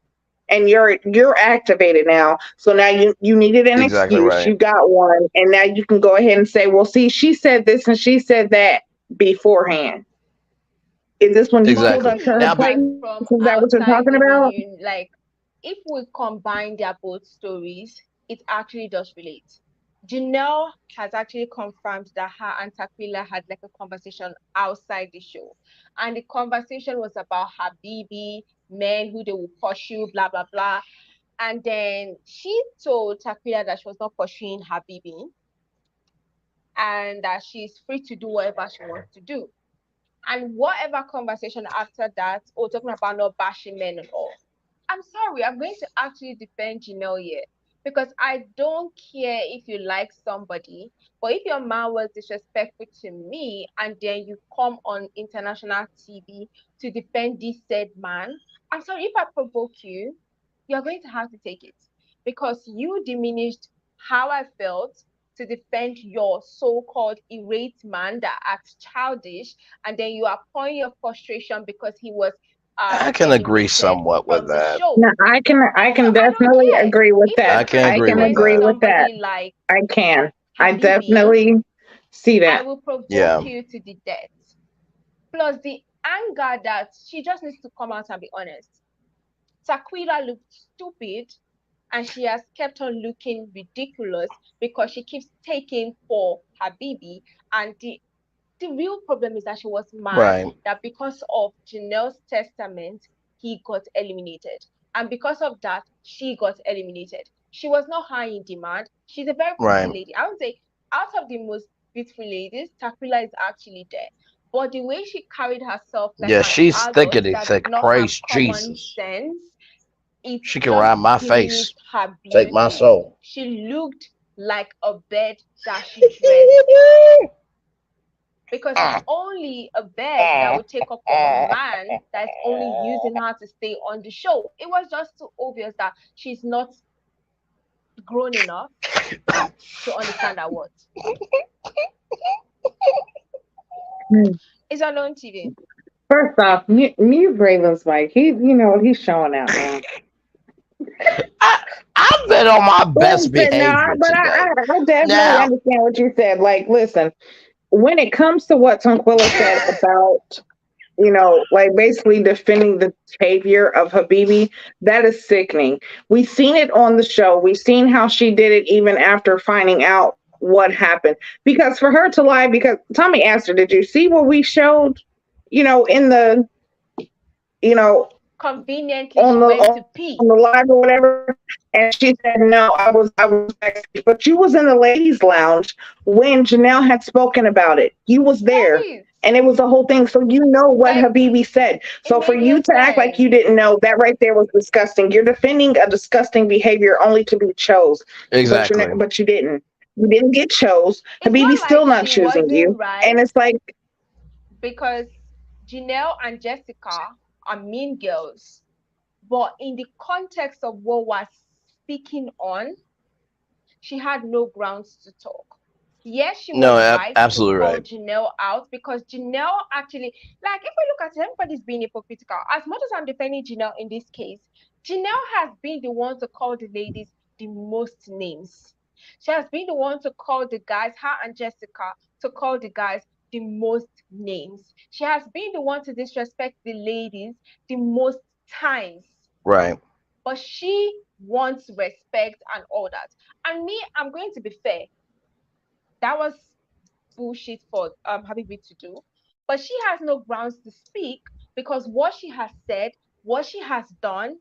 And you're activated now. So now you needed an excuse. Right. You got one. And now you can go ahead and say, well, see, she said this and she said that beforehand. Is this when you pulled up to her place? Is that what you're talking about? Like, if we combine their both stories, it actually does relate. Janelle has actually confirmed that her and Tequila had like a conversation outside the show. And the conversation was about Habibi, men who they will pursue, blah, blah, blah. And then she told Tequila that she was not pursuing Habibi and that she's free to do whatever she wants to do. And whatever conversation after that, talking about not bashing men and all. I'm sorry, I'm going to actually defend Janelle here. Because I don't care if you like somebody, but if your man was disrespectful to me and then you come on international TV to defend this said man, I'm sorry, if I provoke you, you're going to have to take it. Because you diminished how I felt to defend your so-called irate man that acts childish, and then you are pouring your frustration because he was I can agree somewhat with that. No, I can definitely agree with that. I can agree with that. Like I can. I definitely see that. I will provoke you to the death. Plus the anger that she just needs to come out and be honest. Tequila looked stupid and she has kept on looking ridiculous because she keeps taking for Habibi, and the the real problem is that she was mad Right. that because of Janelle's testament, he got eliminated. And because of that, she got eliminated. She was not high in demand. She's a very pretty Right. lady. I would say out of the most beautiful ladies, Takwila is actually there. But the way she carried herself like Yeah, an she's thick adult as that thick. did not have Praise common Jesus. sense, it She can ride just my diminished face. her Take my beauty. soul. She looked like a bed that she dressed. Because it's only a bed that would take up for a man that's only using her to stay on the show. It was just too obvious that she's not grown enough to understand that word. It's on TV. First off, mute Raven's mic. He's showing out now. I've been on my best Listen, behavior but today. I definitely Now, understand what you said. Like, listen, when it comes to what Tonquilla said about, like basically defending the behavior of Habibi, that is sickening. We've seen it on the show. We've seen how she did it even after finding out what happened. Because for her to lie, because Tommy asked her, did you see what we showed, in the, Conveniently, on she the went to pee. on the live or whatever, and she said no. I was backstage, but you was in the ladies' lounge when Janelle had spoken about it. You was there, Right. and it was the whole thing. So you know what Habibi said. So for made you no to act like sense. you didn't know, that right there was disgusting. You're defending a disgusting behavior only to be chose, exactly. but you didn't. You didn't get chose. Habibi's still not she choosing wasn't you, right. and it's like Because Janelle and Jessica are mean girls. But in the context of what we're speaking on, she had no grounds to talk. Yes, she No, was right absolutely to call right. Janelle out because Janelle actually, like, if we look at it, everybody's being hypocritical. As much as I'm defending Janelle in this case, Janelle has been the one to call the ladies the most names. She has been the one to call the guys, her and Jessica, to call the guys the most names. She has been the one to disrespect the ladies the most times. Right. But she wants respect and all that. And me, I'm going to be fair. That was bullshit for Habibi to do. But she has no grounds to speak because what she has said, what she has done,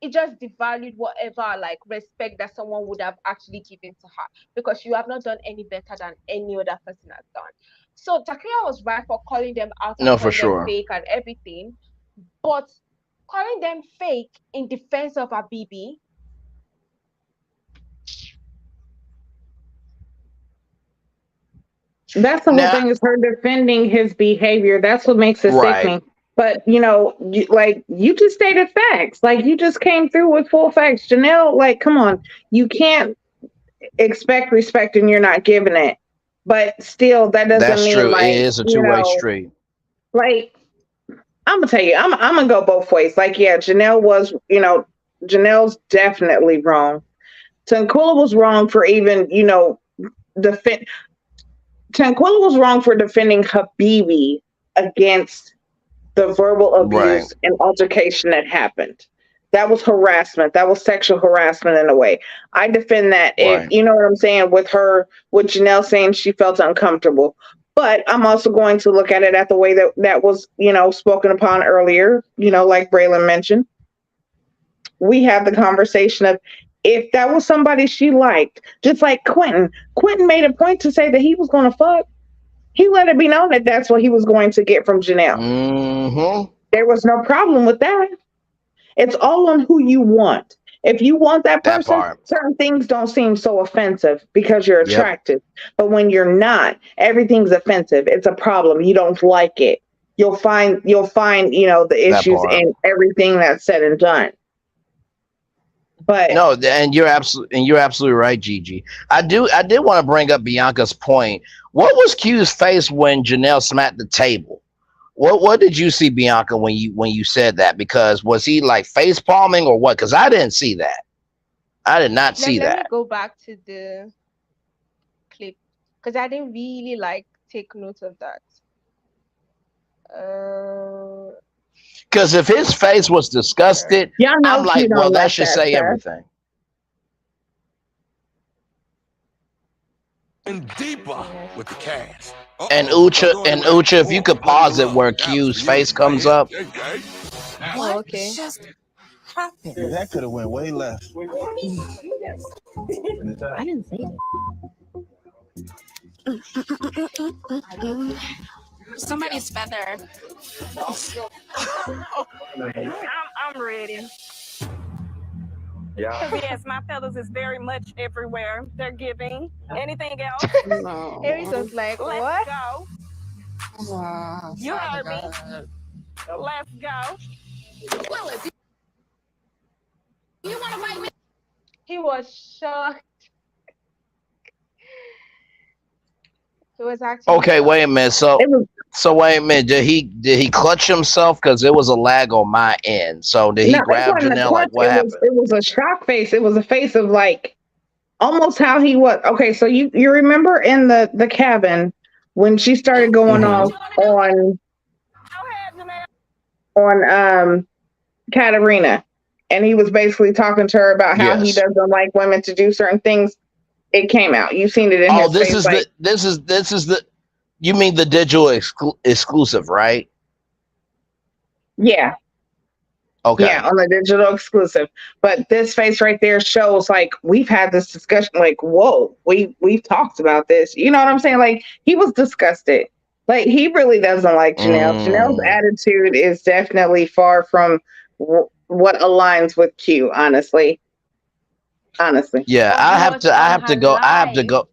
it just devalued whatever like respect that someone would have actually given to her because you have not done any better than any other person has done. So Takia was right for calling them out and No, for calling sure. them fake and everything, but calling them fake in defense of Habibi. that's the whole thing is her defending his behavior. That's what makes it Right. sickening. But you just stated facts. Like you just came through with full facts. Janelle, like, come on. You can't expect respect and you're not giving it. But still, that doesn't That's mean true. like It is a two-way street. Like I'm gonna tell you, I'm gonna go both ways. Like, yeah, Janelle was, Janelle's definitely wrong. Tonquilla was wrong for even, Tonquilla was wrong for defending Habibi against the verbal abuse Right. and altercation that happened. That was harassment. That was sexual harassment in a way. I defend that. Right. If you know what I'm saying, with Janelle saying she felt uncomfortable. But I'm also going to look at it at the way that was, spoken upon earlier, like Braylon mentioned. We have the conversation of if that was somebody she liked, just like Quentin. Quentin made a point to say that he was going to fuck. He let it be known that that's what he was going to get from Janelle. Mm-hmm. There was no problem with that. It's all on who you want. If you want that person, certain things don't seem so offensive because you're attractive. But when you're not, everything's offensive. It's a problem. You don't like it. You'll find, the issues in everything that's said and done. But no, and you're absolutely right, Gigi. I did want to bring up Bianca's point. What was Q's face when Janelle smacked the table? What did you see, Bianca, when you said that? Because was he like face palming or what? Because I didn't see that. I did not see Let that. me go back to the clip because I didn't really take note of that. Because if his face was disgusted, I'm like, well, that should say everything. and deeper with the cast. And Ucha, if you could pause it where Q's face comes up. What okay. just happened? Yeah, that could have went way left. I didn't see it. Somebody's feather. I'm ready. Yeah. Because yes, my feathers is very much everywhere. They're giving. Anything else? Aries was like, Let's what? go. You heard me. Let's go. You want to fight me? He was shocked. He was actually Okay, wait a minute. So wait a minute. Did he clutch himself? Because it was a lag on my end. So did he No, it grab wasn't a Janelle? clutch. Like what happened? It was a shock face. It was a face of like almost how he was. Okay, so you remember in the cabin when she started going off on Katarina, and he was basically talking to her about how he doesn't like women to do certain things. It came out. You've seen it in his this face. is like, this is the. You mean the digital exclusive, right? Yeah. Okay. Yeah, on the digital exclusive. But this face right there shows like we've had this discussion. Like, whoa, we've talked about this. You know what I'm saying? Like he was disgusted. Like he really doesn't like Janelle. Janelle's attitude is definitely far from what aligns with Q. Honestly. Yeah, I have to go.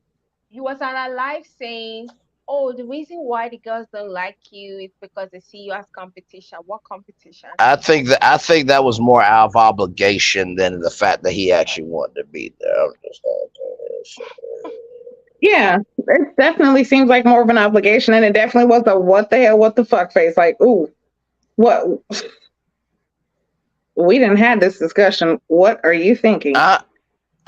He was on a live saying, "Oh, the reason why the girls don't like you is because they see you as competition." What competition? I think that was more out of obligation than the fact that he actually wanted to be there. Yeah, it definitely seems like more of an obligation, and it definitely was a what the hell, what the fuck face. Like, ooh, what? We didn't have this discussion. What are you thinking?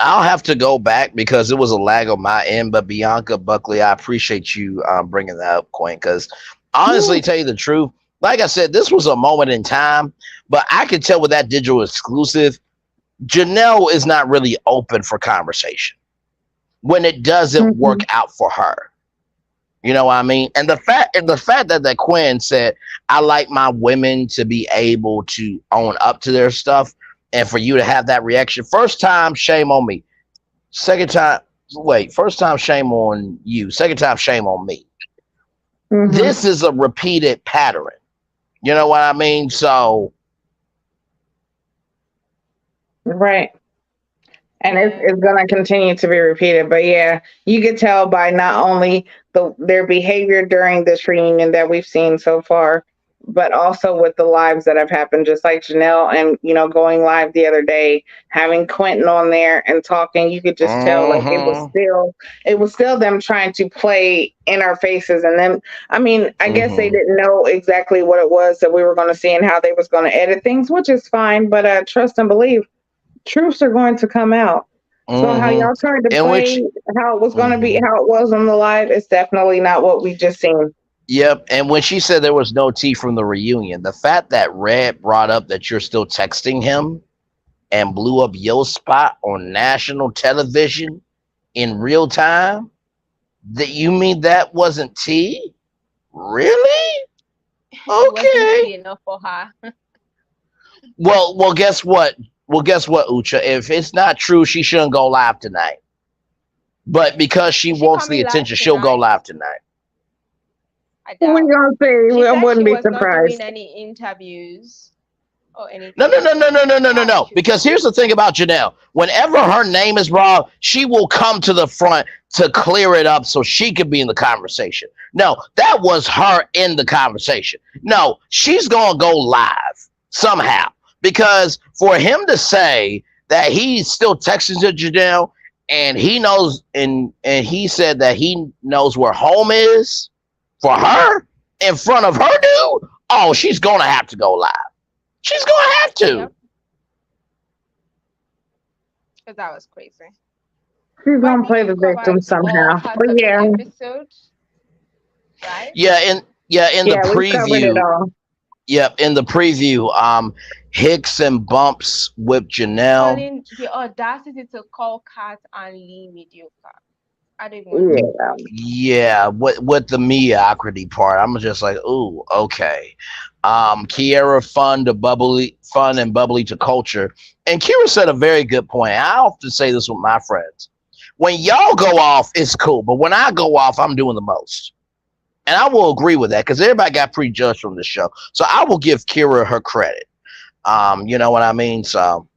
I'll have to go back because it was a lag on my end. But Bianca Buckley, I appreciate you bringing that up, Quinn. Because honestly, tell you the truth, like I said, this was a moment in time. But I could tell with that digital exclusive, Janelle is not really open for conversation when it doesn't work out for her. You know what I mean? And the fact that Quinn said, "I like my women to be able to own up to their stuff." And for you to have that reaction, first time, shame on me. Second time, first time, shame on you. Second time, shame on me. This is a repeated pattern. You know what I mean? So. Right. And it's going to continue to be repeated. But yeah, you could tell by not only their behavior during this reunion that we've seen so far, but also with the lives that have happened, just like Janelle and, going live the other day, having Quentin on there and talking, you could just tell like it was still them trying to play in our faces. And then, I guess they didn't know exactly what it was that we were going to see and how they was going to edit things, which is fine. But trust and believe, truths are going to come out. So how y'all tried to play how it was going to be, how it was on the live, is definitely not what we just seen. Yep. And when she said there was no tea from the reunion, the fact that Red brought up that you're still texting him and blew up your spot on national television in real time, that you mean that wasn't tea? Really? Okay. Enough for her. Well, guess what? Ucha? If it's not true, she shouldn't go live tonight. But because she wants the attention, she'll go live tonight. We're gonna say I wouldn't be surprised. Not doing any interviews or anything. No. Because here's the thing about Janelle: whenever her name is brought, she will come to the front to clear it up so she could be in the conversation. No, that was her in the conversation. No, she's gonna go live somehow, because for him to say that he's still texting to Janelle and he knows, and he said that he knows where home is. For her, in front of her dude, oh, she's going to have to go live. She's going to have to. Because that was crazy. She's going to play the victim somehow. But yeah. Episode, right? In the preview. Yep, in the preview, Hicks and Bumps with Janelle. The audacity to call Kat and Lee mediocre. I don't even want to. Yeah, with the mediocrity part, I'm just like, ooh, okay. Kiera, fun and bubbly to culture. And Kiera said a very good point. I often say this with my friends. When y'all go off, it's cool. But when I go off, I'm doing the most. And I will agree with that because everybody got prejudged from the show. So I will give Kiera her credit. You know what I mean? So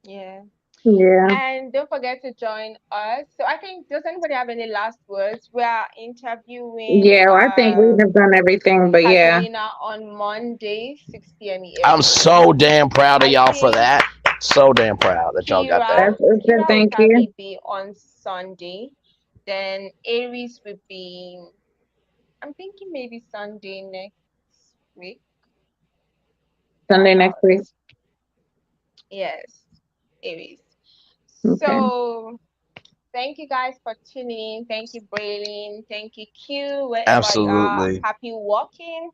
Yeah. Yeah. And don't forget to join us. So I think, does anybody have any last words? We are interviewing Yeah, well, I think we have done everything, but yeah. Katerina on Monday, 6 p.m. I'm so damn proud of y'all for that. So damn proud that y'all got that. Kira Thank will you. probably be on Sunday. Then Aries will be, I'm thinking maybe Sunday next week. Sunday next week. Yes, Aries. Okay. So thank you guys for tuning in. Thank you, Braylon. Thank you, Q. Wherever Absolutely. you are. Happy walking.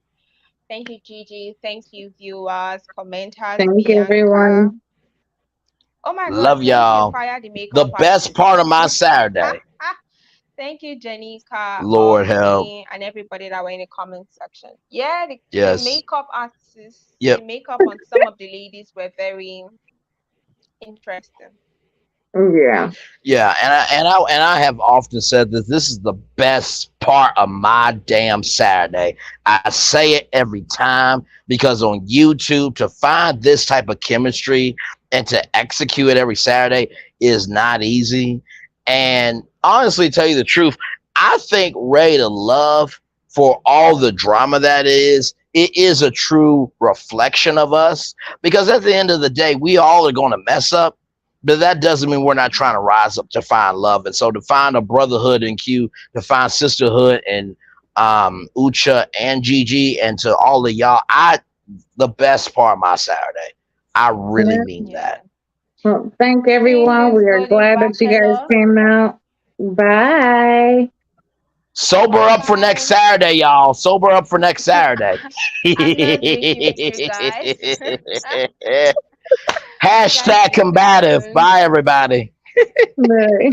Thank you, Gigi. Thank you, viewers, commenters. Thank you, Bianca. everyone. Oh my God. Love Thank you, y'all. Fire the The Makeup best Artist. part of my Saturday. Thank you, Janika, Lord help. Omni, and everybody that were in the comment section. Yeah, the Yes. makeup artists, Yep. the makeup on some of the ladies were very interesting. Yeah. Yeah, and I have often said that this is the best part of my damn Saturday. I say it every time because on YouTube to find this type of chemistry and to execute it every Saturday is not easy. And honestly, to tell you the truth, I think Ray to Love, for all the drama that is, it is a true reflection of us because at the end of the day, we all are going to mess up. But that doesn't mean we're not trying to rise up to find love. And so to find a brotherhood in Q, to find sisterhood in Ucha and Gigi, and to all of y'all, the best part of my Saturday. I really mean that. Well, thank everyone. We are glad that you guys came out. Bye. Sober up for next Saturday, y'all. Sober up for next Saturday. Hashtag combative. Bye, everybody. Bye.